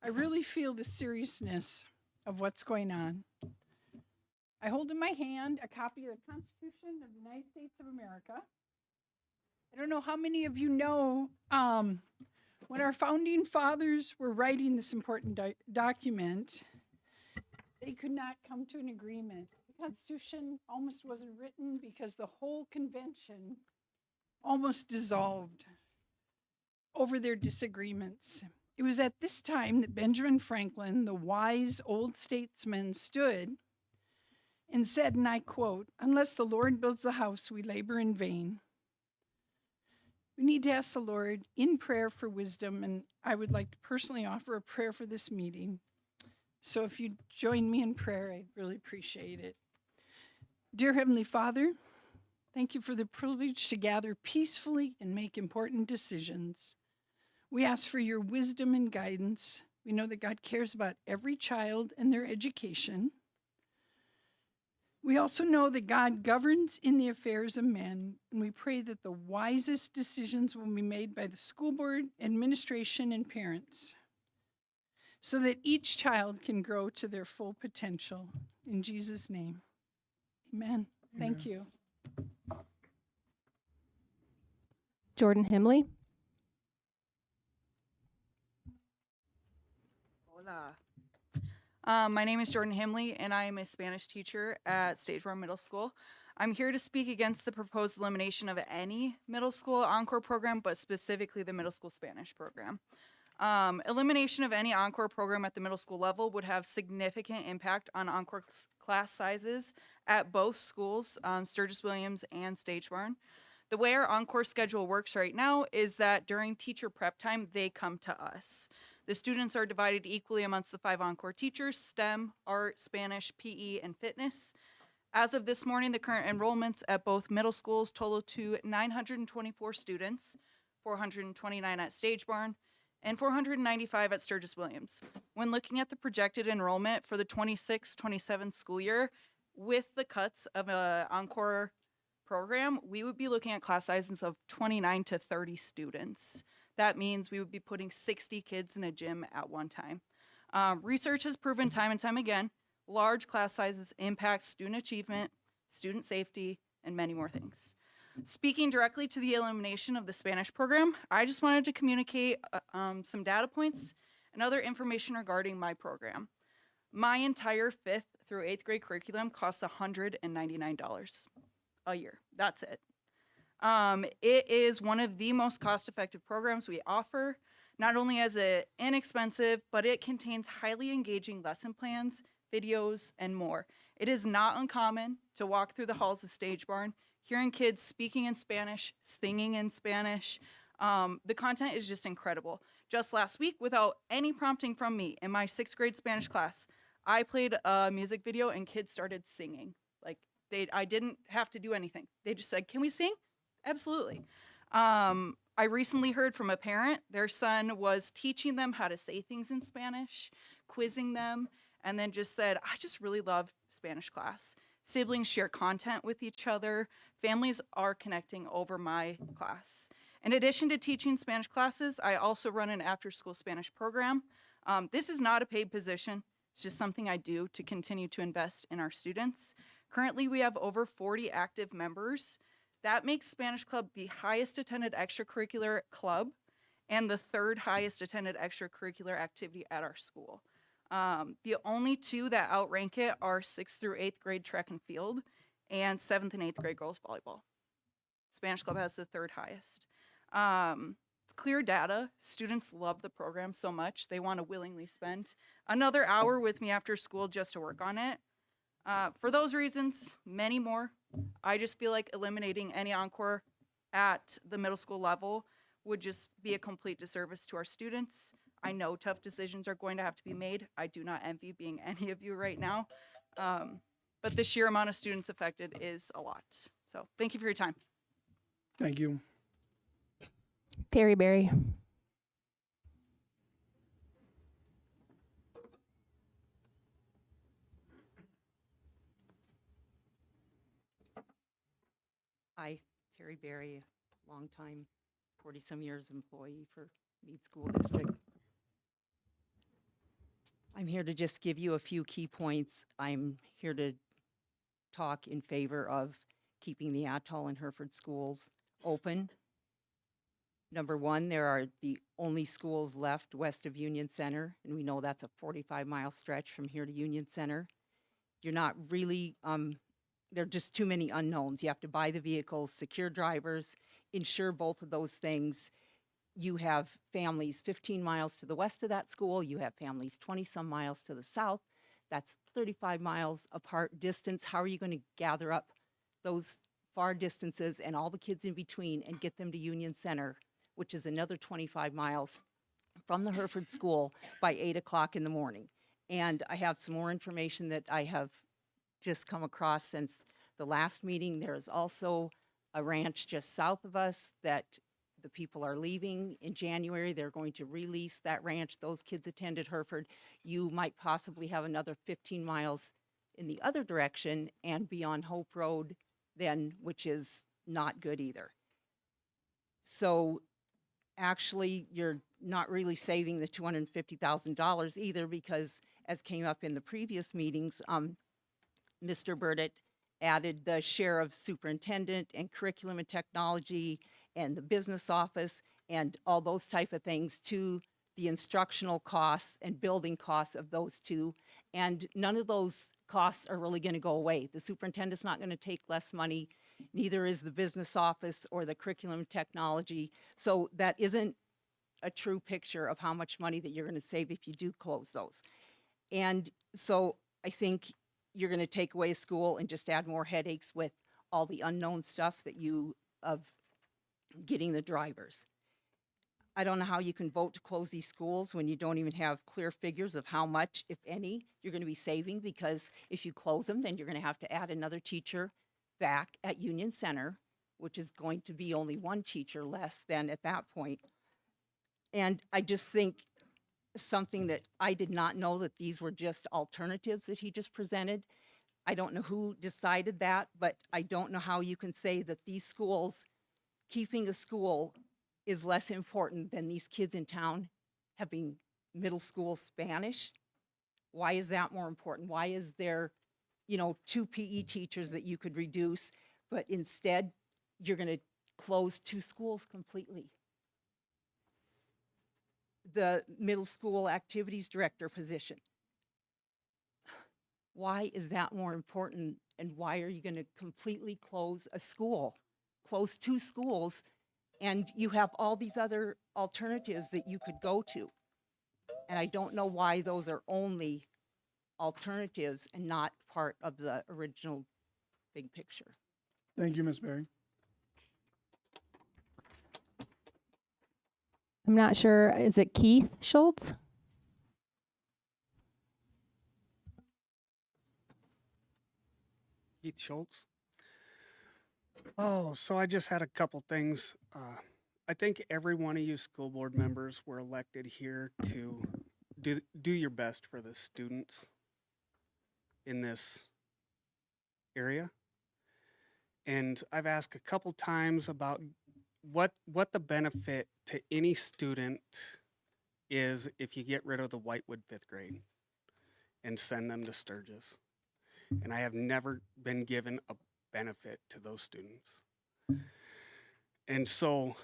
really feel the seriousness of what's going on. I hold in my hand a copy of the Constitution of the United States of America. I don't know how many of you know, when our founding fathers were writing this important document, they could not come to an agreement. The Constitution almost wasn't written because the whole convention almost dissolved over their disagreements. It was at this time that Benjamin Franklin, the wise old statesman, stood and said, and I quote, "Unless the Lord builds the house, we labor in vain." We need to ask the Lord in prayer for wisdom, and I would like to personally offer a prayer for this meeting. So if you join me in prayer, I'd really appreciate it. Dear Heavenly Father, thank you for the privilege to gather peacefully and make important decisions. We ask for your wisdom and guidance. We know that God cares about every child and their education. We also know that God governs in the affairs of men, and we pray that the wisest decisions will be made by the school board, administration, and parents, so that each child can grow to their full potential. In Jesus' name, amen. Thank you. Jordan Himley. Hola. My name is Jordan Himley, and I am a Spanish teacher at Stageborn Middle School. I'm here to speak against the proposed elimination of any middle school Encore program, but specifically the middle school Spanish program. Elimination of any Encore program at the middle school level would have significant impact on Encore class sizes at both schools, Sturgis Williams and Stageborn. The way our Encore schedule works right now is that during teacher prep time, they come to us. The students are divided equally amongst the 5 Encore teachers: STEM, art, Spanish, PE, and fitness. As of this morning, the current enrollments at both middle schools total to 924 students, 429 at Stageborn, and 495 at Sturgis Williams. When looking at the projected enrollment for the 26-27 school year, with the cuts of an Encore program, we would be looking at class sizes of 29 to 30 students. That means we would be putting 60 kids in a gym at one time. Research has proven time and time again, large class sizes impact student achievement, student safety, and many more things. Speaking directly to the elimination of the Spanish program, I just wanted to communicate some data points and other information regarding my program. My entire 5th through 8th grade curriculum costs $199 a year. That's it. It is one of the most cost-effective programs we offer. Not only is it inexpensive, but it contains highly engaging lesson plans, videos, and more. It is not uncommon to walk through the halls of Stageborn, hearing kids speaking in Spanish, singing in Spanish. The content is just incredible. Just last week, without any prompting from me, in my 6th grade Spanish class, I played a music video and kids started singing. Like, I didn't have to do anything. They just said, "Can we sing?" Absolutely. I recently heard from a parent, their son was teaching them how to say things in Spanish, quizzing them, and then just said, "I just really love Spanish class." Siblings share content with each other. Families are connecting over my class. In addition to teaching Spanish classes, I also run an after-school Spanish program. This is not a paid position. It's just something I do to continue to invest in our students. Currently, we have over 40 active members. That makes Spanish Club the highest attended extracurricular club and the 3rd highest attended extracurricular activity at our school. The only 2 that outrank it are 6th through 8th grade track and field and 7th and 8th grade girls volleyball. Spanish Club has the 3rd highest. It's clear data. Students love the program so much, they want to willingly spend another hour with me after school just to work on it. For those reasons, many more, I just feel like eliminating any Encore at the middle school level would just be a complete disservice to our students. I know tough decisions are going to have to be made. I do not envy being any of you right now. But the sheer amount of students affected is a lot. So thank you for your time. Thank you. Terry Berry. Hi, Terry Berry, longtime 40-some years employee for Meade School District. I'm here to just give you a few key points. I'm here to talk in favor of keeping the Atoll and Hereford schools open. Number one, there are the only schools left west of Union Center, and we know that's a 45-mile stretch from here to Union Center. You're not really, there are just too many unknowns. You have to buy the vehicles, secure drivers, insure both of those things. You have families 15 miles to the west of that school. You have families 20-some miles to the south. That's 35 miles apart distance. How are you going to gather up those far distances and all the kids in between and get them to Union Center, which is another 25 miles from the Hereford school by 8 o'clock in the morning? And I have some more information that I have just come across since the last meeting. There's also a ranch just south of us that the people are leaving in January. They're going to release that ranch. Those kids attended Hereford. You might possibly have another 15 miles in the other direction and be on Hope Road then, which is not good either. So actually, you're not really saving the $250,000 either, because as came up in the previous meetings, Mr. Burdett added the share of superintendent and curriculum and technology and the business office and all those type of things to the instructional costs and building costs of those two. And none of those costs are really going to go away. The superintendent's not going to take less money, neither is the business office or the curriculum and technology. So that isn't a true picture of how much money that you're going to save if you do close those. And so I think you're going to take away a school and just add more headaches with all the unknown stuff that of getting the drivers. I don't know how you can vote to close these schools when you don't even have clear figures of how much, if any, you're going to be saving, because if you close them, then you're going to have to add another teacher back at Union Center, which is going to be only one teacher less than at that point. And I just think something that I did not know, that these were just alternatives that he just presented. I don't know who decided that, but I don't know how you can say that these schools, keeping a school is less important than these kids in town having middle school Spanish. Why is that more important? Why is there, 2 PE teachers that you could reduce, but instead you're going to close 2 schools completely? The middle school activities director position. Why is that more important, and why are you going to completely close a school, close 2 schools, and you have all these other alternatives that you could go to? And I don't know why those are only alternatives and not part of the original big picture. Thank you, Ms. Berry. I'm not sure. Is it Keith Schultz? Keith Schultz. Oh, so I just had a couple things. I think every one of you school board members were elected here to do your best for the students in this area. And I've asked a couple times about what the benefit to any student is if you get rid of the Whitewood 5th grade and send them to Sturgis. And I have never been given a benefit to those students. And so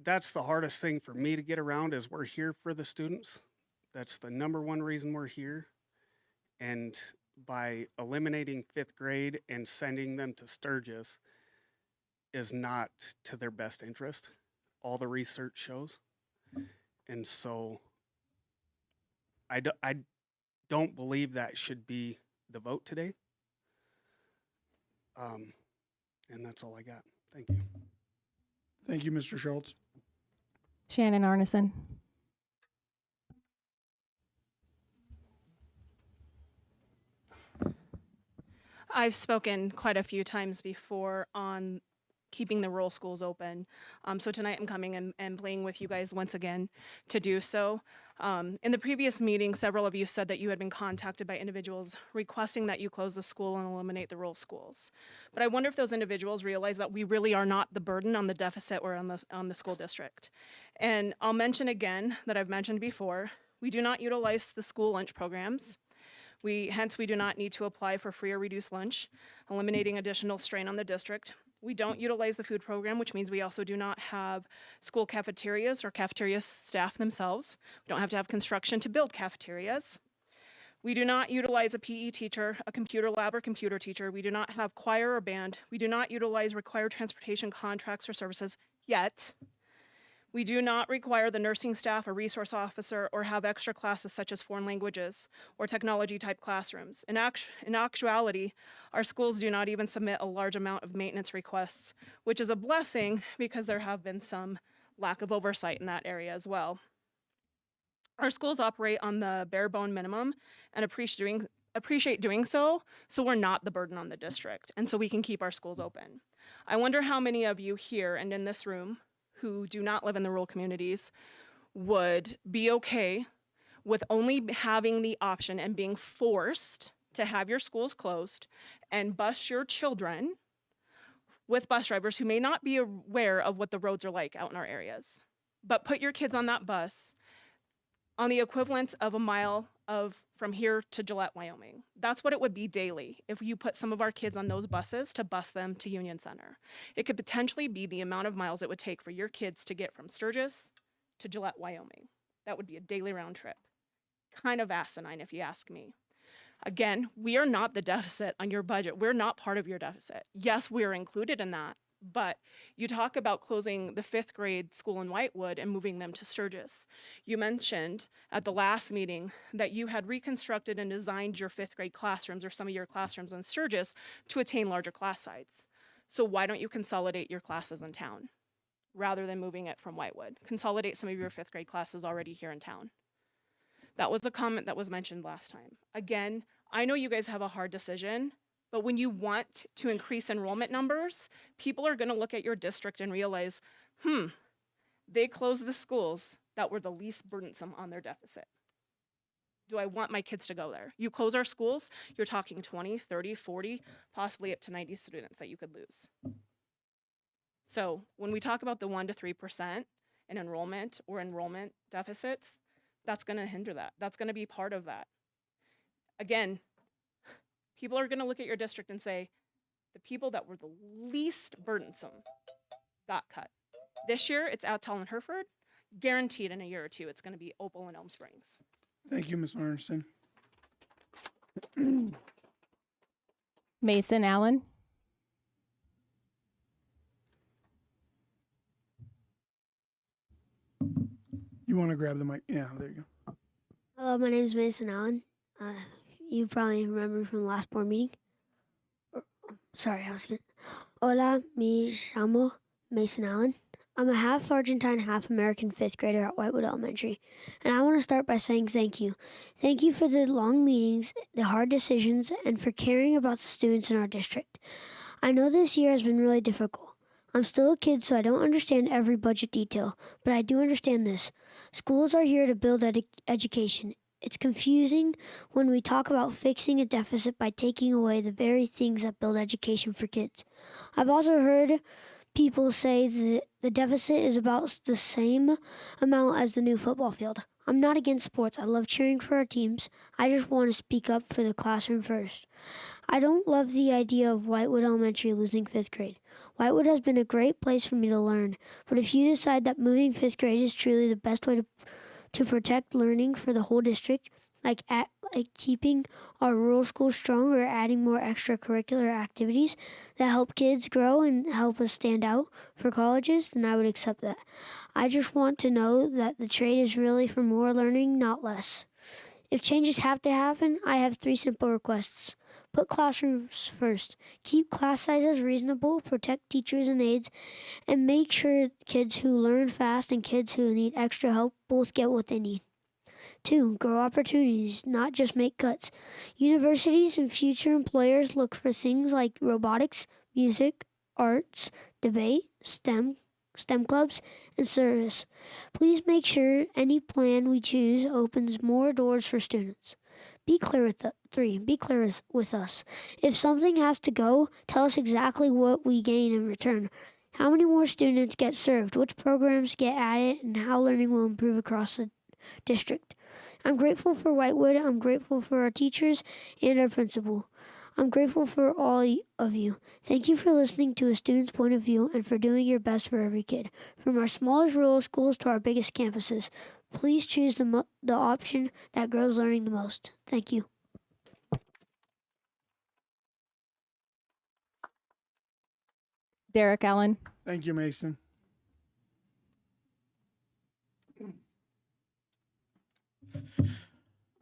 that's the hardest thing for me to get around, is we're here for the students. That's the number one reason we're here. And by eliminating 5th grade and sending them to Sturgis is not to their best interest. All the research shows. And so I don't believe that should be the vote today. And that's all I got. Thank you. Thank you, Mr. Schultz. Shannon Arneson. I've spoken quite a few times before on keeping the rural schools open. So tonight I'm coming and playing with you guys once again to do so. In the previous meeting, several of you said that you had been contacted by individuals requesting that you close the school and eliminate the rural schools. But I wonder if those individuals realize that we really are not the burden on the deficit or on the school district. And I'll mention again that I've mentioned before, we do not utilize the school lunch programs. Hence, we do not need to apply for free or reduced lunch, eliminating additional strain on the district. We don't utilize the food program, which means we also do not have school cafeterias or cafeteria staff themselves. We don't have to have construction to build cafeterias. We do not utilize a PE teacher, a computer lab or computer teacher. We do not have choir or band. We do not utilize required transportation contracts or services yet. We do not require the nursing staff, a resource officer, or have extra classes such as foreign languages or technology type classrooms. In actuality, our schools do not even submit a large amount of maintenance requests, which is a blessing because there have been some lack of oversight in that area as well. Our schools operate on the bare bone minimum and appreciate doing so we're not the burden on the district, and so we can keep our schools open. I wonder how many of you here and in this room who do not live in the rural communities would be okay with only having the option and being forced to have your schools closed and bus your children with bus drivers who may not be aware of what the roads are like out in our areas, but put your kids on that bus on the equivalent of a mile from here to Gillette, Wyoming. That's what it would be daily if you put some of our kids on those buses to bus them to Union Center. It could potentially be the amount of miles it would take for your kids to get from Sturgis to Gillette, Wyoming. That would be a daily round trip. Kind of asinine if you ask me. Again, we are not the deficit on your budget. We're not part of your deficit. Yes, we're included in that, but you talk about closing the 5th grade school in Whitewood and moving them to Sturgis. You mentioned at the last meeting that you had reconstructed and designed your 5th grade classrooms or some of your classrooms in Sturgis to attain larger class sizes. So why don't you consolidate your classes in town rather than moving it from Whitewood? Consolidate some of your 5th grade classes already here in town. That was a comment that was mentioned last time. Again, I know you guys have a hard decision, but when you want to increase enrollment numbers, people are going to look at your district and realize, they closed the schools that were the least burdensome on their deficit. Do I want my kids to go there? You close our schools, you're talking 20, 30, 40, possibly up to 90 students that you could lose. So when we talk about the 1 to 3% in enrollment or enrollment deficits, that's going to hinder that. That's going to be part of that. Again, people are going to look at your district and say, the people that were the least burdensome got cut. This year, it's Atoll and Hereford. Guaranteed in a year or two, it's going to be Opal and Elm Springs. Thank you, Ms. Arneson. Mason Allen. You want to grab the mic? Yeah, there you go. Hello, my name is Mason Allen. You probably remember from the last board meeting. Sorry, I was going to. Hola, me llamo Mason Allen. I'm a half Argentine, half American 5th grader at Whitewood Elementary, and I want to start by saying thank you. Thank you for the long meetings, the hard decisions, and for caring about the students in our district. I know this year has been really difficult. I'm still a kid, so I don't understand every budget detail, but I do understand this. Schools are here to build education. It's confusing when we talk about fixing a deficit by taking away the very things that build education for kids. I've also heard people say that the deficit is about the same amount as the new football field. I'm not against sports. I love cheering for our teams. I just want to speak up for the classroom first. I don't love the idea of Whitewood Elementary losing 5th grade. Whitewood has been a great place for me to learn, but if you decide that moving 5th grade is truly the best way to protect learning for the whole district, like keeping our rural schools strong or adding more extracurricular activities that help kids grow and help us stand out for colleges, then I would accept that. I just want to know that the trade is really for more learning, not less. If changes have to happen, I have 3 simple requests. Put classrooms first. Keep class sizes reasonable, protect teachers and aides, and make sure kids who learn fast and kids who need extra help both get what they need. 2. Grow opportunities, not just make cuts. Universities and future employers look for things like robotics, music, arts, debate, STEM clubs, and service. Please make sure any plan we choose opens more doors for students. Be clear with 3. Be clear with us. If something has to go, tell us exactly what we gain in return. How many more students get served, which programs get added, and how learning will improve across the district. I'm grateful for Whitewood. I'm grateful for our teachers and our principal. I'm grateful for all of you. Thank you for listening to a student's point of view and for doing your best for every kid. From our smallest rural schools to our biggest campuses, please choose the option that grows learning the most. Thank you. Derek Allen. Thank you, Mason.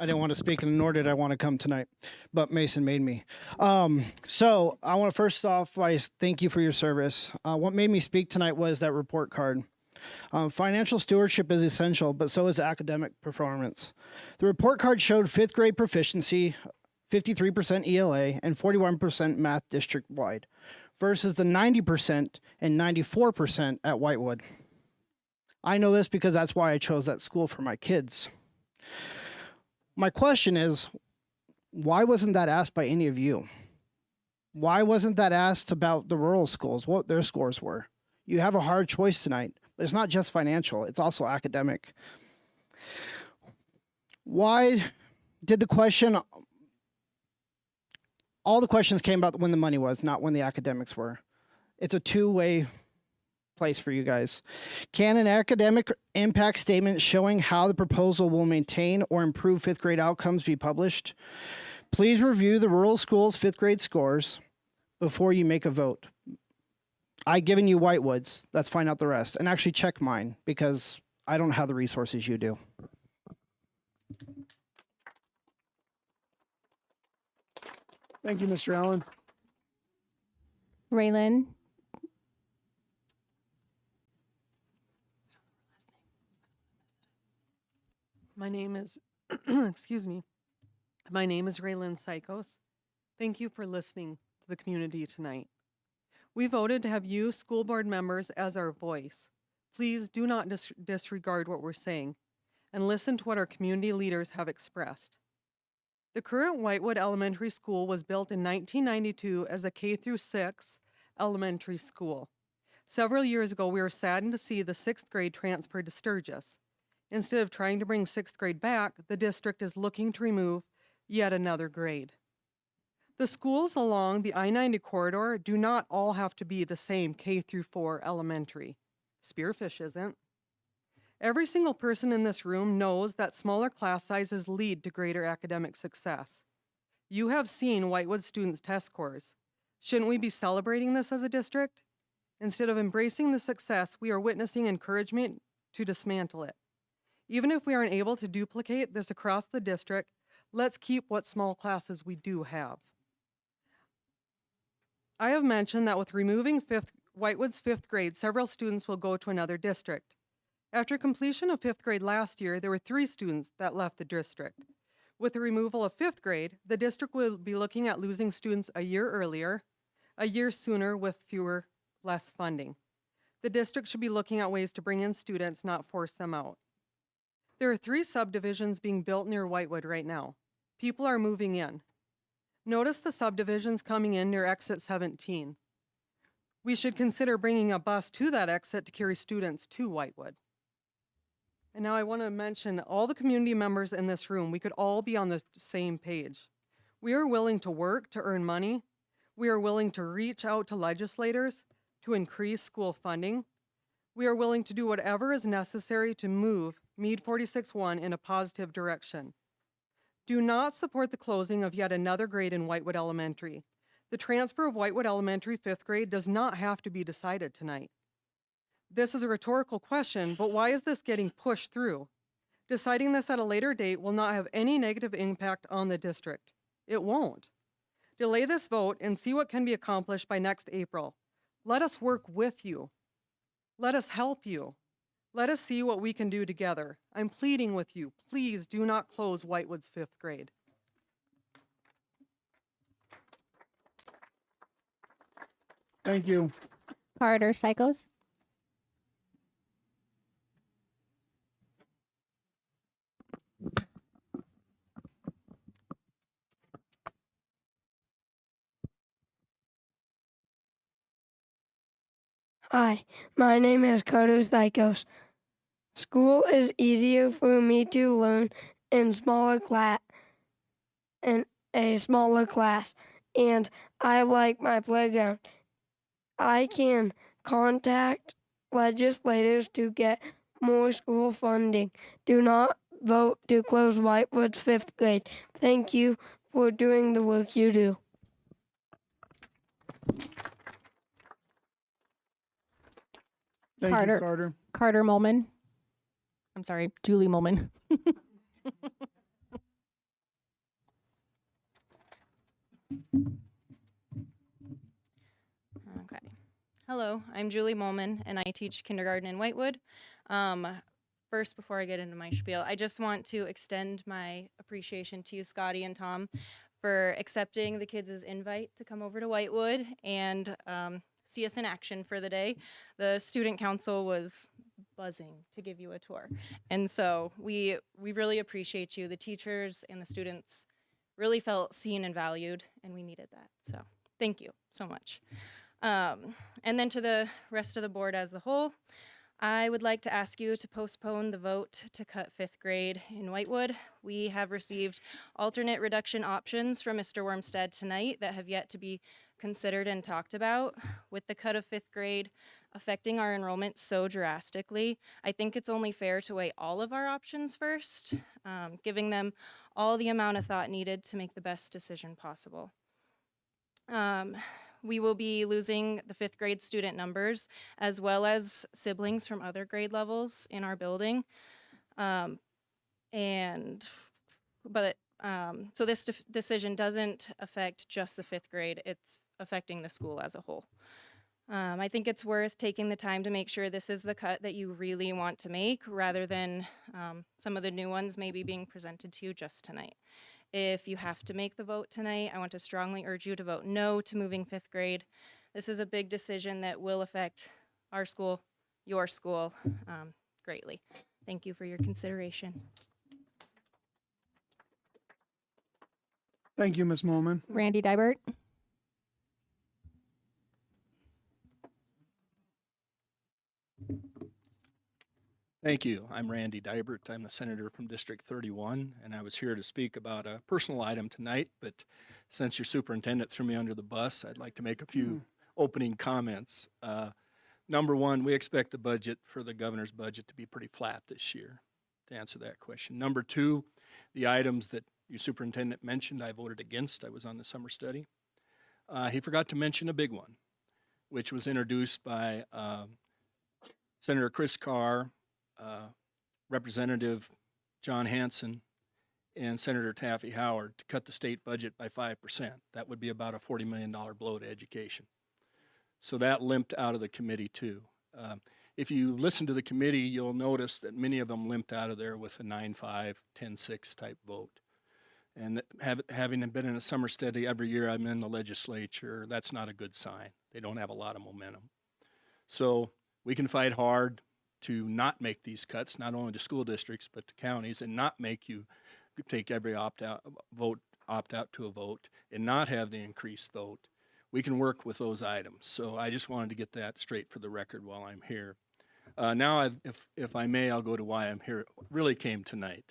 I didn't want to speak, and nor did I want to come tonight, but Mason made me. So I want to first off, I thank you for your service. What made me speak tonight was that report card. Financial stewardship is essential, but so is academic performance. The report card showed 5th grade proficiency, 53% ELA, and 41% math district-wide, versus the 90% and 94% at Whitewood. I know this because that's why I chose that school for my kids. My question is, why wasn't that asked by any of you? Why wasn't that asked about the rural schools, what their scores were? You have a hard choice tonight, but it's not just financial, it's also academic. Why did the question, all the questions came about when the money was, not when the academics were. It's a two-way place for you guys. Can an academic impact statement showing how the proposal will maintain or improve 5th grade outcomes be published? Please review the rural schools' 5th grade scores before you make a vote. I've given you Whitewood's. Let's find out the rest. And actually check mine because I don't have the resources you do. Thank you, Mr. Allen. Raylan. My name is, excuse me, my name is Raylan Psychos. Thank you for listening to the community tonight. We voted to have you, school board members, as our voice. Please do not disregard what we're saying and listen to what our community leaders have expressed. The current Whitewood Elementary School was built in 1992 as a K-6 elementary school. Several years ago, we were saddened to see the 6th grade transferred to Sturgis. Instead of trying to bring 6th grade back, the district is looking to remove yet another grade. The schools along the I-90 corridor do not all have to be the same K-4 elementary. Spearfish isn't. Every single person in this room knows that smaller class sizes lead to greater academic success. You have seen Whitewood students' test scores. Shouldn't we be celebrating this as a district? Instead of embracing the success, we are witnessing encouragement to dismantle it. Even if we aren't able to duplicate this across the district, let's keep what small classes we do have. I have mentioned that with removing Whitewood's 5th grade, several students will go to another district. After completion of 5th grade last year, there were 3 students that left the district. With the removal of 5th grade, the district will be looking at losing students a year earlier, a year sooner with less funding. The district should be looking at ways to bring in students, not force them out. There are 3 subdivisions being built near Whitewood right now. People are moving in. Notice the subdivisions coming in near exit 17. We should consider bringing a bus to that exit to carry students to Whitewood. And now I want to mention all the community members in this room, we could all be on the same page. We are willing to work to earn money. We are willing to reach out to legislators to increase school funding. We are willing to do whatever is necessary to move Meade 46-1 in a positive direction. Do not support the closing of yet another grade in Whitewood Elementary. The transfer of Whitewood Elementary 5th grade does not have to be decided tonight. This is a rhetorical question, but why is this getting pushed through? Deciding this at a later date will not have any negative impact on the district. It won't. Delay this vote and see what can be accomplished by next April. Let us work with you. Let us help you. Let us see what we can do together. I'm pleading with you. Please do not close Whitewood's 5th grade. Thank you. Carter Psychos. Hi, my name is Kodo Psychos. School is easier for me to learn in in a smaller class, and I like my playground. I can contact legislators to get more school funding. Do not vote to close Whitewood's 5th grade. Thank you for doing the work you do. Thank Carter. you, Carter. Carter Molman. I'm sorry, Julie Molman. Okay. Hello, I'm Julie Molman, and I teach kindergarten in Whitewood. First, before I get into my spiel, I just want to extend my appreciation to you, Scotty and Tom, for accepting the kids' invite to come over to Whitewood and see us in action for the day. The student council was buzzing to give you a tour, and so we really appreciate you. The teachers and the students really felt seen and valued, and we needed that. So thank you so much. And then to the rest of the board as a whole, I would like to ask you to postpone the vote to cut 5th grade in Whitewood. We have received alternate reduction options from Mr. Wormstead tonight that have yet to be considered and talked about. With the cut of 5th grade affecting our enrollment so drastically, I think it's only fair to weigh all of our options first, giving them all the amount of thought needed to make the best decision possible. We will be losing the 5th grade student numbers as well as siblings from other grade levels in our building. So this decision doesn't affect just the 5th grade, it's affecting the school as a whole. I think it's worth taking the time to make sure this is the cut that you really want to make rather than some of the new ones maybe being presented to you just tonight. If you have to make the vote tonight, I want to strongly urge you to vote no to moving 5th grade. This is a big decision that will affect our school, your school, greatly. Thank you for your consideration. Thank you, Ms. Molman. Randy Dybert. Thank you. I'm Randy Dybert. I'm the senator from District 31, and I was here to speak about a personal item tonight, but since your superintendent threw me under the bus, I'd like to make a few opening comments. Number one, we expect the budget for the governor's budget to be pretty flat this year, to answer that question. Number two, the items that your superintendent mentioned, I voted against. I was on the summer study. He forgot to mention a big one, which was introduced by Senator Chris Carr, Representative John Hanson, and Senator Taffy Howard to cut the state budget by 5%. That would be about a $40 million blow to education. So that limped out of the committee too. If you listen to the committee, you'll notice that many of them limped out of there with a 9-5, 10-6 type vote. And having been in a summer study every year I'm in the legislature, that's not a good sign. They don't have a lot of momentum. So we can fight hard to not make these cuts, not only to school districts, but to counties, and not make you take every opt-out to a vote, and not have the increased vote. We can work with those items. So I just wanted to get that straight for the record while I'm here. Now, if I may, I'll go to why I'm here, really came tonight.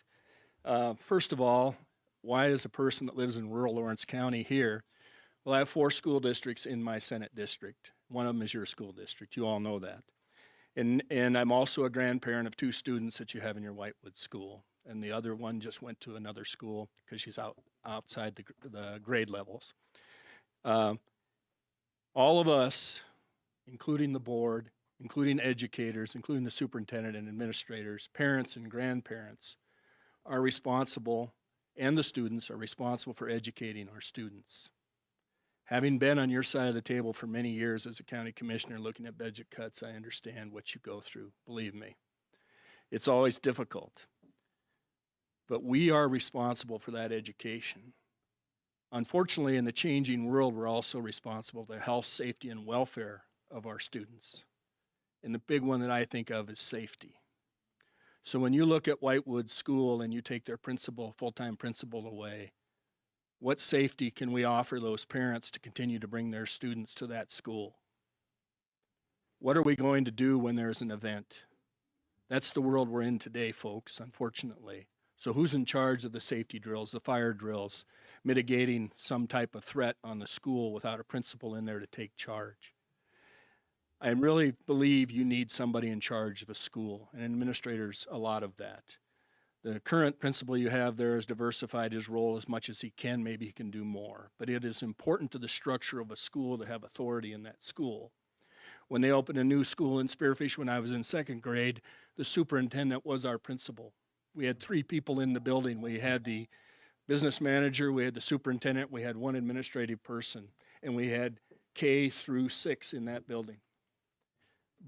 First of all, why is a person that lives in rural Lawrence County here? Well, I have 4 school districts in my Senate district. One of them is your school district. You all know that. And I'm also a grandparent of 2 students that you have in your Whitewood school. And the other one just went to another school because she's outside the grade levels. All of us, including the board, including educators, including the superintendent and administrators, parents and grandparents, are responsible, and the students are responsible for educating our students. Having been on your side of the table for many years as a county commissioner looking at budget cuts, I understand what you go through. Believe me, it's always difficult. But we are responsible for that education. Unfortunately, in the changing world, we're also responsible for the health, safety, and welfare of our students. And the big one that I think of is safety. So when you look at Whitewood School and you take their principal, full-time principal away, what safety can we offer those parents to continue to bring their students to that school? What are we going to do when there's an event? That's the world we're in today, folks, unfortunately. So who's in charge of the safety drills, the fire drills, mitigating some type of threat on the school without a principal in there to take charge? I really believe you need somebody in charge of a school, and administrators, a lot of that. The current principal you have there has diversified his role as much as he can. Maybe he can do more. But it is important to the structure of a school to have authority in that school. When they opened a new school in Spearfish when I was in second grade, the superintendent was our principal. We had 3 people in the building. We had the business manager, we had the superintendent, we had 1 administrative person, and we had K through 6 in that building.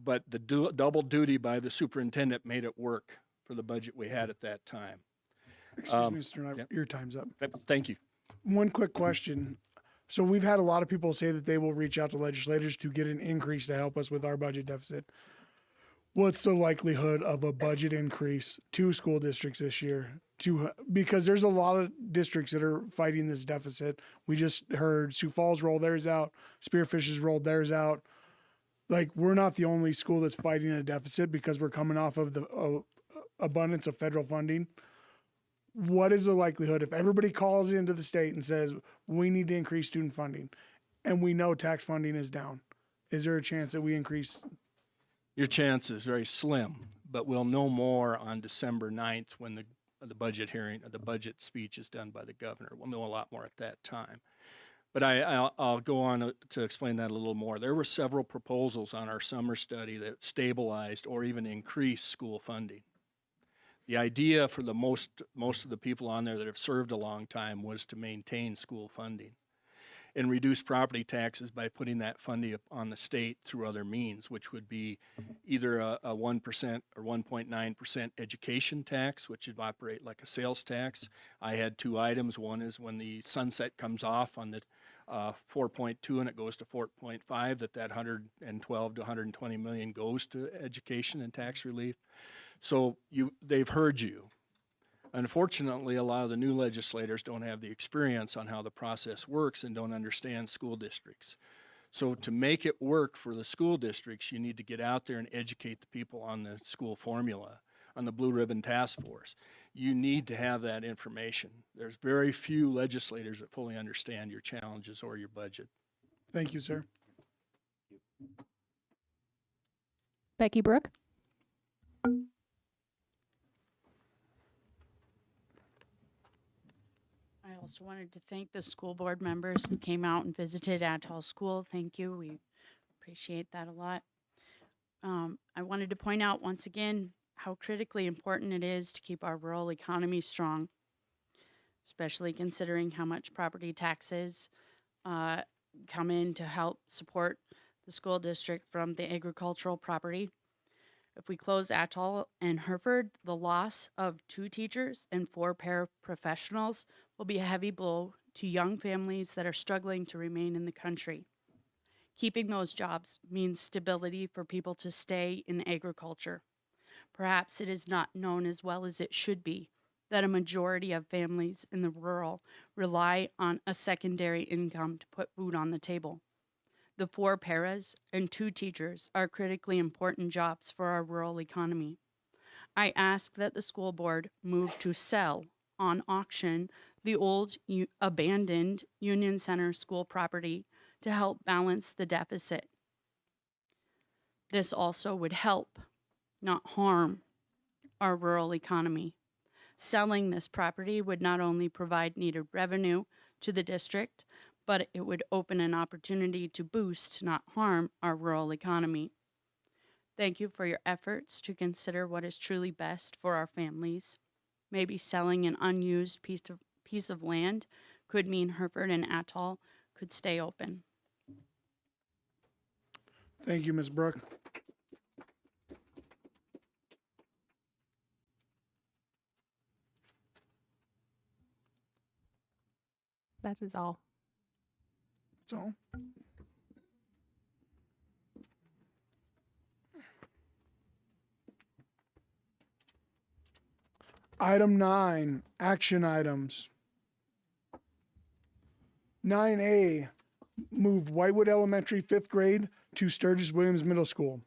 But the double duty by the superintendent made it work for the budget we had at that time. Excuse me, Mr. Knight, your time's up. Thank you. One quick question. So we've had a lot of people say that they will reach out to legislators to get an increase to help us with our budget deficit. What's the likelihood of a budget increase to school districts this year? Because there's a lot of districts that are fighting this deficit. We just heard Sioux Falls roll theirs out. Spearfish has rolled theirs out. Like, we're not the only school that's fighting a deficit because we're coming off of the abundance of federal funding. What is the likelihood if everybody calls into the state and says, we need to increase student funding, and we know tax funding is down? Is there a chance that we increase? Your chance is very slim, but we'll know more on December 9th when the budget hearing, the budget speech is done by the governor. We'll know a lot more at that time. But I'll go on to explain that a little more. There were several proposals on our summer study that stabilized or even increased school funding. The idea for the most of the people on there that have served a long time was to maintain school funding and reduce property taxes by putting that funding up on the state through other means, which would be either a 1% or 1.9% education tax, which would operate like a sales tax. I had 2 items. One is when the sunset comes off on the 4.2 and it goes to 4.5, that 112 to 120 million goes to education and tax relief. So they've heard you. Unfortunately, a lot of the new legislators don't have the experience on how the process works and don't understand school districts. So to make it work for the school districts, you need to get out there and educate the people on the school formula, on the Blue Ribbon Task Force. You need to have that information. There's very few legislators that fully understand your challenges or your budget. Thank you, sir. Becky Brooke. I also wanted to thank the school board members who came out and visited Atoll School. Thank you. We appreciate that a lot. I wanted to point out once again how critically important it is to keep our rural economy strong, especially considering how much property taxes come in to help support the school district from the agricultural property. If we close Atoll and Hereford, the loss of 2 teachers and 4 paraprofessionals will be a heavy blow to young families that are struggling to remain in the country. Keeping those jobs means stability for people to stay in agriculture. Perhaps it is not known as well as it should be that a majority of families in the rural rely on a secondary income to put food on the table. The 4 paras and 2 teachers are critically important jobs for our rural economy. I ask that the school board move to sell on auction the old abandoned Union Center school property to help balance the deficit. This also would help, not harm, our rural economy. Selling this property would not only provide needed revenue to the district, but it would open an opportunity to boost, not harm, our rural economy. Thank you for your efforts to consider what is truly best for our families. Maybe selling an unused piece of land could mean Hereford and Atoll could stay open. Thank you, Ms. Brooke. That is all. That's all. Item 9, action items. 9A, move Whitewood Elementary 5th grade to Sturgis Williams Middle School.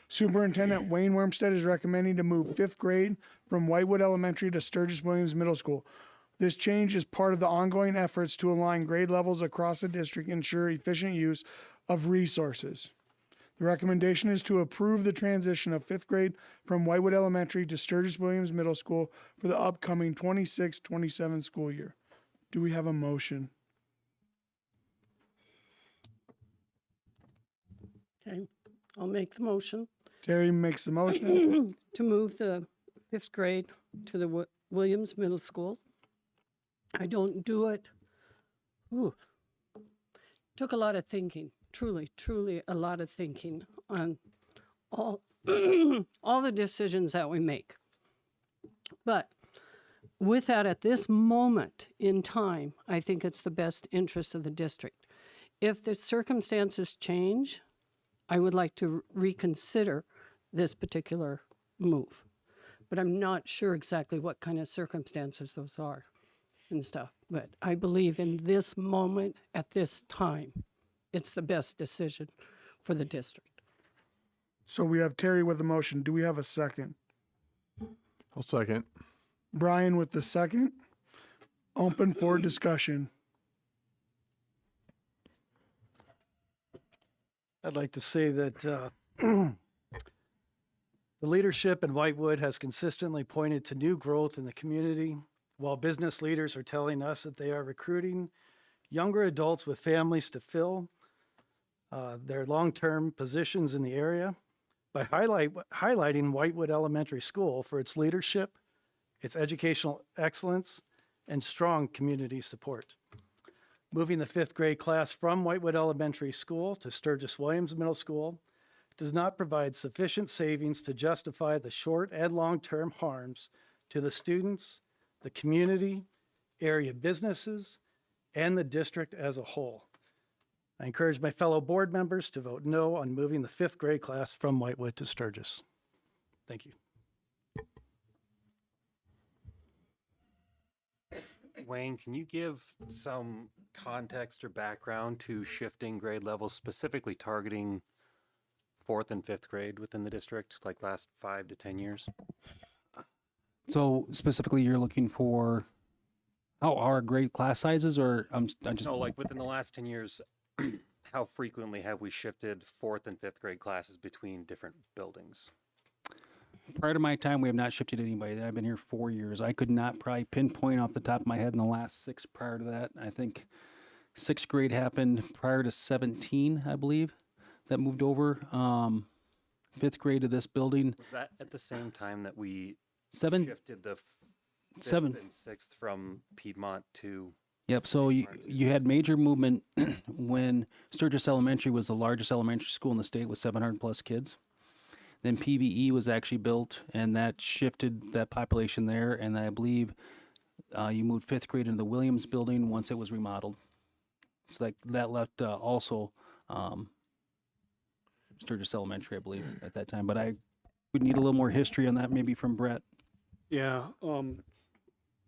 Superintendent Wayne Wormstead is recommending to move 5th grade from Whitewood Elementary to Sturgis Williams Middle School. This change is part of the ongoing efforts to align grade levels across the district and ensure efficient use of resources. The recommendation is to approve the transition of 5th grade from Whitewood Elementary to Sturgis Williams Middle School for the upcoming 26-27 school year. Do we have a motion? Okay, I'll make the motion. Terry makes the motion. To move the 5th grade to the Williams Middle School. I don't do it. Ooh. Took a lot of thinking, truly a lot of thinking on all, all the decisions that we make. But with that, at this moment in time, I think it's the best interest of the district. If the circumstances change, I would like to reconsider this particular move. But I'm not sure exactly what kind of circumstances those are and stuff. But I believe in this moment, at this time, it's the best decision for the district. So we have Terry with the motion. Do we have a second? I'll second. Brian with the second. Open for discussion. I'd like to say that the leadership in Whitewood has consistently pointed to new growth in the community, while business leaders are telling us that they are recruiting younger adults with families to fill their long-term positions in the area. By highlighting Whitewood Elementary School for its leadership, its educational excellence, and strong community support. Moving the 5th grade class from Whitewood Elementary School to Sturgis Williams Middle School does not provide sufficient savings to justify the short and long-term harms to the students, the community, area businesses, and the district as a whole. I encourage my fellow board members to vote no on moving the 5th grade class from Whitewood to Sturgis. Thank you. Wayne, can you give some context or background to shifting grade levels, specifically targeting 4th and 5th grade within the district, like last 5 to 10 years? So specifically, you're looking for our grade class sizes, or I just No, like within the last 10 years, how frequently have we shifted 4th and 5th grade classes between different buildings? Prior to my time, we have not shifted anybody. I've been here 4 years. I could not probably pinpoint off the top of my head in the last 6 prior to that. I think 6th grade happened prior to 17, I believe, that moved over. 5th grade to this building. Was that at the same time that we 7 shifted the 5th 7 and 6th from Piedmont to? Yep. So you had major movement when Sturgis Elementary was the largest elementary school in the state with 700 plus kids. Then PVE was actually built, and that shifted that population there. And I believe you moved 5th grade into the Williams building once it was remodeled. So that left also Sturgis Elementary, I believe, at that time. But I would need a little more history on that, maybe from Brett. Yeah,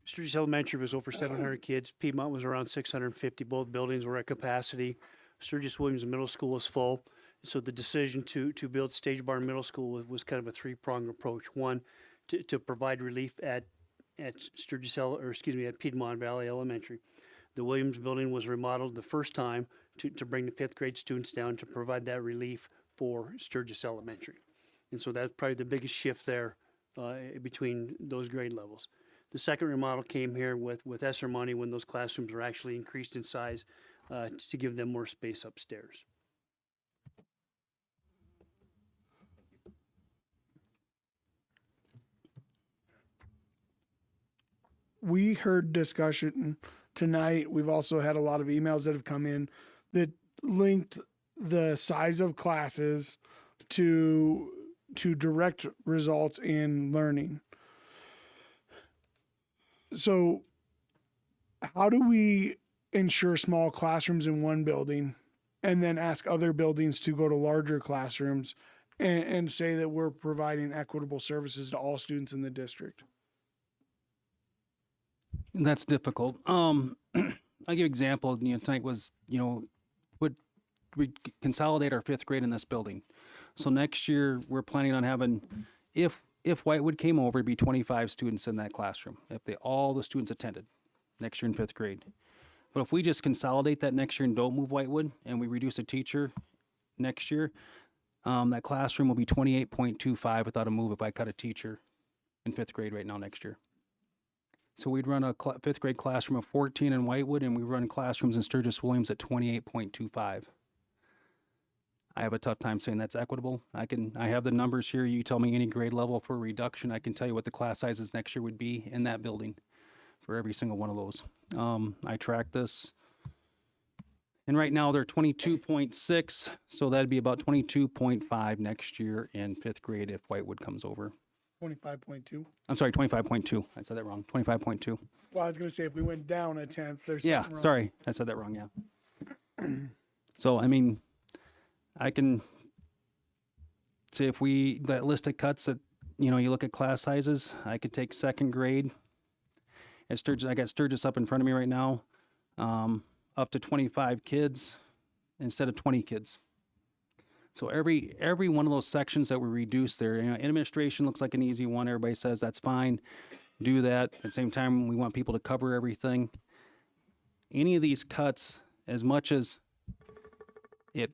Sturgis Elementary was over 700 kids. Piedmont was around 650. Both buildings were at capacity. Sturgis Williams Middle School was full. So the decision to build Stage Bar Middle School was kind of a 3-pronged approach. One, to provide relief at at Piedmont Valley Elementary. The Williams building was remodeled the first time to bring the 5th grade students down to provide that relief for Sturgis Elementary. And so that's probably the biggest shift there between those grade levels. The second remodel came here with ESSER money when those classrooms were actually increased in size to give them more space upstairs. We heard discussion tonight. We've also had a lot of emails that have come in that linked the size of classes to direct results in learning. So how do we ensure small classrooms in one building and then ask other buildings to go to larger classrooms and say that we're providing equitable services to all students in the district? That's difficult. I'll give you an example. Tonight was, would we consolidate our 5th grade in this building? So next year we're planning on having, if Whitewood came over, it'd be 25 students in that classroom. If all the students attended next year in 5th grade. But if we just consolidate that next year and don't move Whitewood, and we reduce a teacher next year, that classroom will be 28.25 without a move if I cut a teacher in 5th grade right now next year. So we'd run a 5th grade classroom of 14 in Whitewood, and we run classrooms in Sturgis Williams at 28.25. I have a tough time saying that's equitable. I have the numbers here. You tell me any grade level for reduction. I can tell you what the class sizes next year would be in that building for every single one of those. I track this. And right now they're 22.6, so that'd be about 22.5 next year in 5th grade if Whitewood comes over. 25.2. I'm sorry, 25.2. I said that wrong. 25.2. Well, I was going to say if we went down a tenth, there's Yeah, something wrong. sorry. I said that wrong, yeah. So, I mean, I can say if that list of cuts that, you look at class sizes, I could take 2nd grade. At Sturgis, I got Sturgis up in front of me right now, up to 25 kids instead of 20 kids. So every one of those sections that we reduce there, administration looks like an easy one. Everybody says that's fine, do that. At the same time, we want people to cover everything. Any of these cuts, as much as it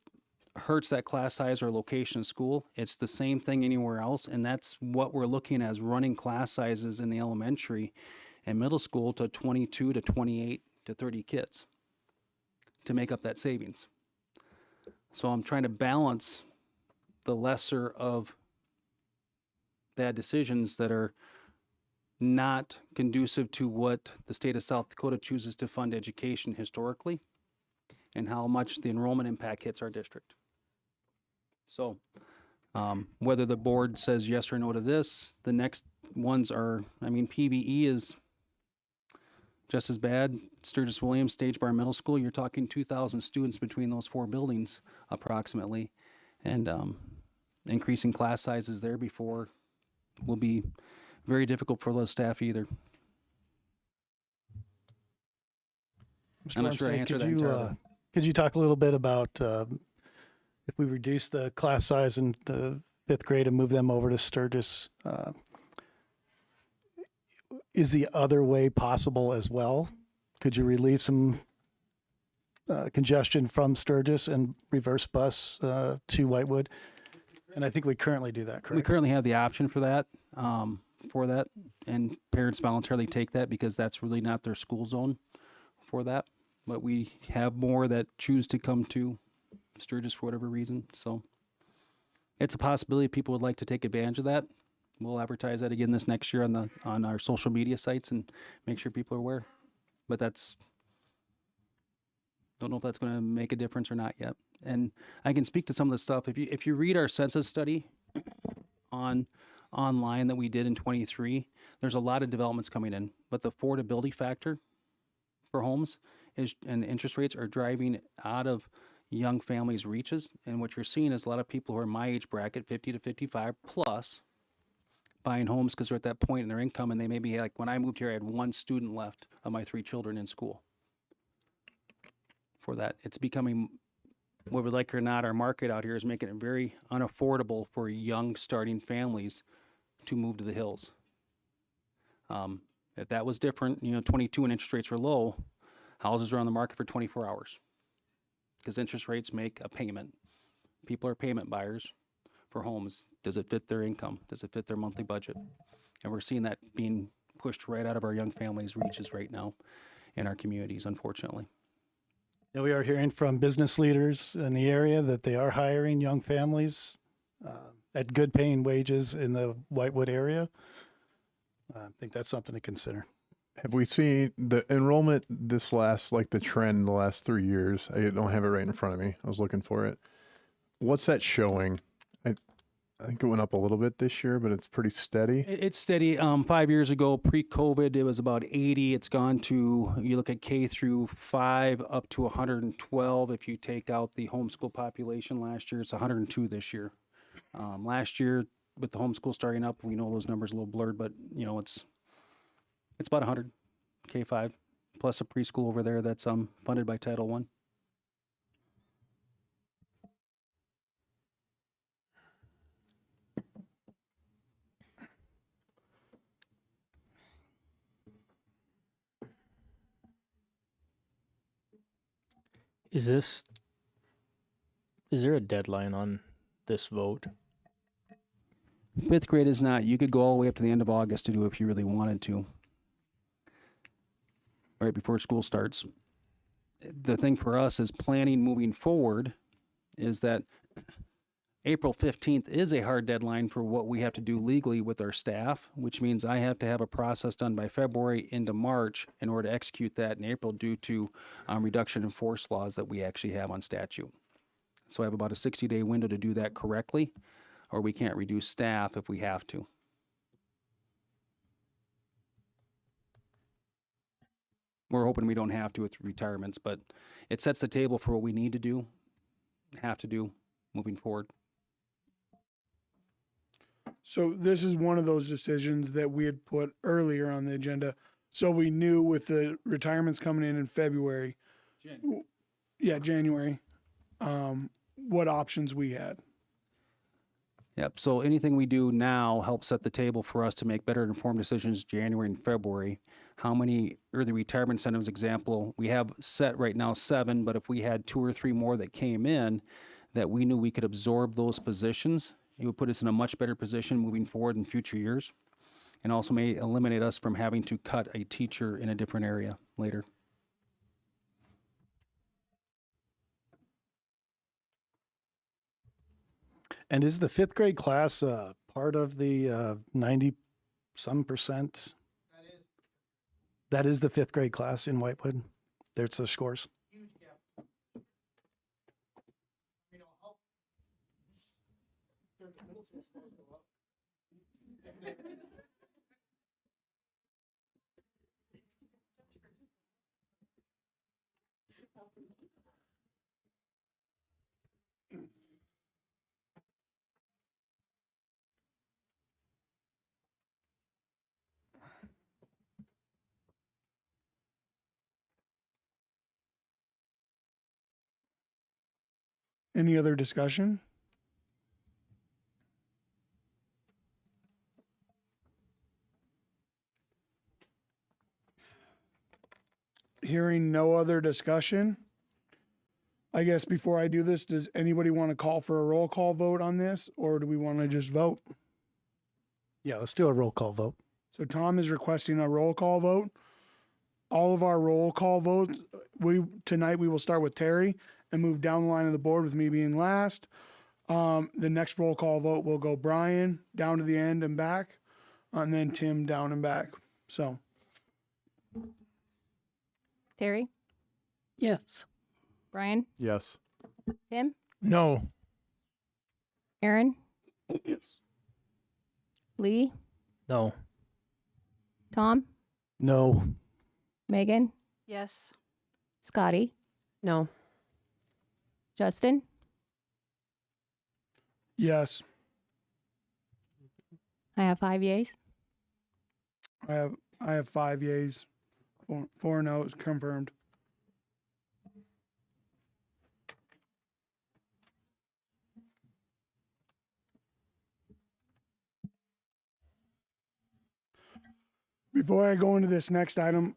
hurts that class size or location of school, it's the same thing anywhere else, and that's what we're looking at, is running class sizes in the elementary and middle school to 22 to 28 to 30 kids to make up that savings. So I'm trying to balance the lesser of bad decisions that are not conducive to what the state of South Dakota chooses to fund education historically and how much the enrollment impact hits our district. So whether the board says yes or no to this, the next ones are, PVE is just as bad. Sturgis Williams, Stage Bar Middle School, you're talking 2,000 students between those 4 buildings approximately. And increasing class sizes there before will be very difficult for those staff either. I'm not sure I answered that entirely. Could you talk a little bit about if we reduce the class size in the 5th grade and move them over to Sturgis, is the other way possible as well? Could you relieve some congestion from Sturgis and reverse bus to Whitewood? And I think we currently do that, correct? We currently have the option for that, and parents voluntarily take that because that's really not their school zone for that. But we have more that choose to come to Sturgis for whatever reason. So it's a possibility people would like to take advantage of that. We'll advertise that again this next year on our social media sites and make sure people are aware. But don't know if that's going to make a difference or not yet. And I can speak to some of the stuff. If you read our census study online that we did in 23, there's a lot of developments coming in, but the affordability factor for homes and interest rates are driving out of young families' reaches. And what you're seeing is a lot of people who are my age bracket, 50 to 55 plus, buying homes because they're at that point in their income, and they may be like, when I moved here, I had 1 student left of my 3 children in school. For that, it's becoming, whether we like it or not, our market out here is making it very unaffordable for young starting families to move to the hills. If that was different, 22 and interest rates were low, houses are on the market for 24 hours because interest rates make a payment. People are payment buyers for homes. Does it fit their income? Does it fit their monthly budget? And we're seeing that being pushed right out of our young families' reaches right now in our communities, unfortunately. Yeah, we are hearing from business leaders in the area that they are hiring young families at good paying wages in the Whitewood area. I think that's something to consider. Have we seen the enrollment this last, like the trend the last 3 years? I don't have it right in front of me. I was looking for it. What's that showing? I think it went up a little bit this year, but it's pretty steady. It's steady. 5 years ago, pre-COVID, it was about 80. It's gone to, you look at K through 5, up to 112. If you take out the homeschool population last year, it's 102 this year. Last year, with the homeschool starting up, we know those numbers are a little blurred, but it's about 100 K5 plus a preschool over there that's funded by Title I. Is there a deadline on this vote? Fifth grade is not. You could go all the way up to the end of August to do it if you really wanted to. Right before school starts. The thing for us is planning moving forward is that April 15th is a hard deadline for what we have to do legally with our staff, which means I have to have a process done by February into March in order to execute that in April due to reduction in force laws that we actually have on statute. So I have about a 60-day window to do that correctly, or we can't reduce staff if we have to. We're hoping we don't have to with retirements, but it sets the table for what we need to do, have to do moving forward. So this is one of those decisions that we had put earlier on the agenda. So we knew with the retirements coming in February, January, what options we had. Yep. So anything we do now helps set the table for us to make better informed decisions January and February. How many early retirement incentives, example, we have set right now 7, but if we had 2 or 3 more that came in that we knew we could absorb those positions, it would put us in a much better position moving forward in future years, and also may eliminate us from having to cut a teacher in a different area later. And is the 5th grade class part of the 90-some%? That is the 5th grade class in Whitewood. There's the scores. Any other discussion? Hearing no other discussion, I guess before I do this, does anybody want to call for a roll call vote on this, or do we want to just vote? Yeah, let's do a roll call vote. So Tom is requesting a roll call vote. All of our roll call votes, tonight we will start with Terry and move down the line of the board with me being last. The next roll call vote will go Brian down to the end and back, and then Tim down and back. So Terry, Yes. Brian, Yes. Tim, No. Aaron, Yes. Lee, No. Tom, No. Megan, Yes. Scotty, No. Justin, yes, I have 5 yeas. I have 5 yeas, 4 no's confirmed. Before I go into this next item,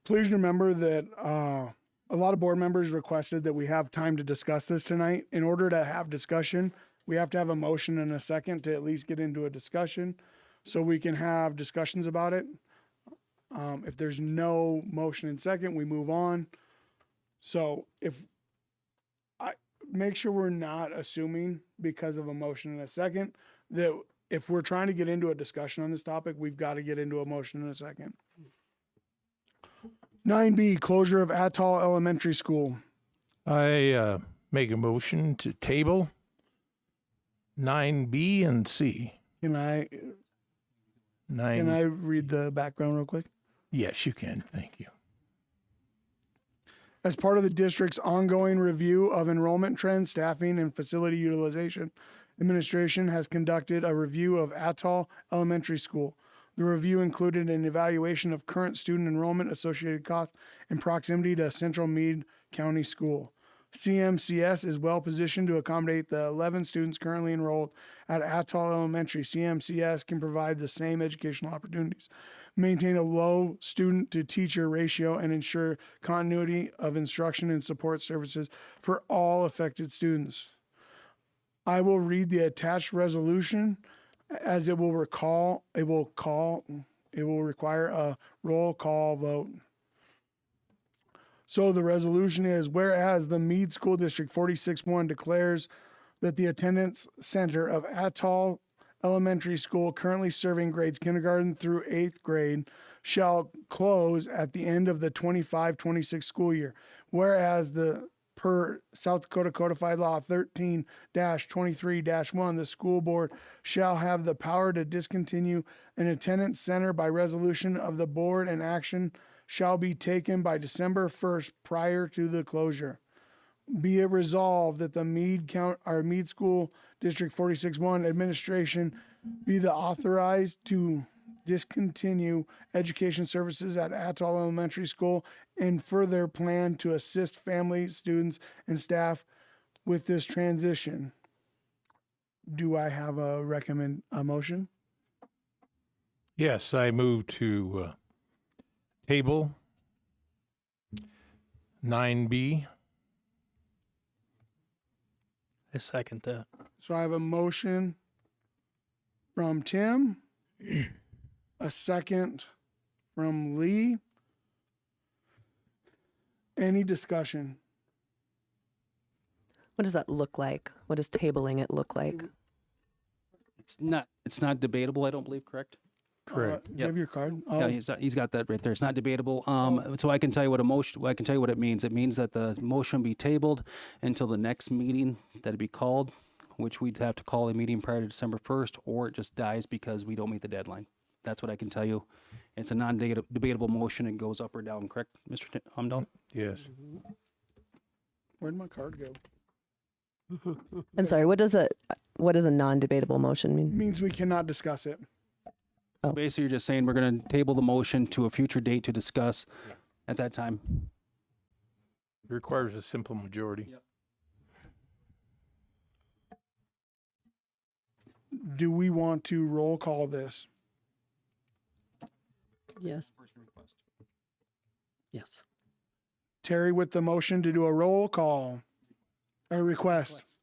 please remember that a lot of board members requested that we have time to discuss this tonight. In order to have discussion, we have to have a motion and a second to at least get into a discussion so we can have discussions about it. If there's no motion and second, we move on. So make sure we're not assuming because of a motion and a second that if we're trying to get into a discussion on this topic, we've got to get into a motion in a second. 9B, closure of Atoll Elementary School. I make a motion to table 9B and C. Can I 9. read the background real quick? Yes, you can. Thank you. As part of the district's ongoing review of enrollment trends, staffing, and facility utilization, administration has conducted a review of Atoll Elementary School. The review included an evaluation of current student enrollment, associated costs, and proximity to Central Meade County School. CMCS is well positioned to accommodate the 11 students currently enrolled at Atoll Elementary. CMCS can provide the same educational opportunities, maintain a low student to teacher ratio, and ensure continuity of instruction and support services for all affected students. I will read the attached resolution as it will require a roll call vote. So the resolution is, whereas the Meade School District 46-1 declares that the attendance center of Atoll Elementary School, currently serving grades kindergarten through 8th grade, shall close at the end of the 25-26 school year. Whereas per South Dakota Codified Law 13-23-1, the school board shall have the power to discontinue an attendance center by resolution of the board, and action shall be taken by December 1st prior to the closure. Be it resolved that the Meade School District 46-1 administration be the authorized to discontinue education services at Atoll Elementary School and further plan to assist families, students, and staff with this transition. Do I have a motion? Yes, I move to table 9B. I second that. So I have a motion from Tim, a second from Lee. Any discussion? What does that look like? What does tabling it look like? It's not debatable, I don't believe, correct? Correct. Do you have your card? Yeah, he's got that right there. It's not debatable. So I can tell you what I can tell you what it means. It means that the motion be tabled until the next meeting that'd be called, which we'd have to call a meeting prior to December 1st, or it just dies because we don't meet the deadline. That's what I can tell you. It's a non-debatable motion. It goes up or down, correct, Mr. Umdahl? Yes. Where'd my card go? I'm sorry, what does a non-debatable motion mean? It means we cannot discuss it. So basically, you're just saying we're going to table the motion to a future date to discuss at that time. It requires a simple majority. Yep. Do we want to roll call this? Yes. Yes. Terry with the motion to do a roll call. A request.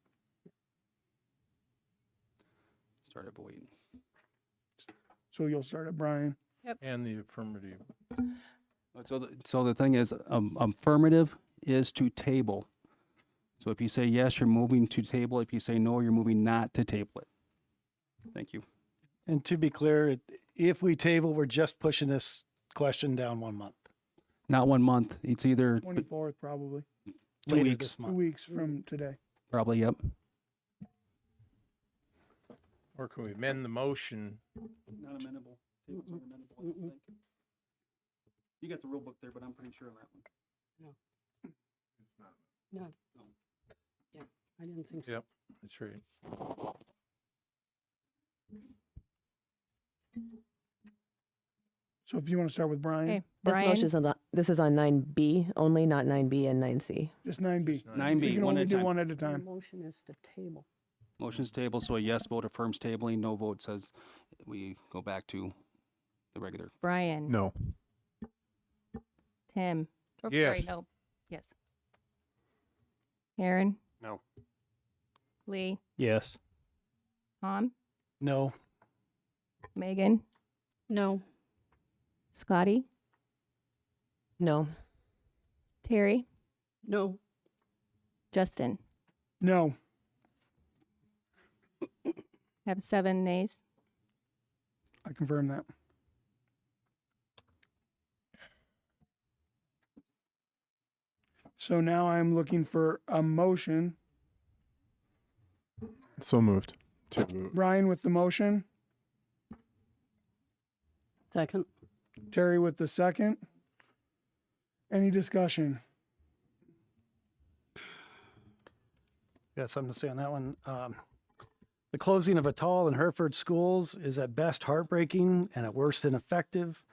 Started waiting. So you'll start at Brian. And the affirmative. So the thing is, affirmative is to table. So if you say yes, you're moving to table. If you say no, you're moving not to table it. Thank you. And to be clear, if we table, we're just pushing this question down 1 month. Not 1 month. It's either 24th, probably. 2 Later weeks. this 2 month. weeks from today. Probably, yep. Or can we amend the motion? Not amendable. Table's unamendable, I don't think. You got the rule book there, but I'm pretty sure on that one. No. Yeah, I didn't think so. Yep, that's right. So if you want to start with Brian. Okay, This Brian. this is on 9B only, not 9B and 9C. Just 9B. 9B, We can one only at a do time. one at a The time. motion is to table. Motion's table, so a yes vote affirms tabling, no vote says we go back to the regular. Brian. No. Tim. Oh, Yes. Sorry, no. Yes. Aaron. No. Lee. Yes. Tom. No. Megan. No. Scotty. No. Terry. No. Justin. No. Have 7 nays. I confirm that. So now I'm looking for a motion. So moved. To Brian with the motion, Second. Terry with the second. Any discussion? Got something to say on that one. The closing of Atoll and Hereford schools is at best heartbreaking and at worst ineffective.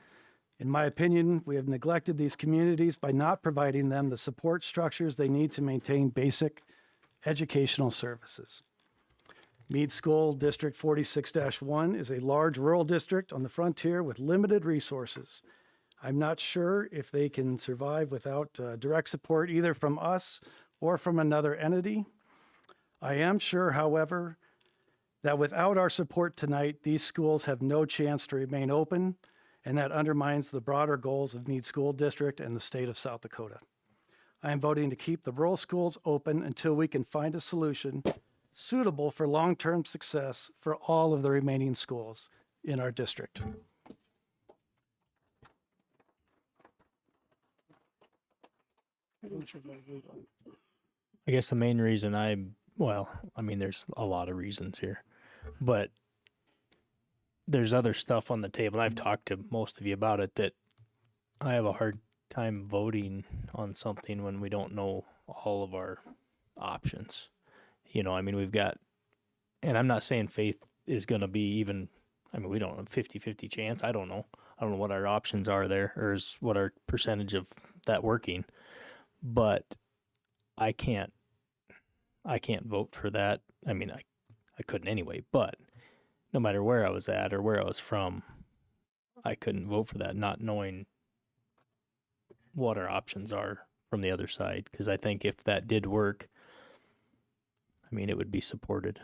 In my opinion, we have neglected these communities by not providing them the support structures they need to maintain basic educational services. Meade School District 46-1 is a large rural district on the frontier with limited resources. I'm not sure if they can survive without direct support either from us or from another entity. I am sure, however, that without our support tonight, these schools have no chance to remain open, and that undermines the broader goals of Meade School District and the state of South Dakota. I am voting to keep the rural schools open until we can find a solution suitable for long-term success for all of the remaining schools in our district. I guess the main reason well, I mean, there's a lot of reasons here, but there's other stuff on the table. And I've talked to most of you about it, that I have a hard time voting on something when we don't know all of our options. You know, I mean, we've got, and I'm not saying Faith is going to be even, I mean, we don't have 50-50 chance. I don't know. I don't know what our options are there, or is what our percentage of that working. But I can't vote for that. I mean, I couldn't anyway, but no matter where I was at or where I was from, I couldn't vote for that, not knowing what our options are from the other side. Because I think if that did work, I mean, it would be supported.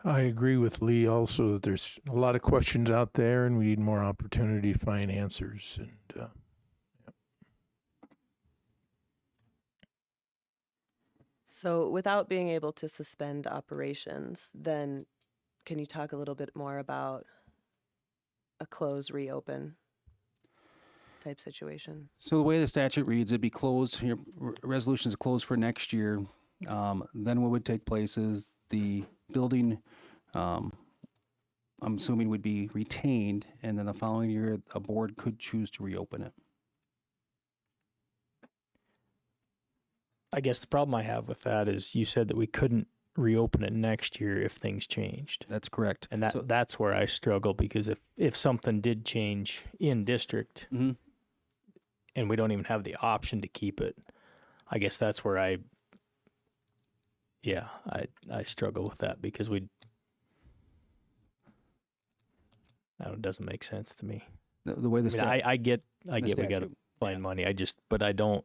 I agree with Lee also that there's a lot of questions out there and we need more opportunity to find answers. And So without being able to suspend operations, then can you talk a little bit more about a close, reopen type situation? So the way the statute reads, it'd be closed, your resolution is closed for next year. Then what would take place is the building, I'm assuming, would be retained, and then the following year, a board could choose to reopen it. I guess the problem I have with that is you said that we couldn't reopen it next year if things changed. That's correct. And that's where I struggle, because if something did change in district and we don't even have the option to keep it, I guess that's where I struggle with that, because it doesn't make sense to me. The way the I get we got to statute, find money. But I don't.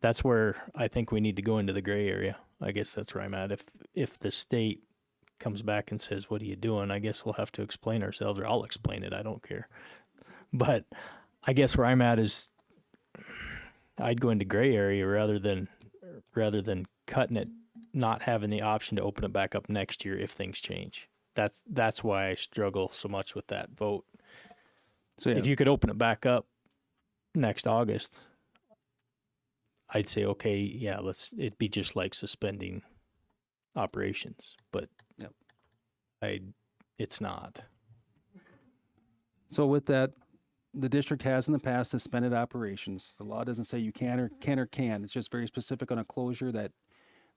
That's where I think we need to go into the gray area. I guess that's where I'm at. If the state comes back and says, "What are you doing?" I guess we'll have to explain ourselves, or I'll explain it. I don't care. But I guess where I'm at is I'd go into gray area rather than cutting it, not having the option to open it back up next year if things change. That's why I struggle so much with that vote. So if you could open it back up next August, I'd say, okay, yeah, it'd be just like suspending operations, but it's not. So with that, the district has in the past suspended operations. The law doesn't say you can or can't. It's just very specific on a closure, that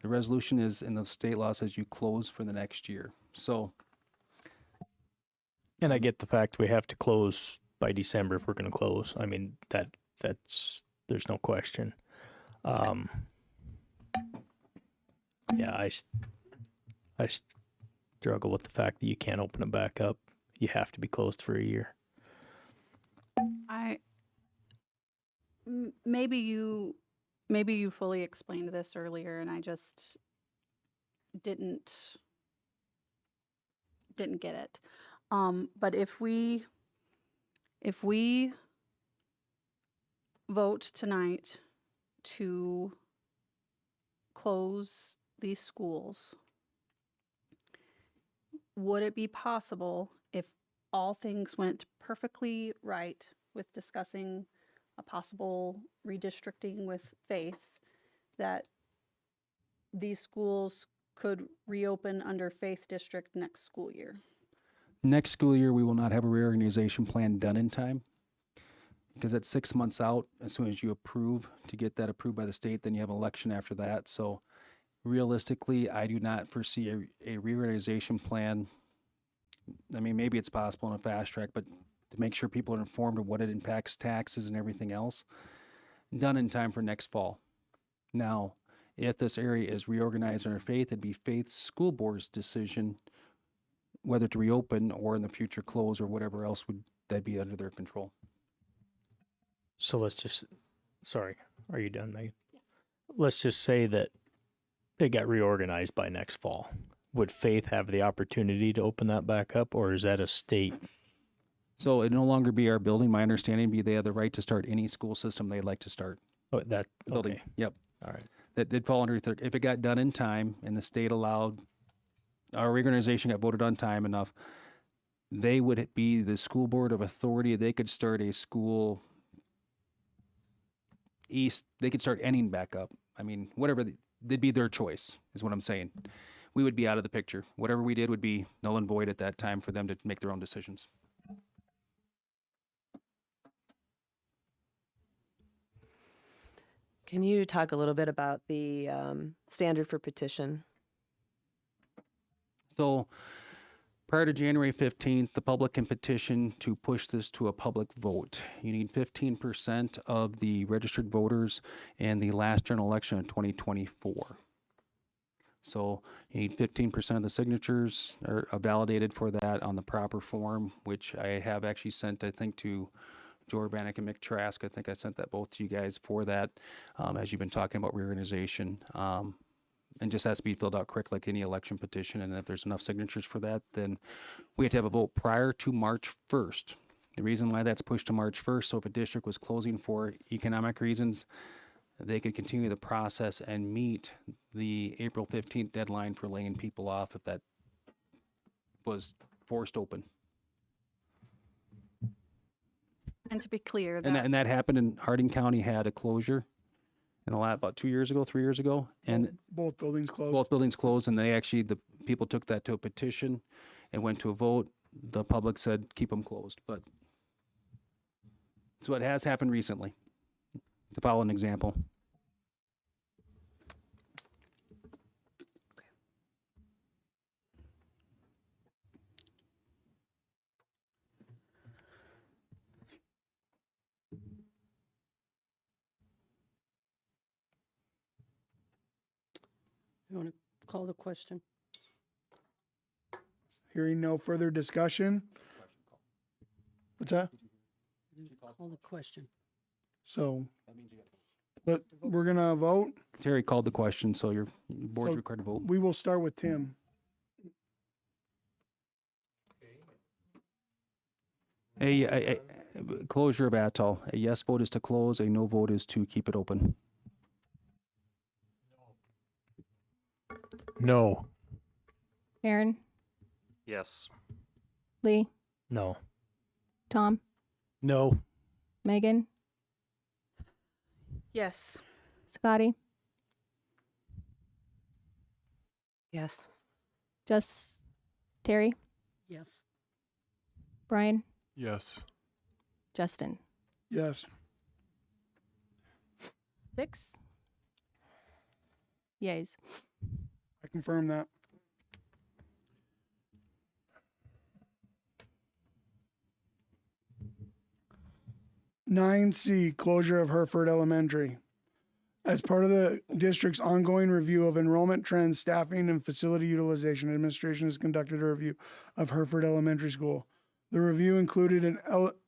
the resolution is, and the state law says you close for the next year. So. And I get the fact we have to close by December if we're going to close. I mean, that's there's no question. I struggle with the fact that you can't open it back up. You have to be closed for a year. Maybe you fully explained this earlier, and I just didn't get it. But if we vote tonight to close these schools, would it be possible, if all things went perfectly right with discussing a possible redistricting with Faith, that these schools could reopen under Faith District next school year. Next school year, we will not have a reorganization plan done in time because it's 6 months out. As soon as you approve, to get that approved by the state, then you have an election after that. So realistically, I do not foresee a reorganization plan. I mean, maybe it's possible in a fast track, but to make sure people are informed of what it impacts taxes and everything else, done in time for next fall. Now, if this area is reorganized under Faith, it'd be Faith's school board's decision whether to reopen or in the future close or whatever else would that be under their control. So let's just, sorry, are you done, Megan? Let's just say that it got reorganized by next fall. Would Faith have the opportunity to open that back up, or is that a state? So it no longer be our building. My understanding be they have the right to start any school system they'd like to start. Oh, that Building. okay. Yep. All right. That did fall under if it got done in time and the state allowed, our reorganization got voted on time enough, they would be the school board of authority. They could start a school east. They could start ending back up. I mean, whatever, they'd be their choice is what I'm saying. We would be out of the picture. Whatever we did would be null and void at that time for them to make their own decisions. Can you talk a little bit about the standard for petition? So prior to January 15th, the public can petition to push this to a public vote. You need 15% of the registered voters in the last general election of 2024. So you need 15% of the signatures are validated for that on the proper form, which I have actually sent, I think, to Joe Urbanek and Mick Trask. I think I sent that both to you guys for that, as you've been talking about reorganization. And just has to be filled out correctly like any election petition. And if there's enough signatures for that, then we have to have a vote prior to March 1st. The reason why that's pushed to March 1st, so if a district was closing for economic reasons, they could continue the process and meet the April 15th deadline for laying people off if that was forced open. And to be clear, And that happened in Harding County had a closure in the last, about 2 years ago, 3 years ago. And Both buildings closed. both buildings closed, and they actually, the people took that to a petition and went to a vote. The public said, keep them closed. But so it has happened recently, to follow an example. You want to call the question? Hearing no further discussion. What's that? Call the question. So, but we're gonna vote. Terry called the question, so your board's So required to vote. We will start with Tim. A closure of Atoll. A yes vote is to close. A no vote is to keep it open. No. Aaron, Yes. Lee, No. Tom, No. Megan, yes. Scotty, Yes. Just Terry, Yes. Brian, Yes. Justin. Yes. 6 yays. I confirm that. Nine C, closure of Hereford Elementary. As part of the district's ongoing review of enrollment trends, staffing, and facility utilization, administration has conducted a review of Hereford Elementary School. The review included an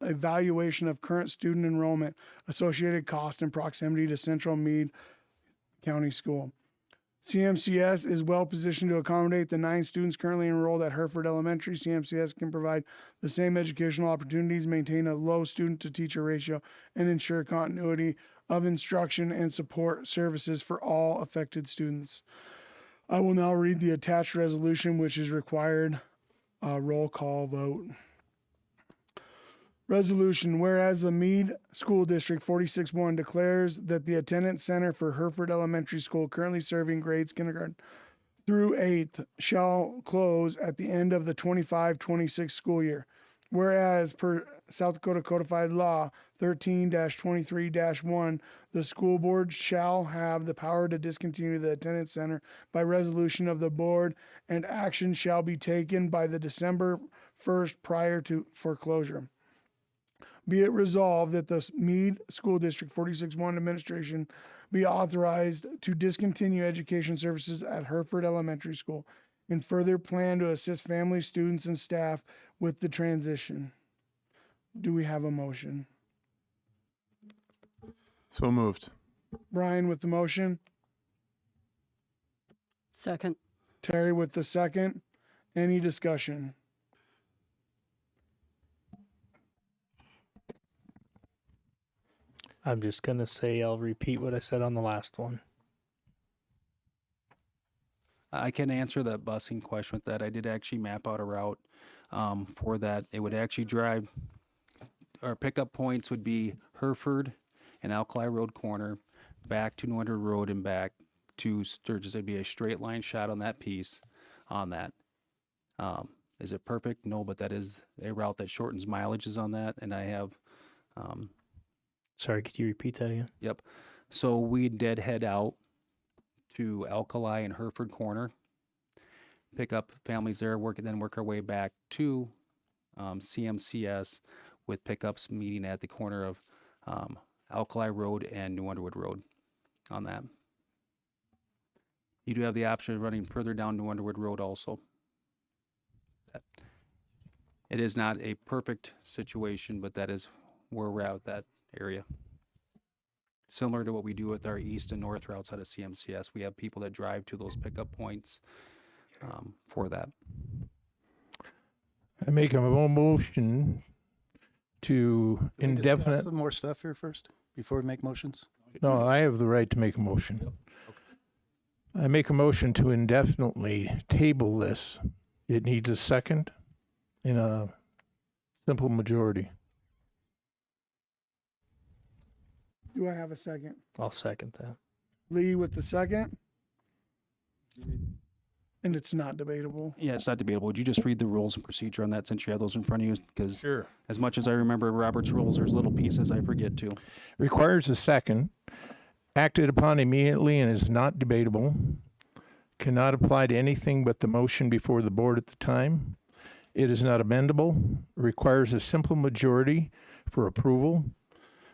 evaluation of current student enrollment, associated cost, and proximity to Central Meade County School. CMCS is well positioned to accommodate the 9 students currently enrolled at Hereford Elementary. CMCS can provide the same educational opportunities, maintain a low student to teacher ratio, and ensure continuity of instruction and support services for all affected students. I will now read the attached resolution, which is required roll call vote. Resolution, whereas the Meade School District 46-1 declares that the attendance center for Hereford Elementary School, currently serving grades kindergarten through 8th, shall close at the end of the 25-26 school year. Whereas per South Dakota Codified Law 13-23-1, the school board shall have the power to discontinue the attendance center by resolution of the board, and action shall be taken by the December 1st prior to foreclosure. Be it resolved that the Meade School District 46-1 administration be authorized to discontinue education services at Hereford Elementary School and further plan to assist families, students, and staff with the transition. Do we have a motion? So moved. Brian with the motion, Second. Terry with the second. Any discussion? I'm just gonna say I'll repeat what I said on the last one. I can answer that busing question with that. I did actually map out a route for that. It would actually drive, our pickup points would be Hereford and Alkali Road corner, back to Norder Road and back to Sturgis. It'd be a straight line shot on that piece on that. Is it perfect? No, but that is a route that shortens mileages on that. And I have, Sorry, could you repeat that again? yep. So we did head out to Alkali and Hereford corner, pick up families there, work our way back to CMCS with pickups meeting at the corner of Alkali Road and New Underwood Road on that. You do have the option of running further down New Underwood Road also. It is not a perfect situation, but that is where we're at with that area. Similar to what we do with our east and north routes out of CMCS, we have people that drive to those pickup points for that. I make a motion to Can we discuss indefinite. some more stuff here first before we make motions? No, I have the right to make a motion. I make a motion to indefinitely table this. It needs a second in a simple majority. Do I have a second? I'll second that. Lee with the second. And it's not debatable. Yeah, it's not debatable. Would you just read the rules and procedure on that since you have those in front of you? Because Sure. as much as I remember Robert's rules, there's little pieces I forget too. Requires a second, acted upon immediately and is not debatable, cannot apply to anything but the motion before the board at the time. It is not amendable, requires a simple majority for approval.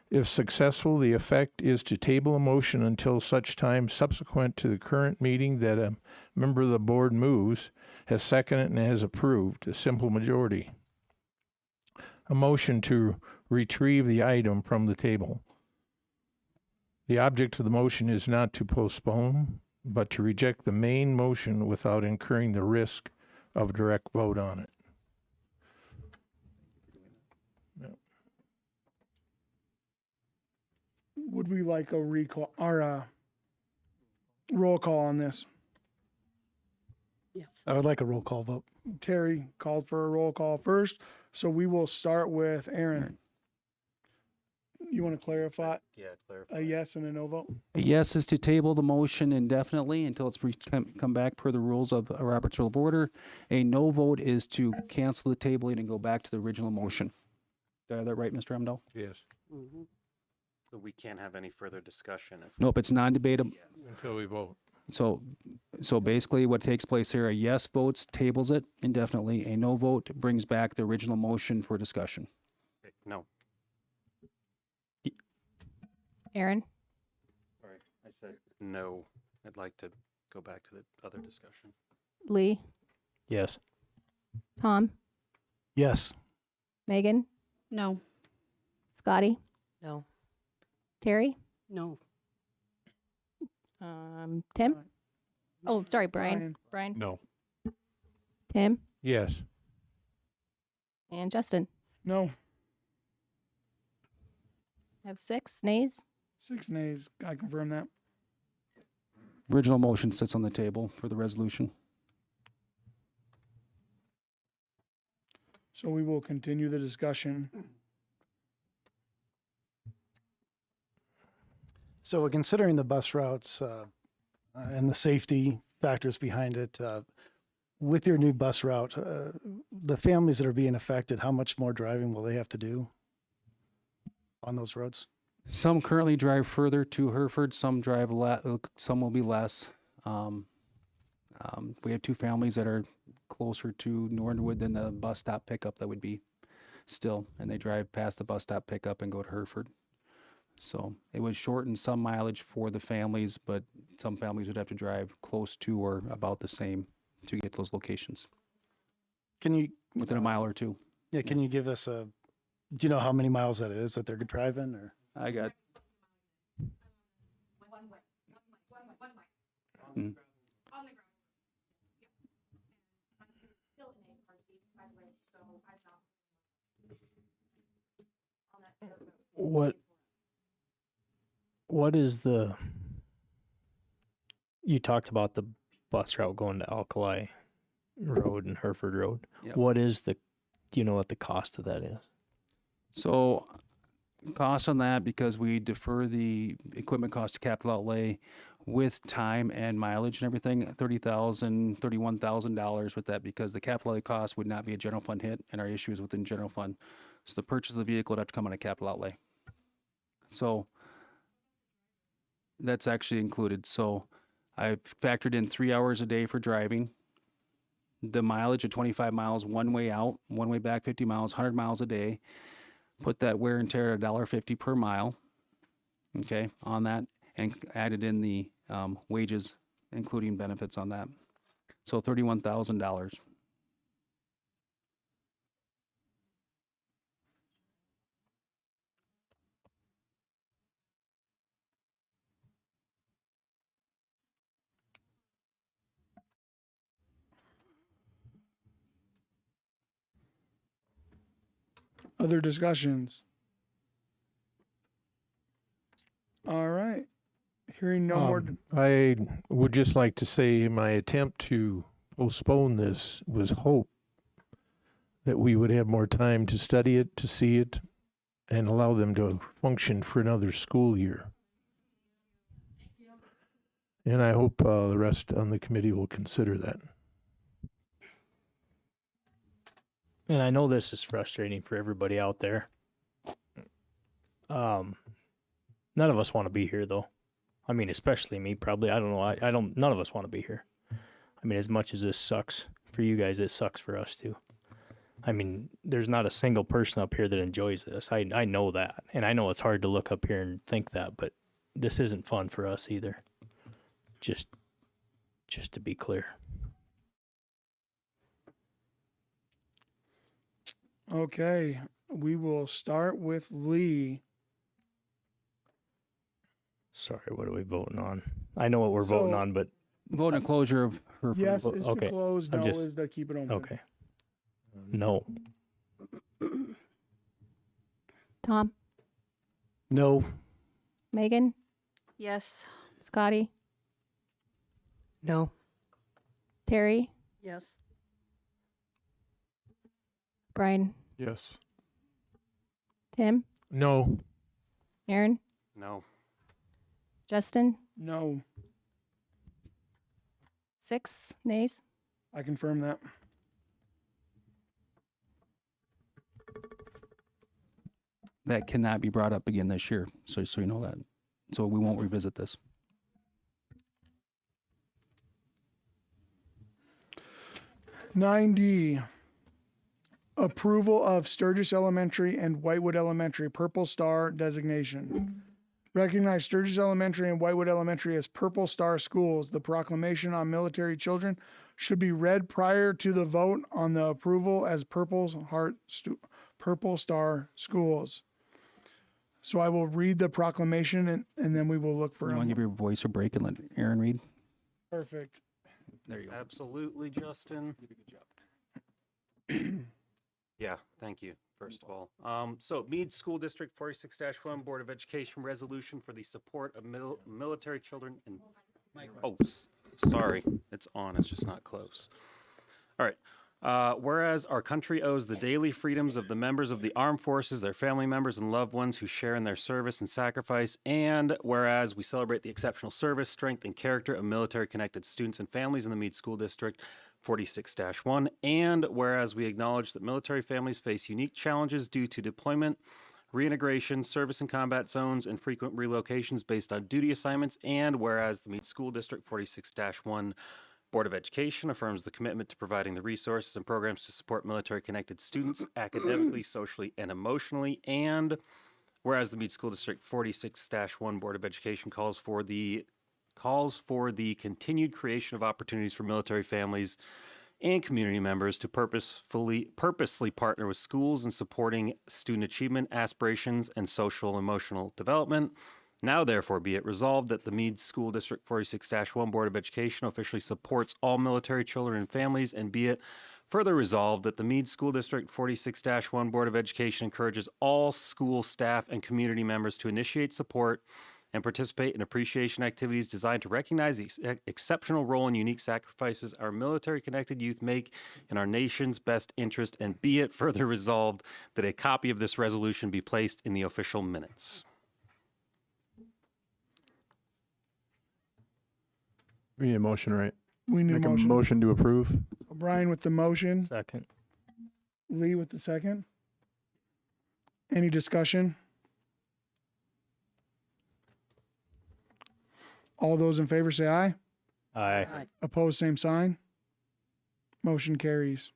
If successful, the effect is to table a motion until such time subsequent to the current meeting that a member of the board moves, has seconded and has approved, a simple majority. A motion to retrieve the item from the table. The object of the motion is not to postpone, but to reject the main motion without incurring the risk of a direct vote on it. Would we like a recall or a roll call on this? Yes. I would like a roll call vote. Terry called for a roll call first, so we will start with Aaron. You want to clarify? Yeah, clarify. A yes and a no vote? A yes is to table the motion indefinitely until it's come back per the rules of Robert's Rule of Order. A no vote is to cancel the tabling and go back to the original motion. Did I have that right, Mr. Amdahl? Yes. So we can't have any further discussion if. Nope, it's non-debatable. Until we vote. So basically what takes place here, a yes votes tables it indefinitely. A no vote brings back the original motion for discussion. Okay, no, Aaron? sorry, I said no. I'd like to go back to the other discussion. Lee? Yes. Tom? Yes. Megan? No. Scotty? No. Terry? No. Tim? Oh, sorry, Brian. Brian. Brian? No. Tim? Yes. And Justin? No. I have 6 nays. 6 nays. I confirm that. Original motion sits on the table for the resolution. So we will continue the discussion So considering the bus routes and the safety factors behind it, with your new bus route, the families that are being affected, how much more driving will they have to do on those roads? Some currently drive further to Hereford. Some drive some will be less. We have two families that are closer to Norwood than the bus stop pickup that would be still, and they drive past the bus stop pickup and go to Hereford. So it would shorten some mileage for the families, but some families would have to drive close to or about the same to get to those locations. Can you within a mile or two? Yeah, can you give us do you know how many miles that is that they're driving, or? I got. Mm. What is you talked about the bus route going to Alkali Road and Hereford Road. Yep. What is do you know what the cost of that is? So cost on that, because we defer the equipment cost to capital outlay with time and mileage and everything, $31,000 with that, because the capital outlay cost would not be a general fund hit, and our issue is within general fund. So the purchase of the vehicle would have to come on a capital outlay. So that's actually included. So I've factored in 3 hours a day for driving, the mileage of 25 miles one way out, one way back 50 miles, 100 miles a day. Put that wear and tear at $1.50 per mile, okay, on that, and added in the wages, including benefits on that. So $31,000. Other discussions? All right. Hearing no more. I would just like to say my attempt to postpone this was hope that we would have more time to study it, to see it, and allow them to function for another school year. And I hope the rest on the committee will consider that. And I know this is frustrating for everybody out there. None of us want to be here, though. I mean, especially me, probably. I don't know. None of us want to be here. I mean, as much as this sucks for you guys, it sucks for us too. I mean, there's not a single person up here that enjoys this. I know that. And I know it's hard to look up here and think that, but this isn't fun for us either. Just to be clear. Okay. We will start with Lee. Sorry, what are we voting on? I know what we're voting on, but voting a closure of her. Yes is to close. No is to keep it open. Okay. No. Tom? No. Megan? Yes. Scotty? No. Terry? Yes. Brian? Yes. Tim? No. Aaron? No. Justin? No. 6 nays. I confirm that. That cannot be brought up again this year, so you know that. So we won't revisit this. $9D, approval of Sturgis Elementary and Whitewood Elementary Purple Star designation. Recognize Sturgis Elementary and Whitewood Elementary as Purple Star schools. The proclamation on military children should be read prior to the vote on the approval as Purple Star schools. So I will read the proclamation and then we will look for. You want to give your voice a break and let Aaron read? Perfect. There you go. Absolutely, Justin. You did a good job. Yeah, thank you, first of all. So Meade School District 46-1 Board of Education resolution for the support of military children in, sorry, it's on, it's just not close. All right. Whereas our country owes the daily freedoms of the members of the armed forces, their family members, and loved ones who share in their service and sacrifice. And whereas we celebrate the exceptional service, strength, and character of military-connected students and families in the Meade School District 46-1. And whereas we acknowledge that military families face unique challenges due to deployment, reintegration, service in combat zones, and frequent relocations based on duty assignments. And whereas the Meade School District 46-1 Board of Education affirms the commitment to providing the resources and programs to support military-connected students academically, socially, and emotionally. And whereas the Meade School District 46-1 Board of Education calls for the continued creation of opportunities for military families and community members to purposely partner with schools in supporting student achievement, aspirations, and social emotional development. Now, therefore, be it resolved that the Meade School District 46-1 Board of Education officially supports all military children and families, and be it further resolved that the Meade School District 46-1 Board of Education encourages all school staff and community members to initiate, support, and participate in appreciation activities designed to recognize the exceptional role and unique sacrifices our military-connected youth make in our nation's best interest, and be it further resolved that a copy of this resolution be placed in the official minutes. We need a motion, right? We need Make a motion. motion to approve. Brian with the motion. Second. Lee with the second. Any discussion? All those in favor say aye. Aye. Opposed, same sign. Motion carries.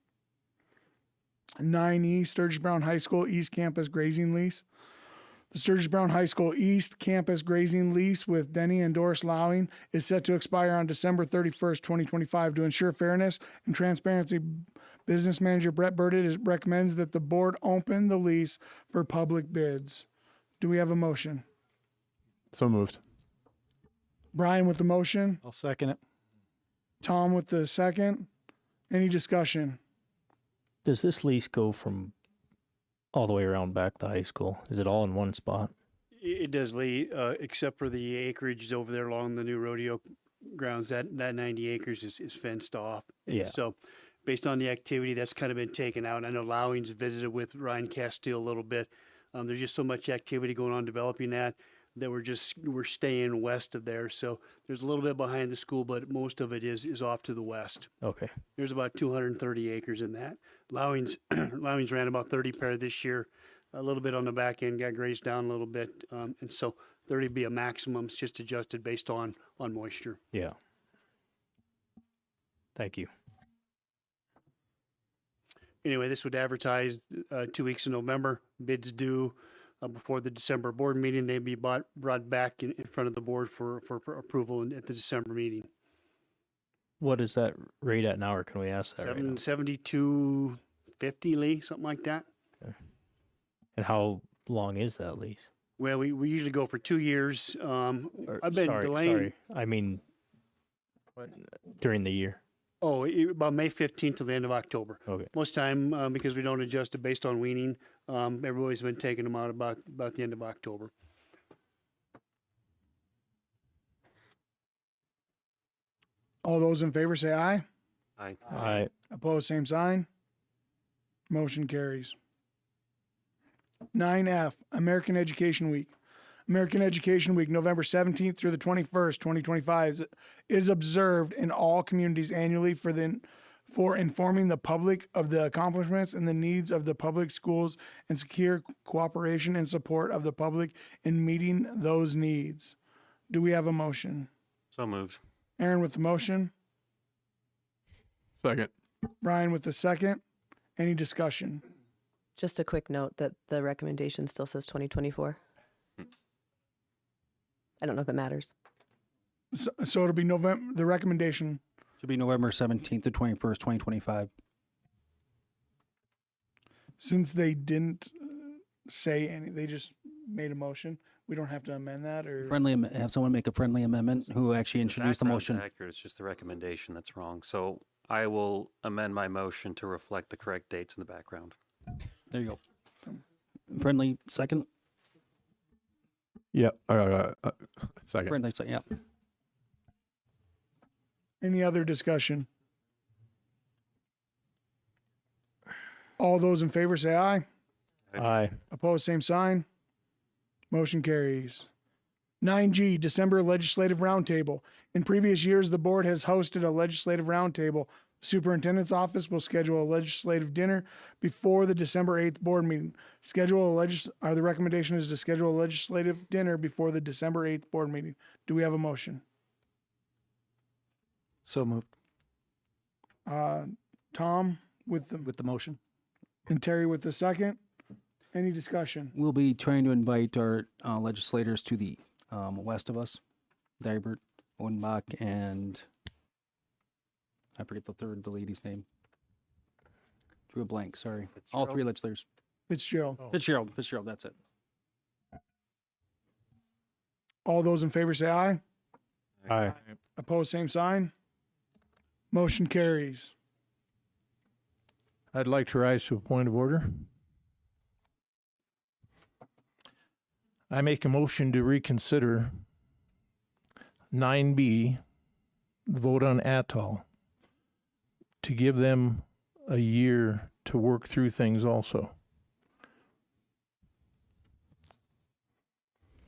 9E, Sturgis Brown High School East Campus Grazing Lease. The Sturgis Brown High School East Campus Grazing Lease with Denny and Doris Lowing is set to expire on December 31st, 2025. To ensure fairness and transparency, Business Manager Brett Burdett recommends that the board open the lease for public bids. Do we have a motion? So moved. Brian with the motion. I'll second it. Tom with the second. Any discussion? Does this lease go from all the way around back to high school? Is it all in one spot? It does, Lee, except for the acreage over there along the new rodeo grounds. That 90 acres is fenced off. And Yeah. so based on the activity, that's kind of been taken out. I know Lowings visited with Ryan Castile a little bit. There's just so much activity going on developing that we're staying west of there. So there's a little bit behind the school, but most of it is off to the west. Okay. There's about 230 acres in that. Lowings ran about 30 pair this year. A little bit on the back end got grazed down a little bit, and so 30 would be a maximum. It's just adjusted based on moisture. Yeah. Thank you. Anyway, this would advertise 2 weeks in November. Bids due before the December board meeting. They'd be brought back in front of the board for approval at the December meeting. What is that rate at now, or can we ask that right now? 72.50, Lee, something like that. Okay. And how long is that lease? Well, we usually go for 2 years. I've been delaying. Sorry. I mean, during the year. Oh, about May 15th to the end of October. Okay. Most time, because we don't adjust it based on weaning, everybody's been taking them out about the end of October. All those in favor say aye. Aye. Aye. Opposed, same sign. Motion carries. 9F, American Education Week. American Education Week, November 17th through the 21st, 2025, is observed in all communities annually for informing the public of the accomplishments and the needs of the public schools and secure cooperation and support of the public in meeting those needs. Do we have a motion? So moved. Aaron with the motion. Second. Brian with the second. Any discussion? Just a quick note that the recommendation still says 2024. I don't know if it matters. So it'll be November, the recommendation. Should be November 17th to 21st, 2025. Since they didn't say any, they just made a motion. We don't have to amend that, or Have someone make a friendly amendment who actually introduced the background's motion. accurate. It's just the recommendation that's wrong. So I will amend my motion to reflect the correct dates in the background. There you go. Friendly second. Yep. Second. Friendly second. Yep. any other discussion? All those in favor say aye. Aye. Opposed, same sign. Motion carries. 9G, December Legislative Roundtable. In previous years, the board has hosted a legislative roundtable. Superintendent's office will schedule a legislative dinner before the December 8th board meeting. The recommendation is to schedule a legislative dinner before the December 8th board meeting. Do we have a motion? So moved. Tom with the motion. And Terry with the second. Any discussion? We'll be trying to invite our legislators to the west of us, Dybert, Odenbach, and I forget the lady's name. Drew a blank, sorry. All three legislators. Fitzgerald. Fitzgerald, that's it. All those in favor say aye. Aye. Opposed, same sign. Motion carries. I'd like to rise to a point of order. I make a motion to reconsider 9B, the vote on Atoll, to give them a year to work through things also.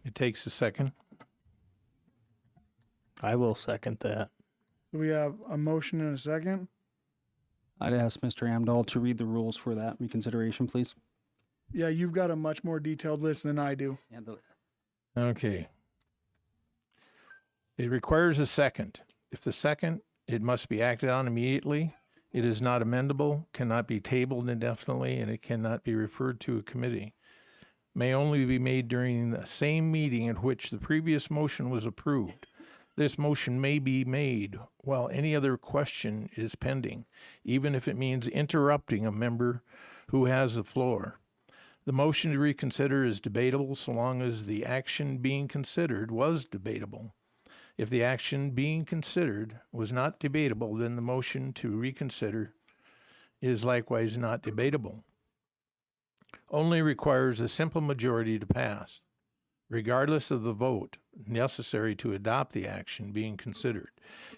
It takes a second. I will second that. We have a motion and a second. I'd ask Mr. Amdahl to read the rules for that reconsideration, please. Yeah, you've got a much more detailed list than I do. Okay. It requires a second. If the second, it must be acted on immediately. It is not amendable, cannot be tabled indefinitely, and it cannot be referred to a committee. May only be made during the same meeting at which the previous motion was approved. This motion may be made while any other question is pending, even if it means interrupting a member who has the floor. The motion to reconsider is debatable so long as the action being considered was debatable. If the action being considered was not debatable, then the motion to reconsider is likewise not debatable. Only requires a simple majority to pass, regardless of the vote necessary to adopt the action being considered.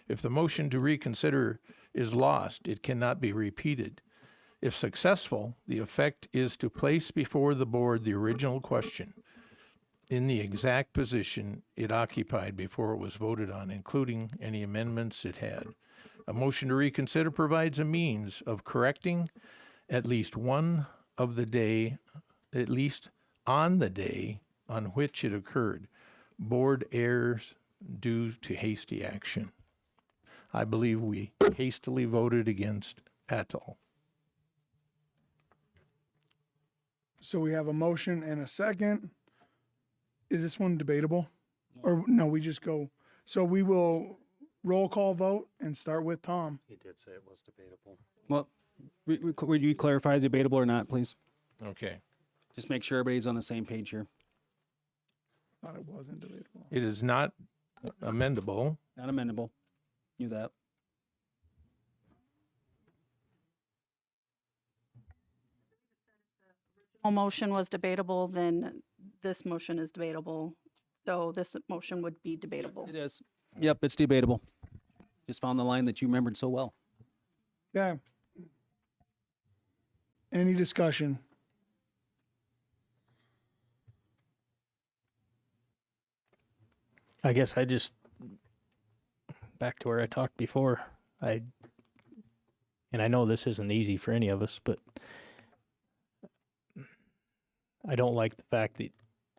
If the motion to reconsider is lost, it cannot be repeated. If successful, the effect is to place before the board the original question in the exact position it occupied before it was voted on, including any amendments it had. A motion to reconsider provides a means of correcting at least on the day on which it occurred, board errors due to hasty action. I believe we hastily voted against Atoll. So we have a motion and a second. Is this one debatable? Or no, we just go. So we will roll call vote and start with Tom. He did say it was debatable. Well, would you clarify debatable or not, please? Okay. Just make sure everybody's on the same page here. Thought it wasn't debatable. It is not amendable. Not amendable. Knew that. Motion was debatable, then this motion is debatable. So this motion would be debatable. It is. Yep, it's debatable. Just found the line that you remembered so well. Yeah. Any discussion? I guess I just, back to where I talked before, and I know this isn't easy for any of us, but I don't like the fact that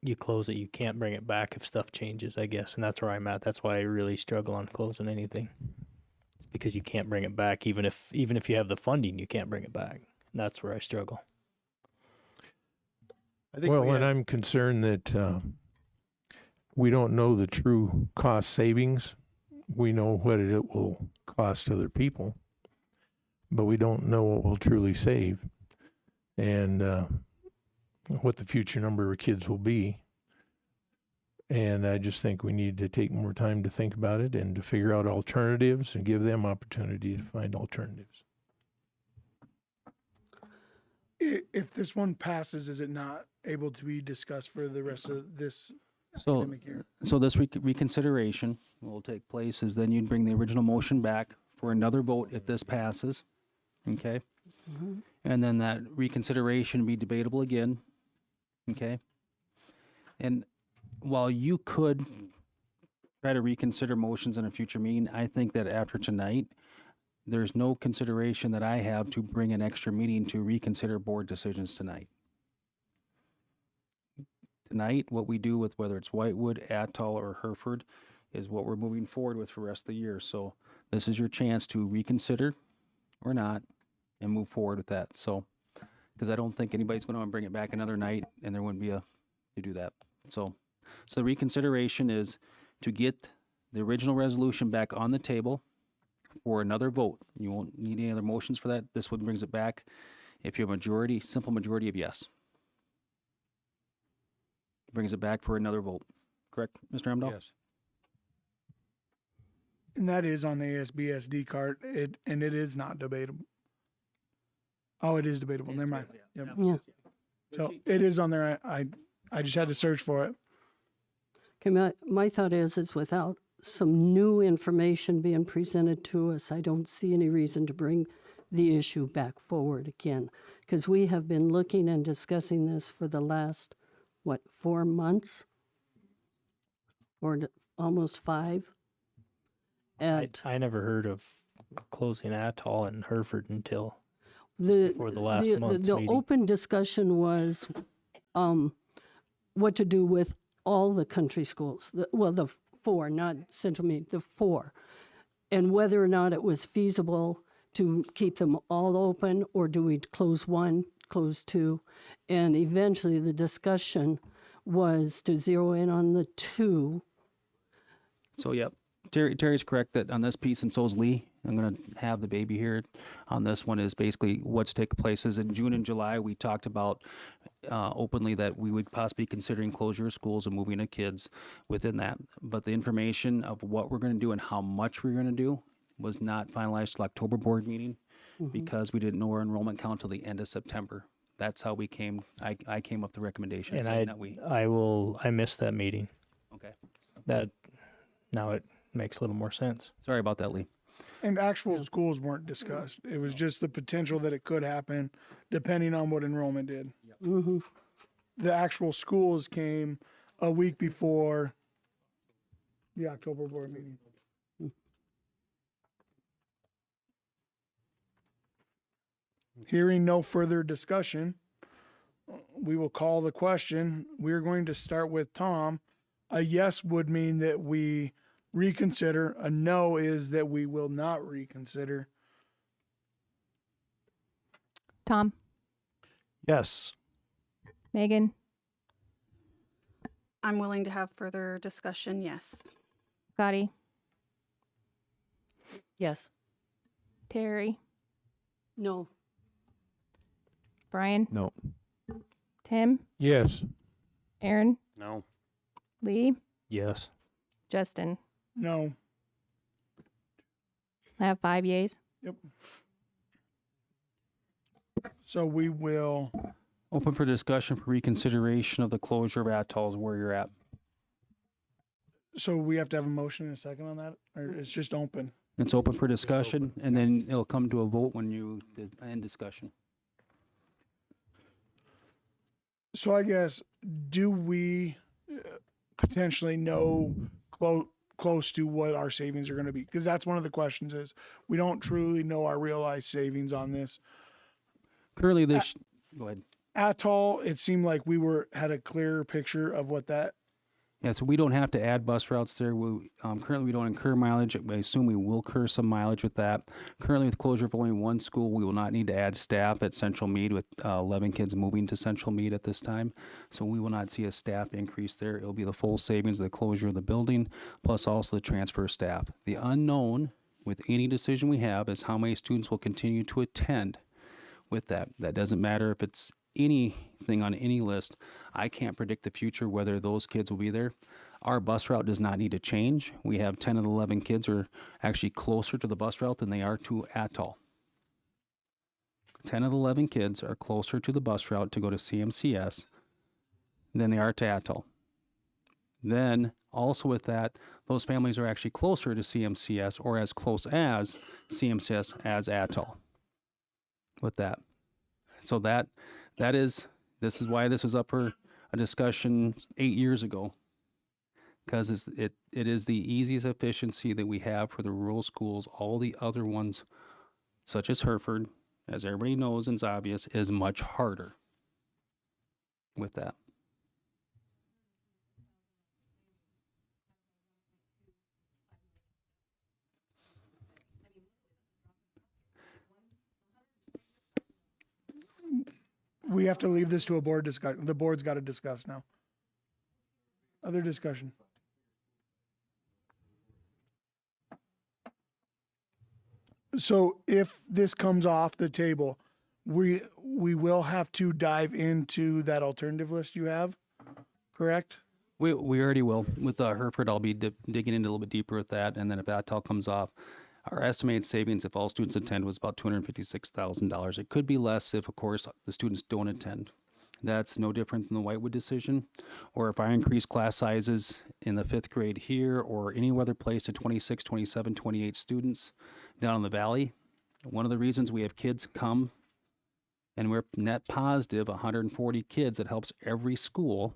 you close it, you can't bring it back if stuff changes, I guess, and that's where I'm at. That's why I really struggle on closing anything. It's because you can't bring it back, even if you have the funding, you can't bring it back. And that's where I struggle. And I'm concerned that we don't know the true cost savings. We know what it will cost other people, but we don't know what we'll truly save and what the future number of kids will be. And I just think we need to take more time to think about it and to figure out alternatives and give them opportunity to find alternatives. If this one passes, is it not able to be discussed for the rest of this academic year? So this reconsideration will take place is then you'd bring the original motion back for another vote if this passes. Okay. And then that reconsideration be debatable again. Okay. And while you could try to reconsider motions in a future meeting, I think that after tonight, there's no consideration that I have to bring an extra meeting to reconsider board decisions tonight. Tonight, what we do with whether it's Whitewood, Atoll, or Hereford is what we're moving forward with for the rest of the year. So this is your chance to reconsider or not and move forward with that. So, because I don't think anybody's going to bring it back another night and there wouldn't be to do that. So the reconsideration is to get the original resolution back on the table for another vote. You won't need any other motions for that. This one brings it back if you have a majority, simple majority of yes. Brings it back for another vote. Correct, Mr. Amdahl? Yes. And that is on the ASBSD card. It is not debatable. Oh, it is debatable. Never mind. Yep. Yeah. So it is on there. I just had to search for it. Okay, my thought is without some new information being presented to us, I don't see any reason to bring the issue back forward again. Because we have been looking and discussing this for the last, 4 months? Or almost 5? I never heard of closing Atoll in Hereford until The last month's the meeting. open discussion was what to do with all the country schools. The 4, not Central Meade, the 4, and whether or not it was feasible to keep them all open, or do we close 1, close 2, and eventually the discussion was to zero in on the 2. So, yep. Terry's correct that on this piece, and so is Lee. I'm going to have the baby here on this one is basically what's taking place is in June and July, we talked about openly that we would possibly considering closure of schools and moving of kids within that. But the information of what we're going to do and how much we're going to do was not finalized till October board meeting because we didn't know our enrollment count till the end of September. That's how we came, I came up with the recommendation. And saying that we, I missed that meeting. okay. Now it makes a little more sense. Sorry about that, Lee. And actual schools weren't discussed. It was just the potential that it could happen depending on what enrollment did. Mm-hmm. The actual schools came a week before the October board meeting. Hearing no further discussion, we will call the question. We're going to start with Tom. A yes would mean that we reconsider. A no is that we will not reconsider. Tom, Yes. Megan, I'm willing to have further discussion, yes. Scotty, Yes. Terry, No. Brian, No. Tim, Yes. Aaron, No. Lee, Yes. Justin. No. I have 5 yeas. Yep. So we will, Open for discussion for reconsideration of the closure of atolls where you're at. so we have to have a motion and a second on that, or it's just open? It's open for discussion, and then it'll come to a vote when you end discussion. So I guess, do we potentially know close to what our savings are going to be? Because that's one of the questions is we don't truly know our realized savings on this. Currently, go ahead. Atoll, it seemed like we had a clearer picture of what that. Yeah, so we don't have to add bus routes there. Currently, we don't incur mileage. I assume we will incur some mileage with that. Currently, with closure of only one school, we will not need to add staff at Central Meade with 11 kids moving to Central Meade at this time. So we will not see a staff increase there. It'll be the full savings of the closure of the building, plus also the transfer of staff. The unknown with any decision we have is how many students will continue to attend with that. That doesn't matter if it's anything on any list. I can't predict the future whether those kids will be there. Our bus route does not need to change. We have 10 of the 11 kids are actually closer to the bus route than they are to Atoll. 10 of the 11 kids are closer to the bus route to go to CMCS than they are to Atoll. Then also with that, those families are actually closer to CMCS or as close as CMCS as Atoll. with that. So this is why this was up for a discussion 8 years ago. Because it is the easiest efficiency that we have for the rural schools. All the other ones, such as Hereford, as everybody knows and is obvious, is much harder with that. We have to leave this to a board discussion. The board's got to discuss now. Other discussion. So if this comes off the table, we will have to dive into that alternative list you have, correct? We already will. With Hereford, I'll be digging in a little bit deeper with that. And then if that all comes off, our estimated savings, if all students attend, was about $256,000. It could be less if, of course, the students don't attend. That's no different than the Whitewood decision. Or if I increase class sizes in the 5th grade here or any other place to 26, 27, 28 students down in the valley. One of the reasons we have kids come and we're net positive 140 kids, that helps every school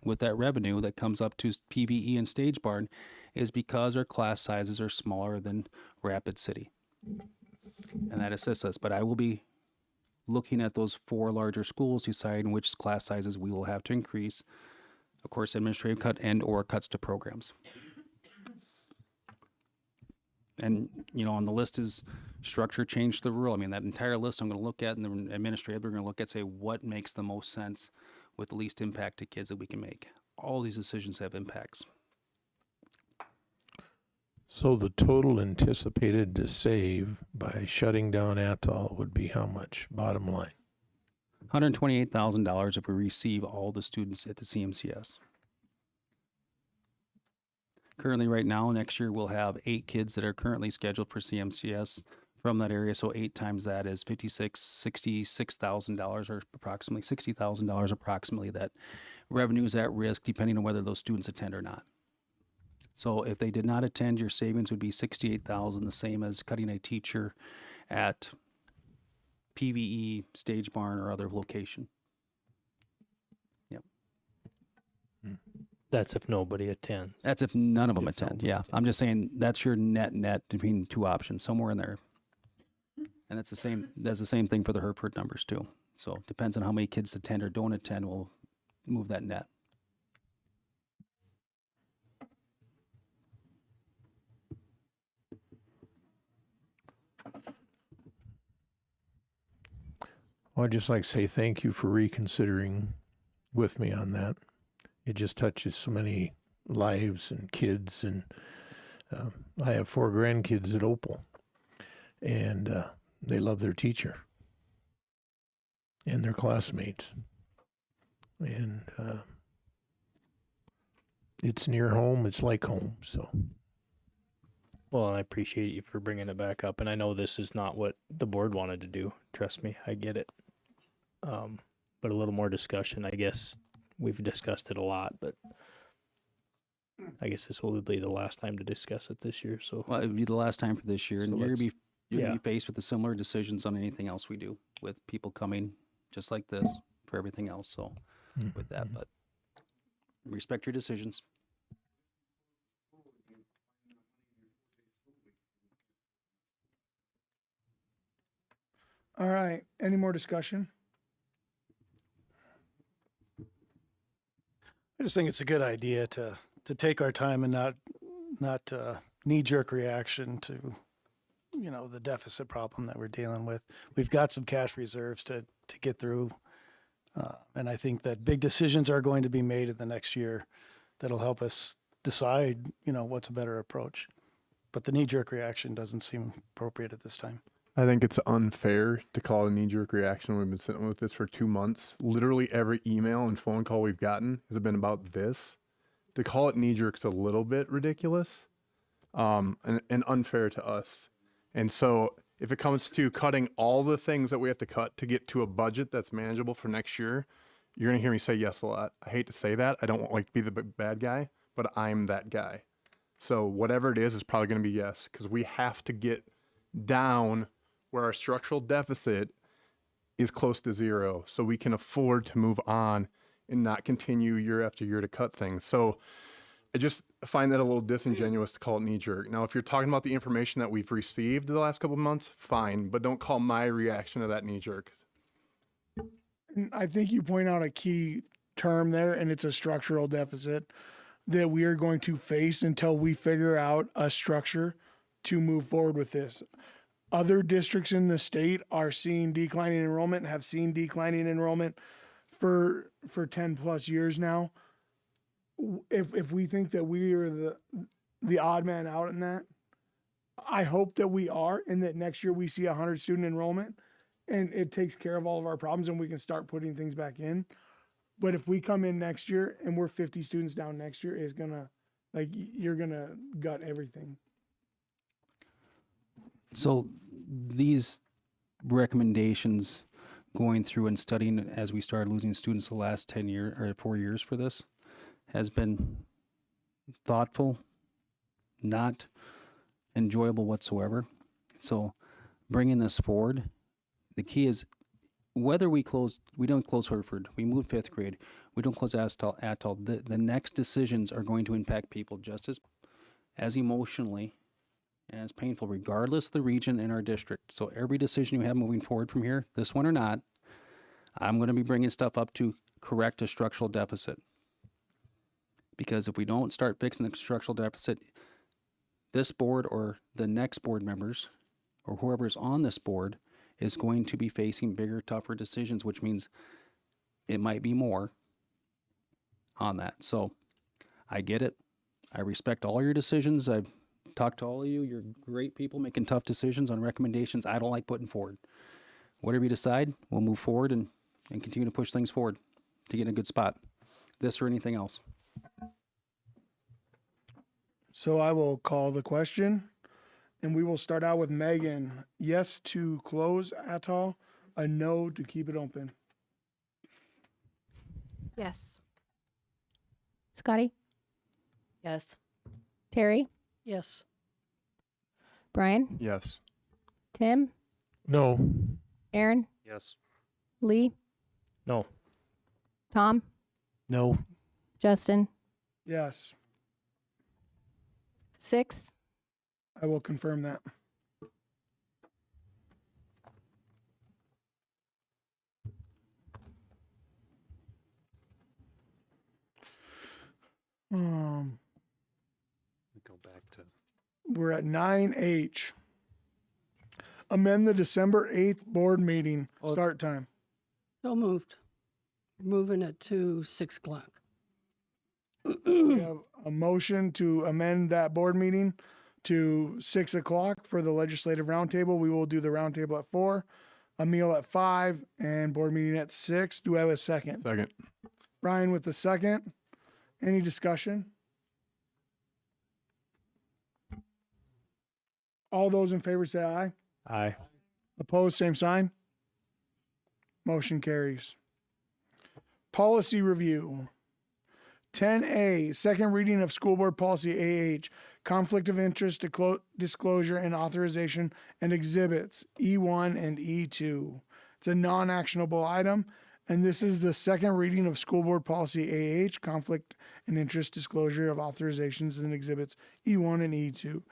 with that revenue that comes up to PVE and Stage Barn, is because our class sizes are smaller than Rapid City. And that assists us. But I will be looking at those 4 larger schools, deciding which class sizes we will have to increase. Of course, administrative cut and or cuts to programs. And, on the list is structure change the rural. I mean, that entire list I'm going to look at, and the administrative, we're going to look at, say, what makes the most sense with the least impact to kids that we can make. All these decisions have impacts. So the total anticipated to save by shutting down Atoll would be how much, bottom line? $128,000 if we receive all the students at the CMCS. Currently, right now, next year, we'll have 8 kids that are currently scheduled for CMCS from that area. So 8 times that is $66,000 or approximately $60,000 approximately that revenue is at risk depending on whether those students attend or not. So if they did not attend, your savings would be $68,000, the same as cutting a teacher at PVE, Stage Barn, or other location. Yep. That's if nobody attends. That's if none of them attend. Yeah. I'm just saying that's your net between 2 options, somewhere in there. And that's the same thing for the Hereford numbers too. So it depends on how many kids attend or don't attend, we'll move that net. Well, I'd just like to say thank you for reconsidering with me on that. It just touches so many lives and kids, and I have 4 grandkids at Opal, and they love their teacher and their classmates, and it's near home. It's like home. So, Well, and I appreciate you for bringing it back up. And I know this is not what the board wanted to do. Trust me, I get it. But a little more discussion. I guess we've discussed it a lot, but I guess this will be the last time to discuss it this year. So, Well, it would be the last time for this year, and So you're let's- gonna be faced with the similar decisions on anything else we do, with people coming just like this for everything else. So, with that, but respect your decisions. All right. Any more discussion? I just think it's a good idea to take our time and not knee-jerk reaction to, the deficit problem that we're dealing with. We've got some cash reserves to get through, and I think that big decisions are going to be made in the next year that'll help us decide, what's a better approach. But the knee-jerk reaction doesn't seem appropriate at this time. I think it's unfair to call it a knee-jerk reaction. We've been sitting with this for 2 months. Literally every email and phone call we've gotten has been about this. To call it knee-jerk's a little bit ridiculous, and unfair to us. And so if it comes to cutting all the things that we have to cut to get to a budget that's manageable for next year, you're going to hear me say yes a lot. I hate to say that. I don't like to be the bad guy, but I'm that guy. So whatever it is probably going to be yes, because we have to get down where our structural deficit is close to zero. So we can afford to move on and not continue year after year to cut things. So I just find that a little disingenuous to call it knee jerk. Now, if you're talking about the information that we've received the last couple of months, fine, but don't call my reaction to that knee jerk. And I think you point out a key term there, and it's a structural deficit that we are going to face until we figure out a structure to move forward with this. Other districts in the state are seeing declining enrollment, have seen declining enrollment for 10 plus years now. If we think that we are the odd man out in that, I hope that we are, and that next year we see 100 student enrollment and it takes care of all of our problems and we can start putting things back in. But if we come in next year and we're 50 students down next year, it's gonna, like, you're gonna gut everything. So these recommendations going through and studying as we started losing students the last 10 years or 4 years for this has been thoughtful, not enjoyable whatsoever. So bringing this forward, the key is whether we don't close Hereford, we move 5th grade, we don't close Atoll, the next decisions are going to impact people just as emotionally and as painful, regardless of the region in our district. So every decision you have moving forward from here, this one or not, I'm going to be bringing stuff up to correct a structural deficit. Because if we don't start fixing the structural deficit, this board or the next board members or whoever's on this board is going to be facing bigger, tougher decisions, which means it might be more on that. So I get it. I respect all your decisions. I've talked to all of you. You're great people making tough decisions on recommendations I don't like putting forward. Whatever you decide, we'll move forward and continue to push things forward to get in a good spot. This or anything else. So I will call the question, and we will start out with Megan. Yes to close Atoll, a no to keep it open. Yes. Scotty? Yes. Terry? Yes. Brian? Yes. Tim? No. Aaron? Yes. Lee? No. Tom? No. Justin? Yes, 6? I will confirm that. Go back to We're at 9H. Amend the December 8th board meeting start time. So moved. Moving it to 6 o'clock. We have a motion to amend that board meeting to 6 o'clock for the legislative roundtable. We will do the roundtable at 4, a meal at 5, and board meeting at 6. Do I have a second? Second. Brian with the second. Any discussion? All those in favor say aye. Aye. Opposed, same sign. Motion carries. Policy review. 10A, second reading of School Board Policy AH, conflict of interest, disclosure and authorization and exhibits E1 and E2. It's a non-actionable item, and this is the second reading of School Board Policy AH, conflict and interest, disclosure of authorizations and exhibits E1 and E2.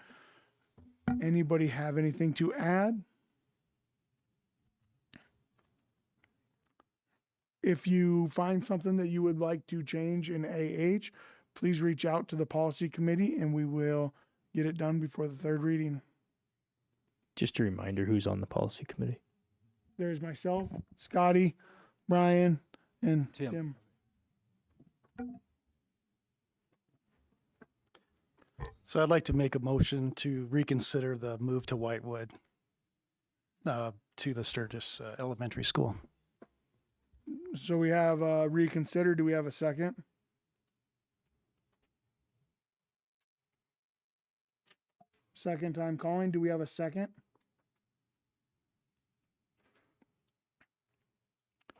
Anybody have anything to add? If you find something that you would like to change in AH, please reach out to the policy committee and we will get it done before the third reading. Just a reminder who's on the policy committee. There's myself, Scotty, Brian, and Tim. So I'd like to make a motion to reconsider the move to Whitewood to the Sturgis Elementary School. So we have reconsider. Do we have a second? Second time calling. Do we have a second?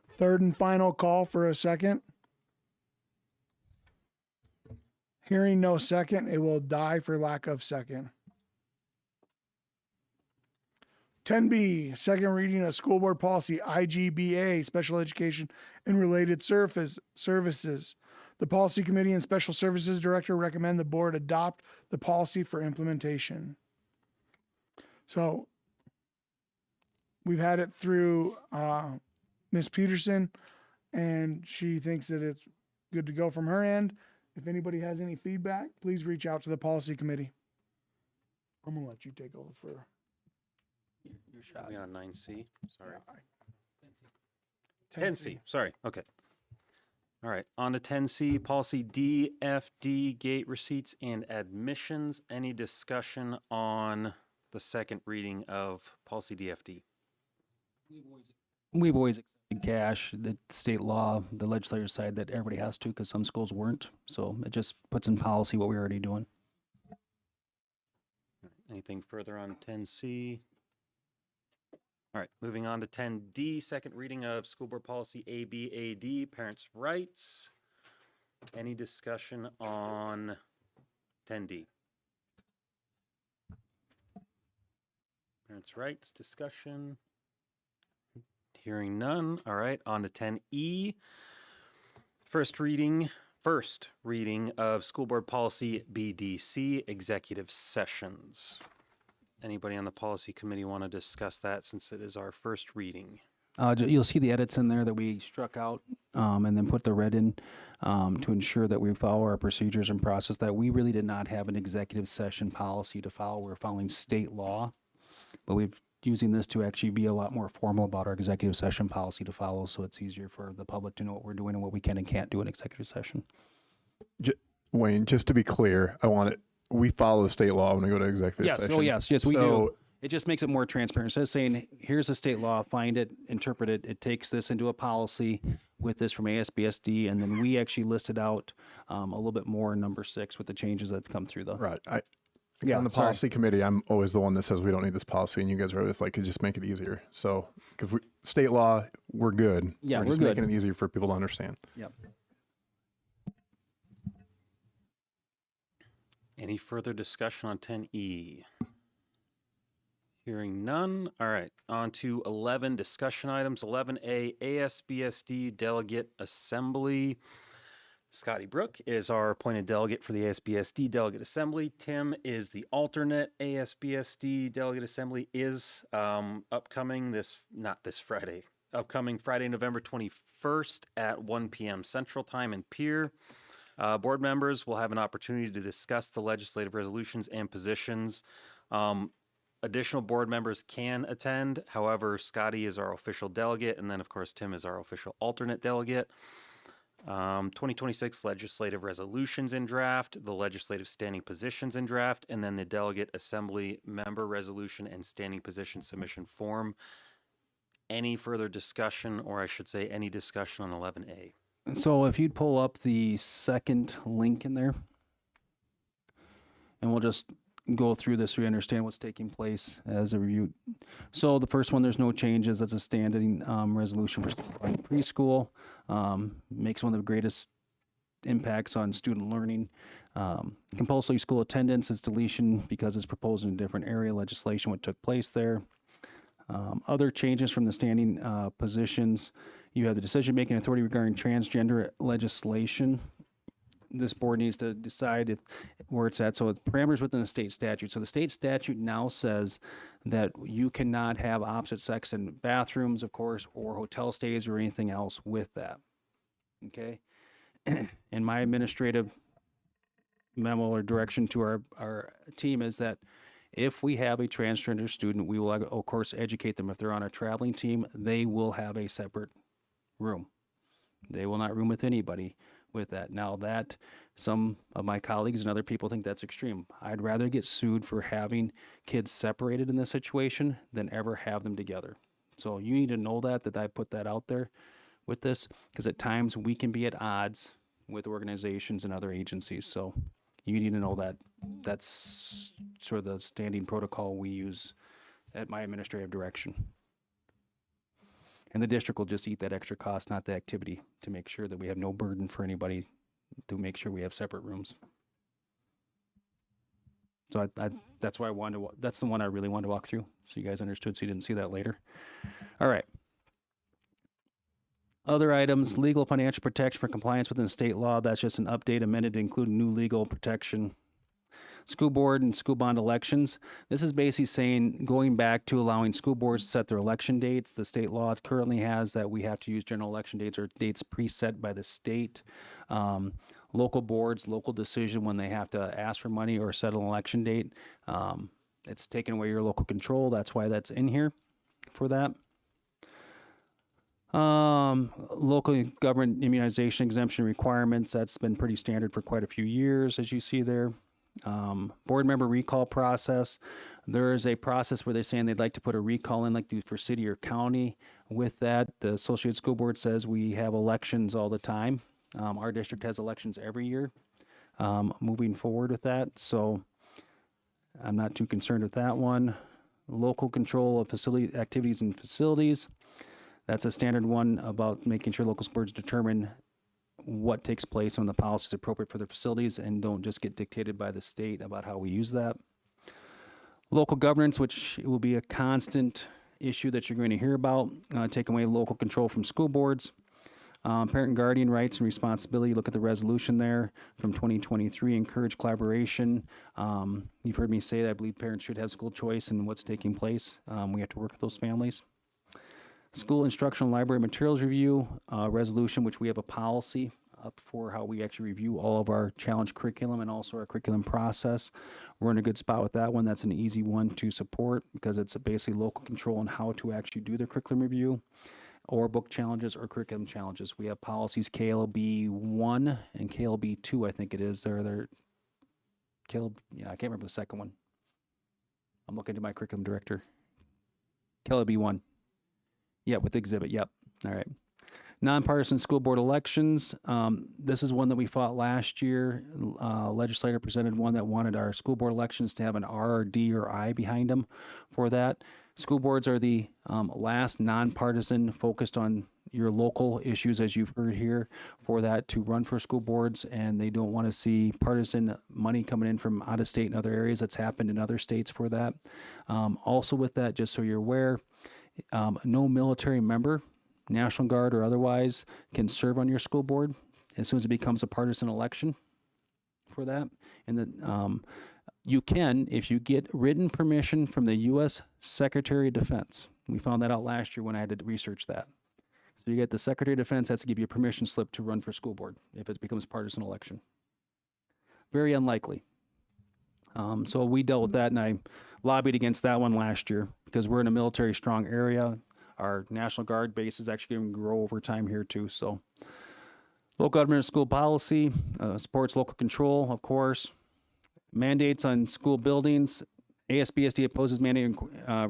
Third and final call for a second. Hearing no second, it will die for lack of second. 10B, second reading of school board policy IGBA, special education and related services. The policy committee and special services director recommend the board adopt the policy for implementation. So we've had it through Ms. Peterson, and she thinks that it's good to go from her end. If anybody has any feedback, please reach out to the policy committee. I'm gonna let you take over for. Your shot. We on 9C. Sorry. 10C. Sorry. Okay. All right. On to 10C, policy DFD, gate receipts and admissions. Any discussion on the second reading of policy DFD? We've always accepted cash. The state law, the legislature side that everybody has to because some schools weren't. So it just puts in policy what we're already doing. Anything further on 10C? All right, moving on to 10D, second reading of school board policy ABAD, parents' rights. Any discussion on 10D? Parents' rights discussion. Hearing none. All right, on to 10E. First reading of school board policy BDC, executive sessions. Anybody on the policy committee want to discuss that since it is our first reading? You'll see the edits in there that we struck out and then put the red in to ensure that we follow our procedures and process that. We really did not have an executive session policy to follow. We're following state law, but we're using this to actually be a lot more formal about our executive session policy to follow, so it's easier for the public to know what we're doing and what we can and can't do in executive session. Wayne, just to be clear, we follow the state law when we go to executive session. Oh, yes, we do. It just makes it more transparent. Instead of saying, here's a state law, find it, interpret it, it takes this into a policy with this from ASBSD, and then we actually listed out a little bit more in number 6 with the changes that come through the. Right. On the policy committee, I'm always the one that says we don't need this policy, and you guys are always like, just make it easier. So, because state law, we're good. Yeah, we're we're just good. making it easier for people to understand. Yep. Any further discussion on 10E? Hearing none. All right, on to 11 discussion items. 11A, ASBSD Delegate Assembly. Scotty Brook is our appointed delegate for the ASBSD Delegate Assembly. Tim is the alternate. ASBSD Delegate Assembly is upcoming Friday, November 21st at 1 p.m. Central Time in Pier. Board members will have an opportunity to discuss the legislative resolutions and positions. Additional board members can attend. However, Scotty is our official delegate, and then, of course, Tim is our official alternate delegate. 2026 legislative resolutions in draft, the legislative standing positions in draft, and then the delegate assembly member resolution and standing position submission form. Any further discussion, or I should say any discussion on 11A? So if you'd pull up the second link in there, and we'll just go through this so we understand what's taking place as a review. So the first one, there's no changes. That's a standing resolution for preschool. Makes one of the greatest impacts on student learning. Compulsory school attendance is deletion because it's proposed in a different area legislation, what took place there. Other changes from the standing positions. You have the decision-making authority regarding transgender legislation. This board needs to decide where it's at. So it's parameters within the state statute. So the state statute now says that you cannot have opposite sex in bathrooms, of course, or hotel stays or anything else with that. Okay? And my administrative memo or direction to our team is that if we have a transgender student, we will, of course, educate them. If they're on a traveling team, they will have a separate room. They will not room with anybody with that. Now that some of my colleagues and other people think that's extreme. I'd rather get sued for having kids separated in this situation than ever have them together. So you need to know that I put that out there with this, because at times we can be at odds with organizations and other agencies. So you need to know that that's sort of the standing protocol we use at my administrative direction. And the district will just eat that extra cost, not the activity, to make sure that we have no burden for anybody, to make sure we have separate rooms. So that's why I wanted to, that's the one I really wanted to walk through. So you guys understood, so you didn't see that later. All right. Other items, legal financial protection for compliance within state law. That's just an update amended to include new legal protection. School board and school bond elections. This is basically saying going back to allowing school boards to set their election dates. The state law currently has that we have to use general election dates or dates preset by the state. Local boards, local decision when they have to ask for money or set an election date. It's taking away your local control. That's why that's in here for that. Local government immunization exemption requirements. That's been pretty standard for quite a few years, as you see there. Board member recall process. There is a process where they're saying they'd like to put a recall in like they do for city or county. With that, the Associated School Board says we have elections all the time. Our district has elections every year, moving forward with that. So I'm not too concerned with that one. Local control of facility activities and facilities. That's a standard one about making sure local school boards determine what takes place and when the policy is appropriate for their facilities and don't just get dictated by the state about how we use that. Local governance, which will be a constant issue that you're going to hear about, taking away local control from school boards. Parent and guardian rights and responsibility, look at the resolution there from 2023, encourage collaboration. You've heard me say that I believe parents should have school choice in what's taking place. We have to work with those families. School instructional library materials review, resolution, which we have a policy up for how we actually review all of our challenge curriculum and also our curriculum process. We're in a good spot with that one. That's an easy one to support because it's basically local control on how to actually do the curriculum review or book challenges or curriculum challenges. We have policies KLB 1 and KLB 2, I think it is. They're yeah, I can't remember the second one. I'm looking to my curriculum director. KLB 1. Yeah, with exhibit. Yep. All right. Nonpartisan school board elections. This is one that we fought last year. Legislator presented one that wanted our school board elections to have an R or D or I behind them for that. School boards are the last nonpartisan focused on your local issues, as you've heard here, for that to run for school boards, and they don't want to see partisan money coming in from out of state and other areas. That's happened in other states for that. Also with that, just so you're aware, no military member, National Guard or otherwise, can serve on your school board as soon as it becomes a partisan election for that. And then you can, if you get written permission from the U.S. Secretary of Defense. We found that out last year when I had to research that. So you get the Secretary of Defense has to give you a permission slip to run for school board if it becomes partisan election. Very unlikely. So we dealt with that, and I lobbied against that one last year because we're in a military strong area. Our National Guard base is actually going to grow over time here too. So local government school policy, supports local control, of course. Mandates on school buildings. ASBSD opposes mandating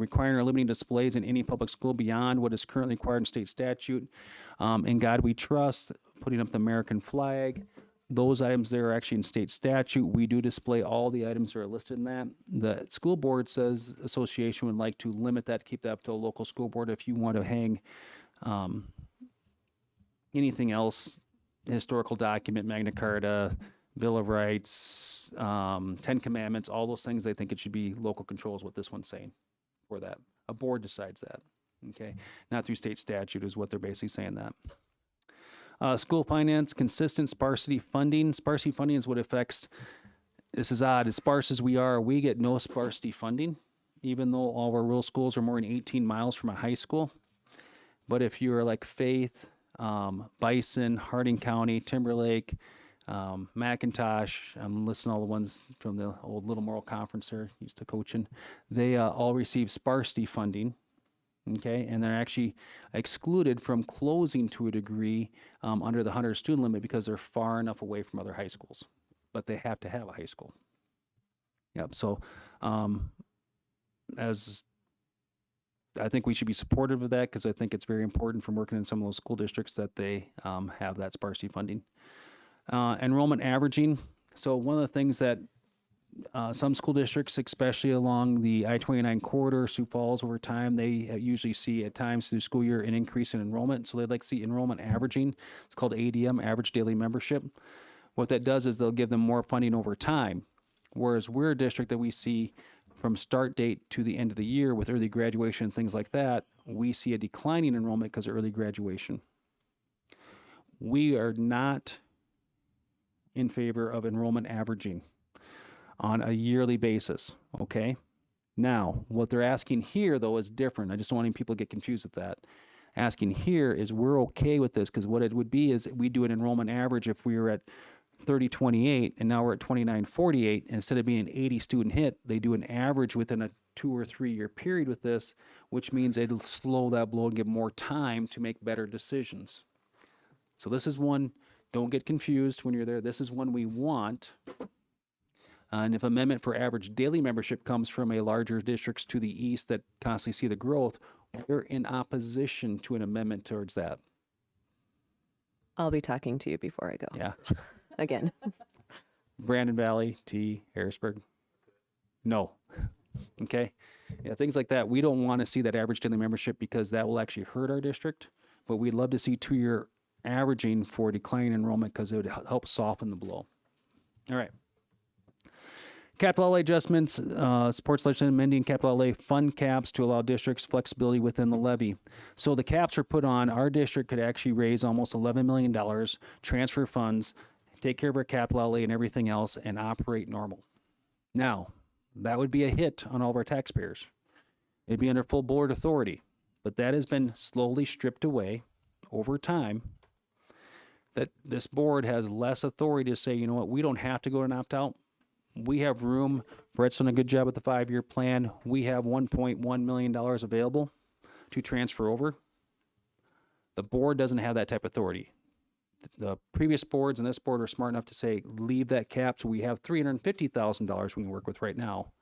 requiring or limiting displays in any public school beyond what is currently required in state statute. In God We Trust, putting up the American flag. Those items there are actually in state statute. We do display all the items that are listed in that. The school board says association would like to limit that, keep that up to a local school board. If you want to hang anything else, historical document, Magna Carta, Bill of Rights, 10 Commandments, all those things, they think it should be local control is what this one's saying for that. A board decides that, okay? Not through state statute is what they're basically saying that. School finance, consistent sparsity funding. Sparsity funding is what affects, this is odd, as sparse as we are, we get no sparsity funding, even though all of our rural schools are more than 18 miles from a high school. But if you're like Faith, Bison, Harding County, Timberlake, McIntosh, I'm listing all the ones from the old Little Moral Conference there, used to coaching, they all receive sparsity funding. Okay, and they're actually excluded from closing to a degree under the 100 student limit because they're far enough away from other high schools, but they have to have a high school. Yep, so as I think we should be supportive of that because I think it's very important from working in some of those school districts that they have that sparsity funding. Enrollment averaging. So one of the things that some school districts, especially along the I-29 corridor, Sioux Falls, over time, they usually see at times through school year an increase in enrollment. So they'd like to see enrollment averaging. It's called ADM, average daily membership. What that does is they'll give them more funding over time. Whereas we're a district that we see from start date to the end of the year with early graduation and things like that, we see a declining enrollment because of early graduation. We are not in favor of enrollment averaging on a yearly basis, okay? Now, what they're asking here, though, is different. I just don't want any people to get confused with that. Asking here is we're okay with this because what it would be is we do an enrollment average if we were at 3028 and now we're at 2948. Instead of being an 80 student hit, they do an average within a 2 or 3 year period with this, which means it'll slow that blow and give more time to make better decisions. So this is one, don't get confused when you're there. This is one we want. And if amendment for average daily membership comes from a larger districts to the east that constantly see the growth, we're in opposition to an amendment towards that. I'll be talking to you before I go. Yeah. Again. Brandon Valley, T, Harrisburg. No. Okay. Yeah, things like that. We don't want to see that average daily membership because that will actually hurt our district. But we'd love to see 2-year averaging for declining enrollment because it would help soften the blow. All right. Capital outlay adjustments, supports legislation amending capital outlay fund caps to allow districts flexibility within the levy. So the caps are put on, our district could actually raise almost $11 million, transfer funds, take care of our capital outlay and everything else, and operate normal. Now, that would be a hit on all of our taxpayers. It'd be under full board authority, but that has been slowly stripped away over time. That this board has less authority to say, you know what, we don't have to go to an opt-out. We have room. Brett's done a good job with the 5-year plan. We have $1.1 million available to transfer over. The board doesn't have that type of authority. The previous boards and this board are smart enough to say, leave that cap. So we have $350,000 we can work with right now.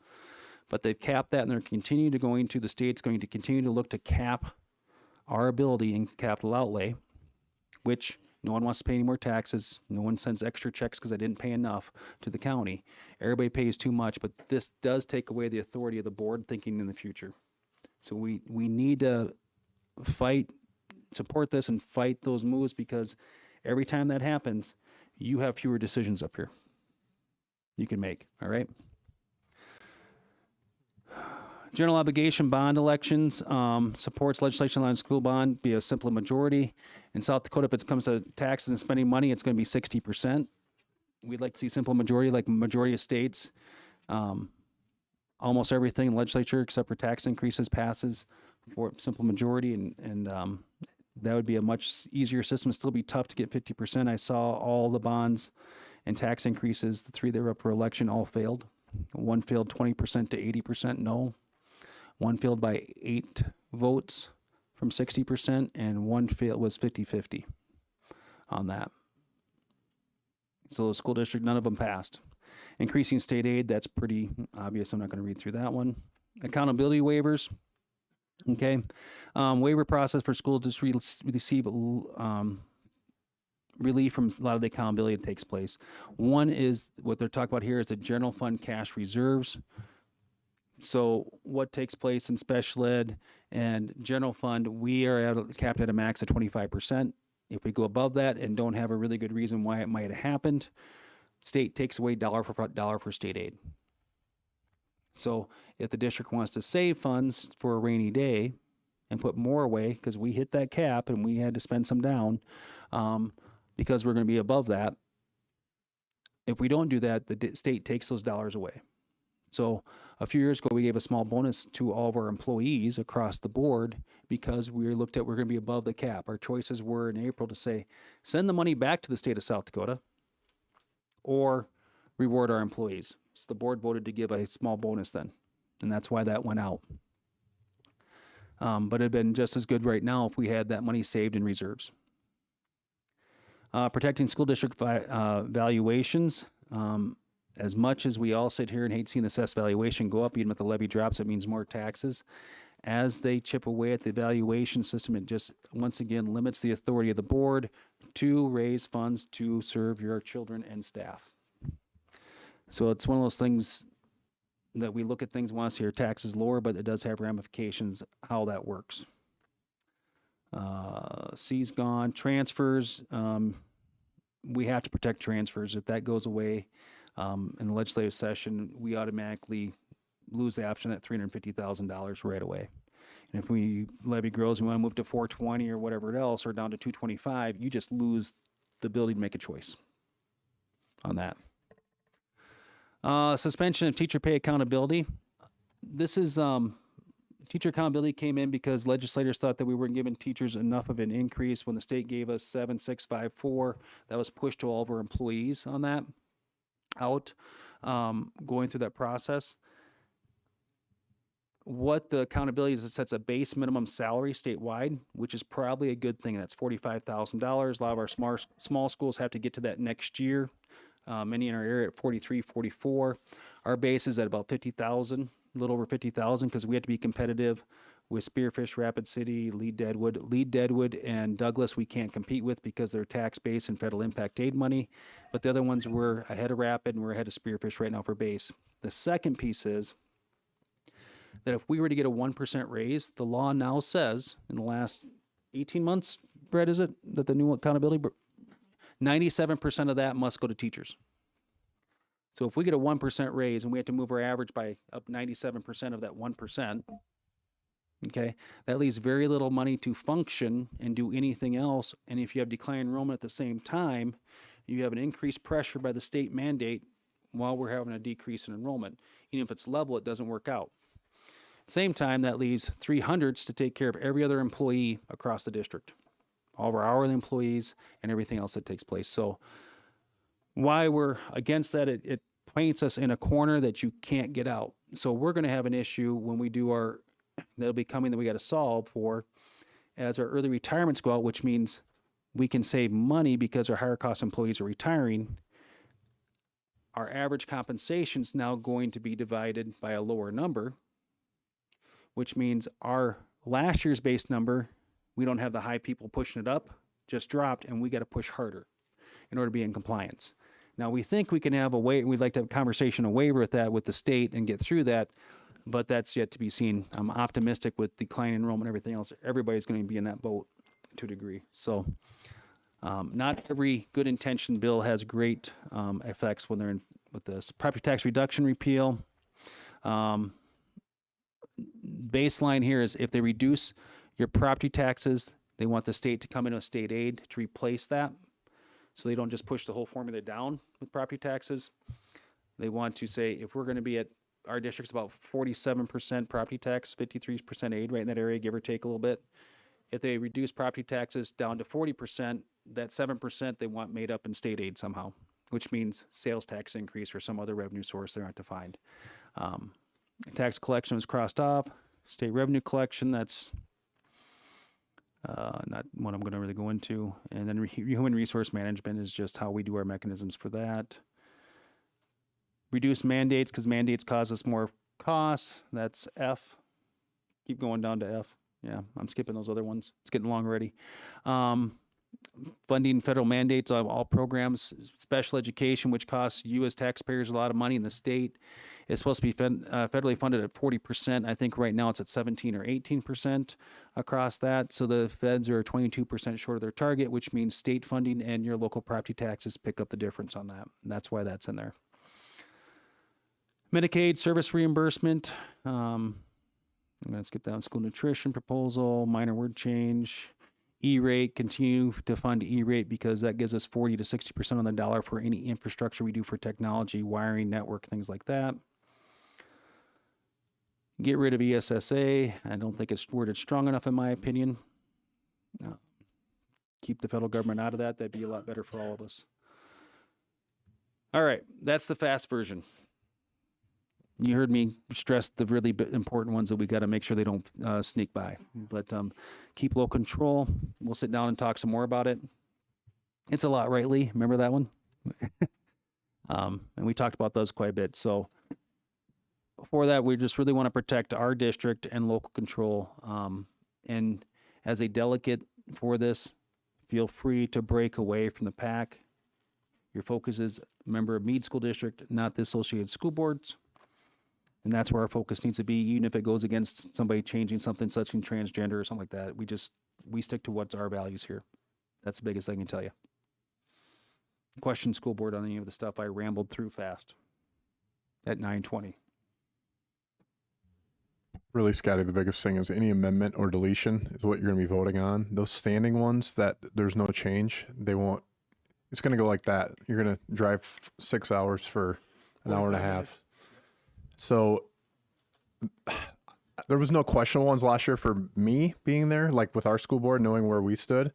But they've capped that and they're continuing to going to, the state's going to continue to look to cap our ability in capital outlay, which no one wants to pay any more taxes. No one sends extra checks because I didn't pay enough to the county. Everybody pays too much, but this does take away the authority of the board thinking in the future. So we need to support this and fight those moves because every time that happens, you have fewer decisions up here you can make, all right? General obligation bond elections, supports legislation on school bond, be a simple majority. In South Dakota, if it comes to taxes and spending money, it's going to be 60%. We'd like to see simple majority, like majority of states. Almost everything in the legislature, except for tax increases, passes for simple majority, and that would be a much easier system. It'd still be tough to get 50%. I saw all the bonds and tax increases, the 3 that were up for election, all failed. One failed 20% to 80% no. One failed by 8 votes from 60%, and one failed was 50-50 on that. So the school district, none of them passed. Increasing state aid, that's pretty obvious. I'm not going to read through that one. Accountability waivers. Okay. Waiver process for school districts receive relief from a lot of the accountability that takes place. One is what they're talking about here is the general fund cash reserves. So what takes place in special ed and general fund, we are capped at a max of 25%. If we go above that and don't have a really good reason why it might have happened, state takes away dollar for state aid. So if the district wants to save funds for a rainy day and put more away, because we hit that cap and we had to spend some down, because we're going to be above that, if we don't do that, the state takes those dollars away. So a few years ago, we gave a small bonus to all of our employees across the board because we looked at we're going to be above the cap. Our choices were in April to say, send the money back to the state of South Dakota or reward our employees. So the board voted to give a small bonus then, and that's why that went out. But it'd been just as good right now if we had that money saved in reserves. Protecting school district valuations. As much as we all sit here and hate seeing the assessed valuation go up, even if the levy drops, it means more taxes. As they chip away at the valuation system, it just, once again, limits the authority of the board to raise funds to serve your children and staff. So it's one of those things that we look at things, want to see our taxes lower, but it does have ramifications how that works. C's gone. Transfers, we have to protect transfers. If that goes away, in the legislative session, we automatically lose the option at $350,000 right away. And if we levy grows, we want to move to 420 or whatever else, or down to 225, you just lose the ability to make a choice on that. Suspension of teacher pay accountability. This is teacher accountability came in because legislators thought that we weren't giving teachers enough of an increase when the state gave us 7,654. That was pushed to all of our employees on that out, going through that process. What the accountability is, it sets a base minimum salary statewide, which is probably a good thing. That's $45,000. A lot of our small schools have to get to that next year. Many in our area at 43, 44. Our base is at about 50,000, a little over 50,000, because we have to be competitive with Spearfish, Rapid City, Lead Deadwood, and Douglas we can't compete with because they're tax base and federal impact aid money. But the other ones we're ahead of Rapid and we're ahead of Spearfish right now for base. The second piece is that if we were to get a 1% raise, the law now says in the last 18 months, Brett, is it, that the new accountability, 97% of that must go to teachers. So if we get a 1% raise and we have to move our average by up 97% of that 1%, okay, that leaves very little money to function and do anything else. And if you have declining enrollment at the same time, you have an increased pressure by the state mandate while we're having a decrease in enrollment. Even if it's level, it doesn't work out. Same time, that leaves 300s to take care of every other employee across the district, all of our hourly employees and everything else that takes place. So why we're against that, it paints us in a corner that you can't get out. So we're going to have an issue when we do our, that'll be coming that we got to solve for as our early retirements go out, which means we can save money because our higher cost employees are retiring. Our average compensation is now going to be divided by a lower number, which means our last year's base number, we don't have the high people pushing it up, just dropped, and we got to push harder in order to be in compliance. Now, we think we can have a way, we'd like to have a conversation, a waiver with that with the state and get through that, but that's yet to be seen. I'm optimistic with declining enrollment and everything else. Everybody's going to be in that boat to a degree. So not every good intention bill has great effects when they're in with this. Property tax reduction repeal. Baseline here is if they reduce your property taxes, they want the state to come in with state aid to replace that. So they don't just push the whole formula down with property taxes. They want to say, if we're going to be at, our district's about 47% property tax, 53% aid right in that area, give or take a little bit. If they reduce property taxes down to 40%, that 7% they want made up in state aid somehow, which means sales tax increase or some other revenue source they're not defined. Tax collection was crossed off. State revenue collection, that's not what I'm going to really go into. And then human resource management is just how we do our mechanisms for that. Reduce mandates because mandates cause us more costs. That's F. Keep going down to F. Yeah, I'm skipping those other ones. It's getting long already. Funding federal mandates of all programs, special education, which costs you as taxpayers a lot of money, in the state is supposed to be federally funded at 40%. I think right now it's at 17 or 18% across that. So the feds are 22% short of their target, which means state funding and your local property taxes pick up the difference on that. And that's why that's in there. Medicaid service reimbursement. I'm going to skip down school nutrition proposal, minor word change. E-rate, continue to fund E-rate because that gives us 40 to 60% on the dollar for any infrastructure we do for technology, wiring, network, things like that. Get rid of ESSA. I don't think it's worded strong enough in my opinion. Keep the federal government out of that. That'd be a lot better for all of us. All right, that's the fast version. You heard me stress the really important ones that we got to make sure they don't sneak by. But keep low control. We'll sit down and talk some more about it. It's a lot, right, Lee? Remember that one? And we talked about those quite a bit. So for that, we just really want to protect our district and local control. And as a delegate for this, feel free to break away from the pack. Your focus is a member of Meade School District, not the associated school boards. And that's where our focus needs to be, even if it goes against somebody changing something such as transgender or something like that. We stick to what's our values here. That's the biggest thing I can tell you. question school board on any of the stuff I rambled through fast at 9:20. Really, Scotty, the biggest thing is any amendment or deletion is what you're going to be voting on. Those standing ones that there's no change, they won't. It's going to go like that. You're going to drive 6 hours for an hour and a 45 half. minutes. So there was no questionable ones last year for me being there, like with our school board, knowing where we stood.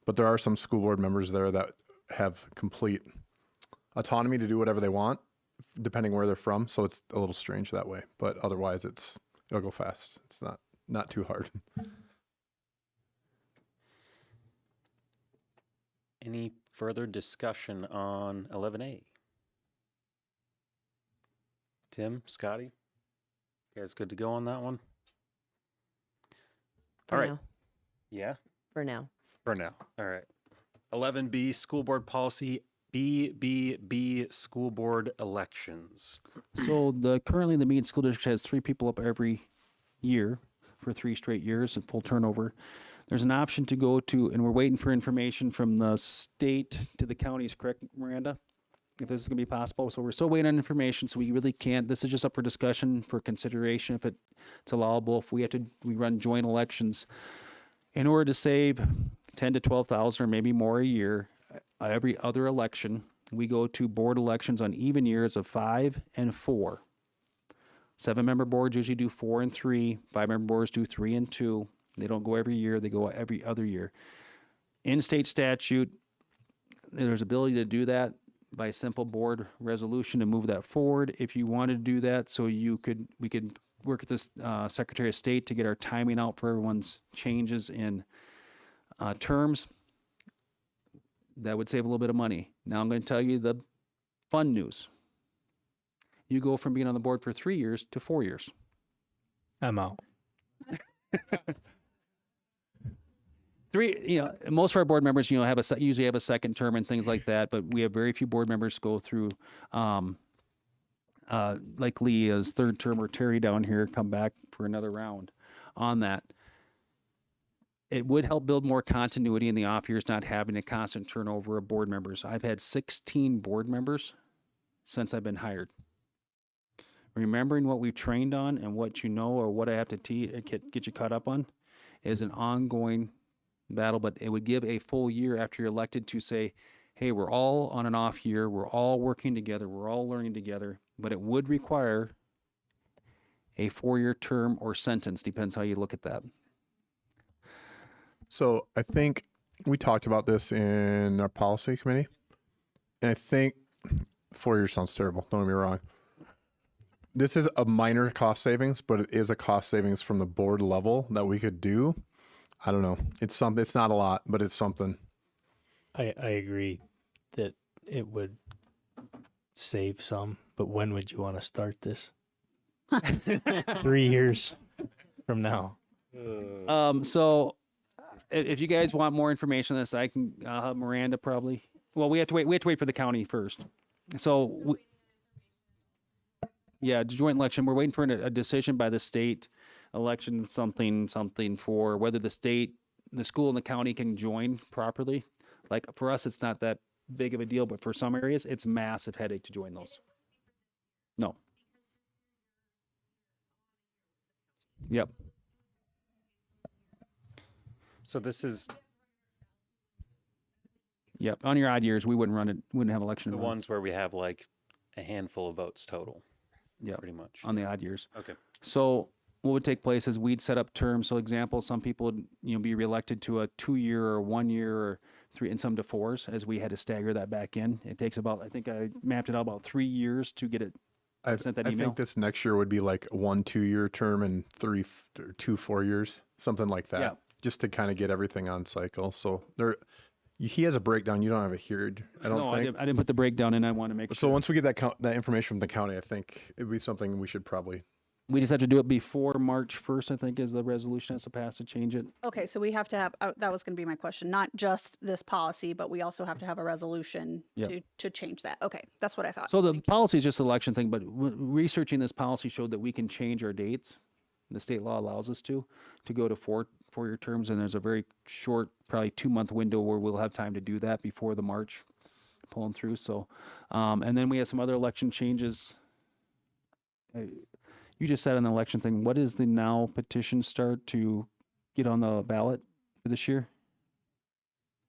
But there are some school board members there that have complete autonomy to do whatever they want, depending where they're from. So it's a little strange that way. But otherwise, it'll go fast. It's not too hard. Any further discussion on 11A? Tim, Scotty, you guys good to go on that one? For All right. now. Yeah, For now. for now. All right. 11B, school board policy, BBB, school board elections. So currently the Meade School District has 3 people up every year for 3 straight years and full turnover. There's an option to go to, and we're waiting for information from the state to the counties, correct, Miranda? If this is going to be possible. So we're still waiting on information, so we really can't. This is just up for discussion, for consideration, if it's allowable. If we run joint elections in order to save 10 to 12,000 or maybe more a year, every other election, we go to board elections on even years of 5 and 4. 7-member boards usually do 4 and 3. 5-member boards do 3 and 2. They don't go every year. They go every other year. In state statute, there's ability to do that by simple board resolution to move that forward. If you wanted to do that, so we could work with this Secretary of State to get our timing out for everyone's changes in terms. That would save a little bit of money. Now I'm going to tell you the fun news. You go from being on the board for 3 years to 4 years. I'm out. Most of our board members, usually have a second term and things like that, but we have very few board members go through, like Leah's 3rd term or Terry down here, come back for another round on that. It would help build more continuity in the off years, not having a constant turnover of board members. I've had 16 board members since I've been hired. Remembering what we've trained on and what you know or what I have to get you caught up on is an ongoing battle, but it would give a full year after you're elected to say, hey, we're all on an off year, we're all working together, we're all learning together, but it would require a 4-year term or sentence, depends how you look at that. So I think we talked about this in our policy committee, and I think 4 years sounds terrible. Don't get me wrong. This is a minor cost savings, but it is a cost savings from the board level that we could do. I don't know. It's something. It's not a lot, but it's something. I agree that it would save some, but when would you want to start this? 3 years from now. So if you guys want more information on this, I can have Miranda probably. Well, we have to wait for the county first. So joint election. We're waiting for a decision by the state election, something for whether the state, the school and the county can join properly. Like for us, it's not that big of a deal, but for some areas, it's a massive headache to join those. No. Yep. So this is Yep. On your odd years, we wouldn't have election. the ones where we have like a handful of votes total. Yeah. Pretty much. On the odd years. Okay. So what would take place is we'd set up terms. So example, some people would be reelected to a 2-year or 1 year or 3 and some to 4s, as we had to stagger that back in. It takes about, I think I mapped it out about 3 years to get it. I sent that email. think this next year would be like 1 2-year term and 2 4 years, something like that. Yeah. Just to kind of get everything on cycle. So he has a breakdown. You don't have it here. I don't think. I didn't put the breakdown in. I want to make So sure. once we get that information from the county, I think it'd be something we should probably. We just have to do it before March 1st, I think, is the resolution has to pass to change it. Okay, so we have to have, that was going to be my question, not just this policy, but we also have to have a resolution Yep. to change that. Okay, that's what I thought. So the policy is just an election thing, but researching this policy showed that we can change our dates. The state law allows us to go to 4-year terms, and there's a very short, probably 2-month window where we'll have time to do that before the March pulling through. So, and then we have some other election changes. You just said on the election thing, what is the now petition start to get on the ballot for this year?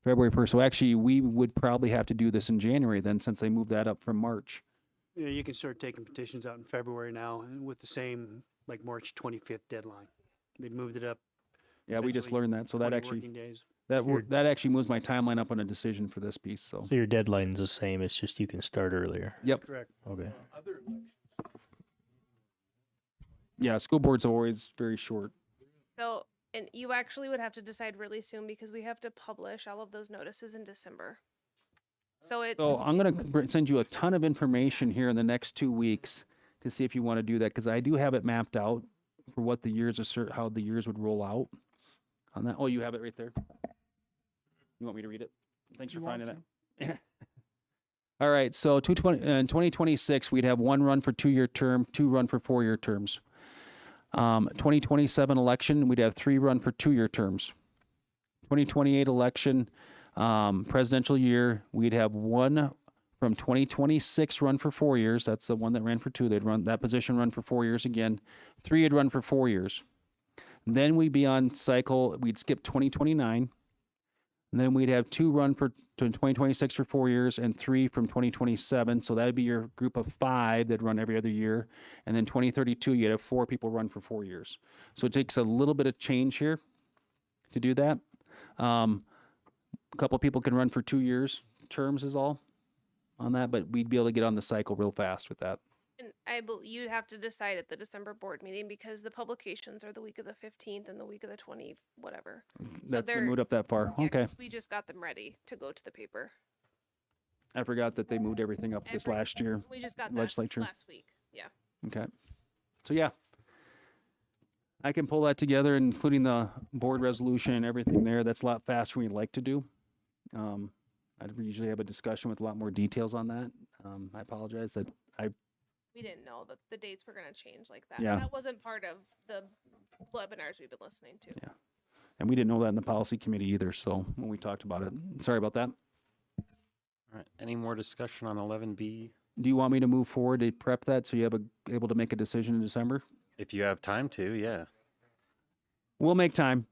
February 1st. So actually, we would probably have to do this in January then, since they moved that up from March. Yeah, you can start taking petitions out in February now and with the same like March 25th deadline. They moved it up. Yeah, we just essentially learned that. So that 20 actually, working days. that actually moves my timeline up on a decision for this piece. So, So your deadline's the same. It's just you can start earlier. yep. Correct. Okay. Yeah, school boards are always very short. So, and you actually would have to decide really soon because we have to publish all of those notices in December. So So I'm going to send you a ton of information here in the next 2 weeks to see if you want to do that, because I do have it mapped out for what the years how the years would roll out on that. Oh, you have it right there. You want me to read it? Thanks for finding it. All right. So in 2026, we'd have 1 run for 2-year term, 2 run for 4-year terms. 2027 election, we'd have 3 run for 2-year terms. 2028 election, presidential year, we'd have 1 from 2026 run for 4 years. That's the one that ran for 2. They'd run that position, run for 4 years again. 3 would run for 4 years. Then we'd be on cycle. We'd skip 2029. And then we'd have 2 run for 2026 for 4 years and 3 from 2027. So that'd be your group of 5 that run every other year. And then 2032, you'd have 4 people run for 4 years. So it takes a little bit of change here to do that. A couple of people can run for 2 years terms is all on that, but we'd be able to get on the cycle real fast with that. and you'd have to decide at the December board meeting because the publications are the week of the 15th and the week of the 20 whatever. That's been moved up that far. Yeah, Okay. 'cause we just got them ready to go to the paper. I forgot that they moved everything up this last year. We just got that legislature. last week. Yeah. Okay. So yeah, I can pull that together, including the board resolution and everything there. That's a lot faster than we'd like to do. I'd usually have a discussion with a lot more details on that. I apologize that We didn't know that the dates were going to change like that. Yeah. That wasn't part of the webinars we've been listening to. Yeah. And we didn't know that in the policy committee either. So when we talked about it, sorry about that. All right. Any more discussion on 11B? Do you want me to move forward to prep that so you have able to make a decision in December? If you have time to, yeah. We'll make time.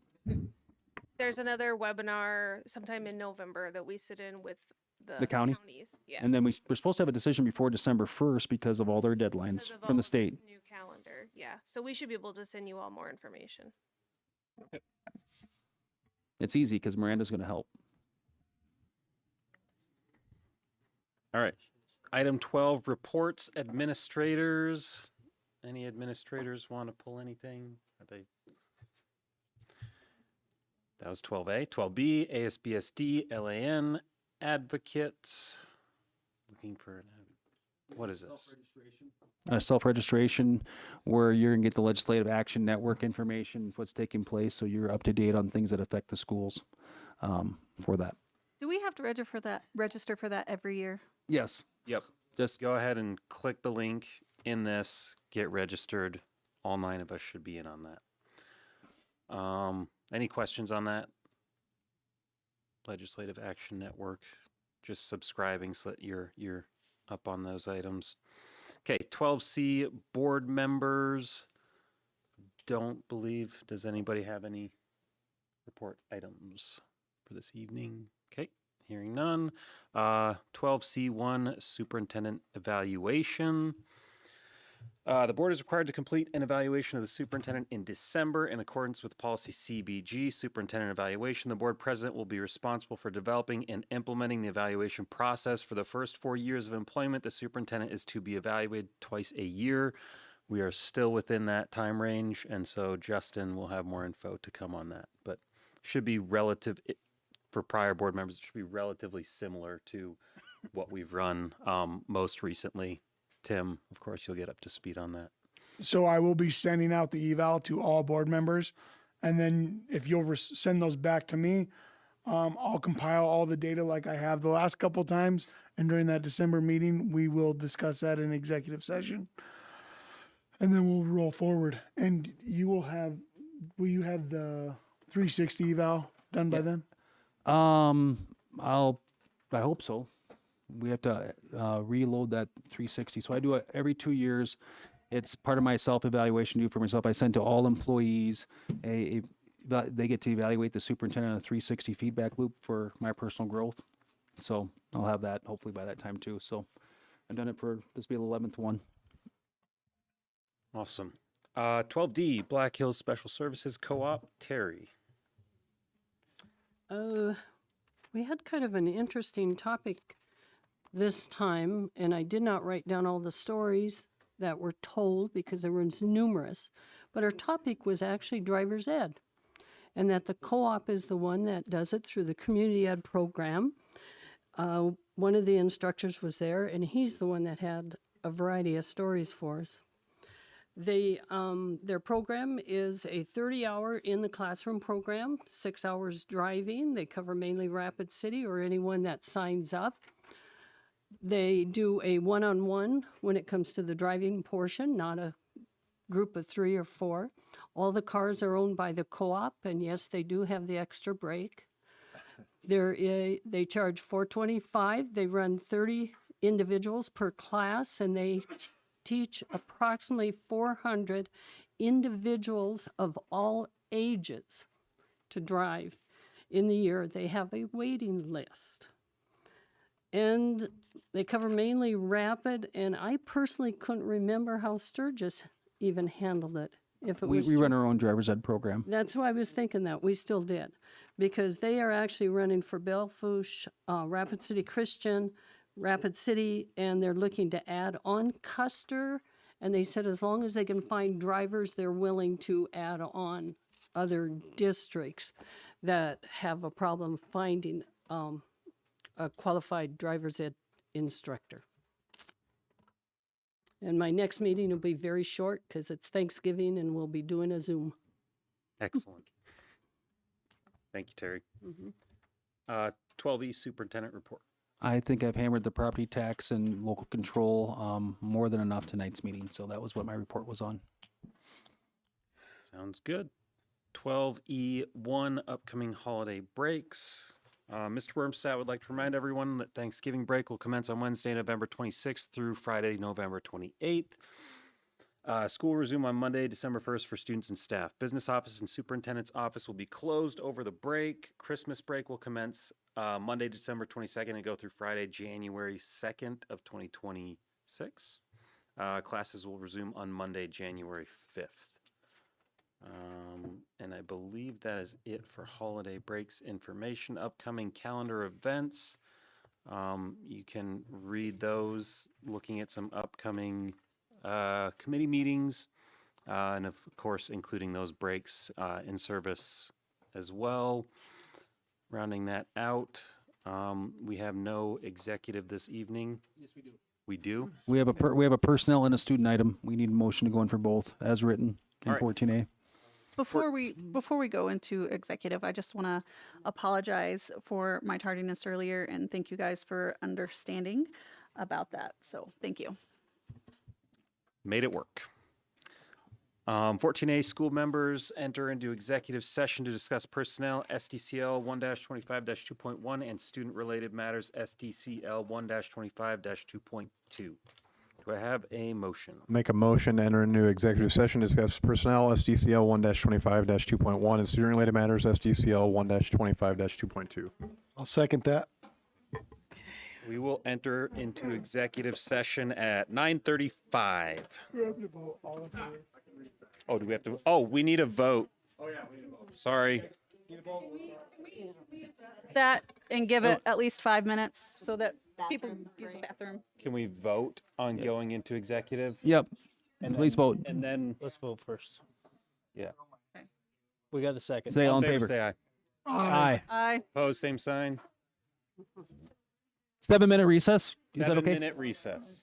There's another webinar sometime in November that we sit in with The county? counties. Yeah. And then we're supposed to have a decision before December 1st because of all their deadlines Because of from all the of state. this new calendar. Yeah. So we should be able to send you all more information. It's easy because Miranda's going to help. All right. Item 12, reports, administrators. Any administrators want to pull anything? Are they? That was 12A. 12B, ASBSD, LAN, advocates. Looking for, what is this? Self-registration, where you're going to get the Legislative Action Network information, what's taking place, so you're up to date on things that affect the schools for that. Do we have to register for that every year? Yes. Yep. Just go ahead and click the link in this, get registered. All 9 of us should be in on that. Any questions on that? Legislative Action Network, just subscribing so that you're up on those items. Okay, 12C, board members. Don't believe, does anybody have any report items for this evening? Okay, hearing none. 12C1, superintendent evaluation. The board is required to complete an evaluation of the superintendent in December in accordance with policy CBG, superintendent evaluation. The board president will be responsible for developing and implementing the evaluation process. For the first 4 years of employment, the superintendent is to be evaluated twice a year. We are still within that time range, and so Justin will have more info to come on that. But should be relative, for prior board members, it should be relatively similar to what we've run most recently. Tim, of course, you'll get up to speed on that. So I will be sending out the eval to all board members. And then if you'll send those back to me, I'll compile all the data like I have the last couple times. And during that December meeting, we will discuss that in executive session. And then we'll roll forward. And will you have the 360 eval done by then? I hope so. We have to reload that 360. So I do it every 2 years. It's part of my self-evaluation due for myself. I send to all employees they get to evaluate the superintendent on a 360 feedback loop for my personal growth. So I'll have that hopefully by that time too. So I've done it for, this will be the 11th one. Awesome. 12D, Black Hills Special Services Co-op, Terry. We had kind of an interesting topic this time, and I did not write down all the stories that were told because there were numerous. But our topic was actually driver's ed, and that the co-op is the one that does it through the community ed program. One of the instructors was there, and he's the one that had a variety of stories for us. Their program is a 30-hour in the classroom program, 6 hours driving. They cover mainly Rapid City or anyone that signs up. They do a one-on-one when it comes to the driving portion, not a group of 3 or 4. All the cars are owned by the co-op, and yes, they do have the extra brake. They charge $425. They run 30 individuals per class, and they teach approximately 400 individuals of all ages to drive. In the year, they have a waiting list. And they cover mainly Rapid, and I personally couldn't remember how Sturgis even handled it. If it was We run our own driver's ed program. That's why I was thinking that. We still did. Because they are actually running for Belfouche, Rapid City Christian, Rapid City, and they're looking to add on Custer. And they said as long as they can find drivers, they're willing to add on other districts that have a problem finding a qualified driver's ed instructor. And my next meeting will be very short because it's Thanksgiving and we'll be doing a Zoom. Excellent. Thank you, Terry. 12E, Superintendent Report. I think I've hammered the property tax and local control more than enough tonight's meeting. So that was what my report was on. Sounds good. 12E1, upcoming holiday breaks. Mr. Wormstadt would like to remind everyone that Thanksgiving break will commence on Wednesday, November 26th through Friday, November 28th. School will resume on Monday, December 1st for students and staff. Business office and superintendent's office will be closed over the break. Christmas break will commence Monday, December 22nd and go through Friday, January 2nd of 2026. Classes will resume on Monday, January 5th. And I believe that is it for holiday breaks information. Upcoming calendar events. You can read those looking at some upcoming committee meetings, and of course, including those breaks in service as well. Rounding that out, we have no executive this evening. Yes, we do. We do? We have a personnel and a student item. We need a motion to go in for both as written in All right. 14A. Before we go into executive, I just want to apologize for my tardiness earlier and thank you guys for understanding about that. So thank you. Made it work. 14A, school members enter into executive session to discuss personnel, SDCL 1-25-2.1, and student-related matters, SDCL 1-25-2.2. Do I have a motion? Make a motion to enter into executive session, discuss personnel, SDCL 1-25-2.1, and student-related matters, SDCL 1-25-2.2. I'll second that. We will enter into executive session at 9:35. Oh, do we have to? Oh, we need a vote. Oh, yeah, we need a vote. Sorry. That and give it at least 5 minutes so that people use the bathroom. Can we vote on going into executive? Yep. And Please then- vote. And then, Let's vote first. yeah. We got a second. Say all in favor. Say aye. Aye. Aye. Opposed, same sign. 7-minute recess. Is that okay? 7-minute recess.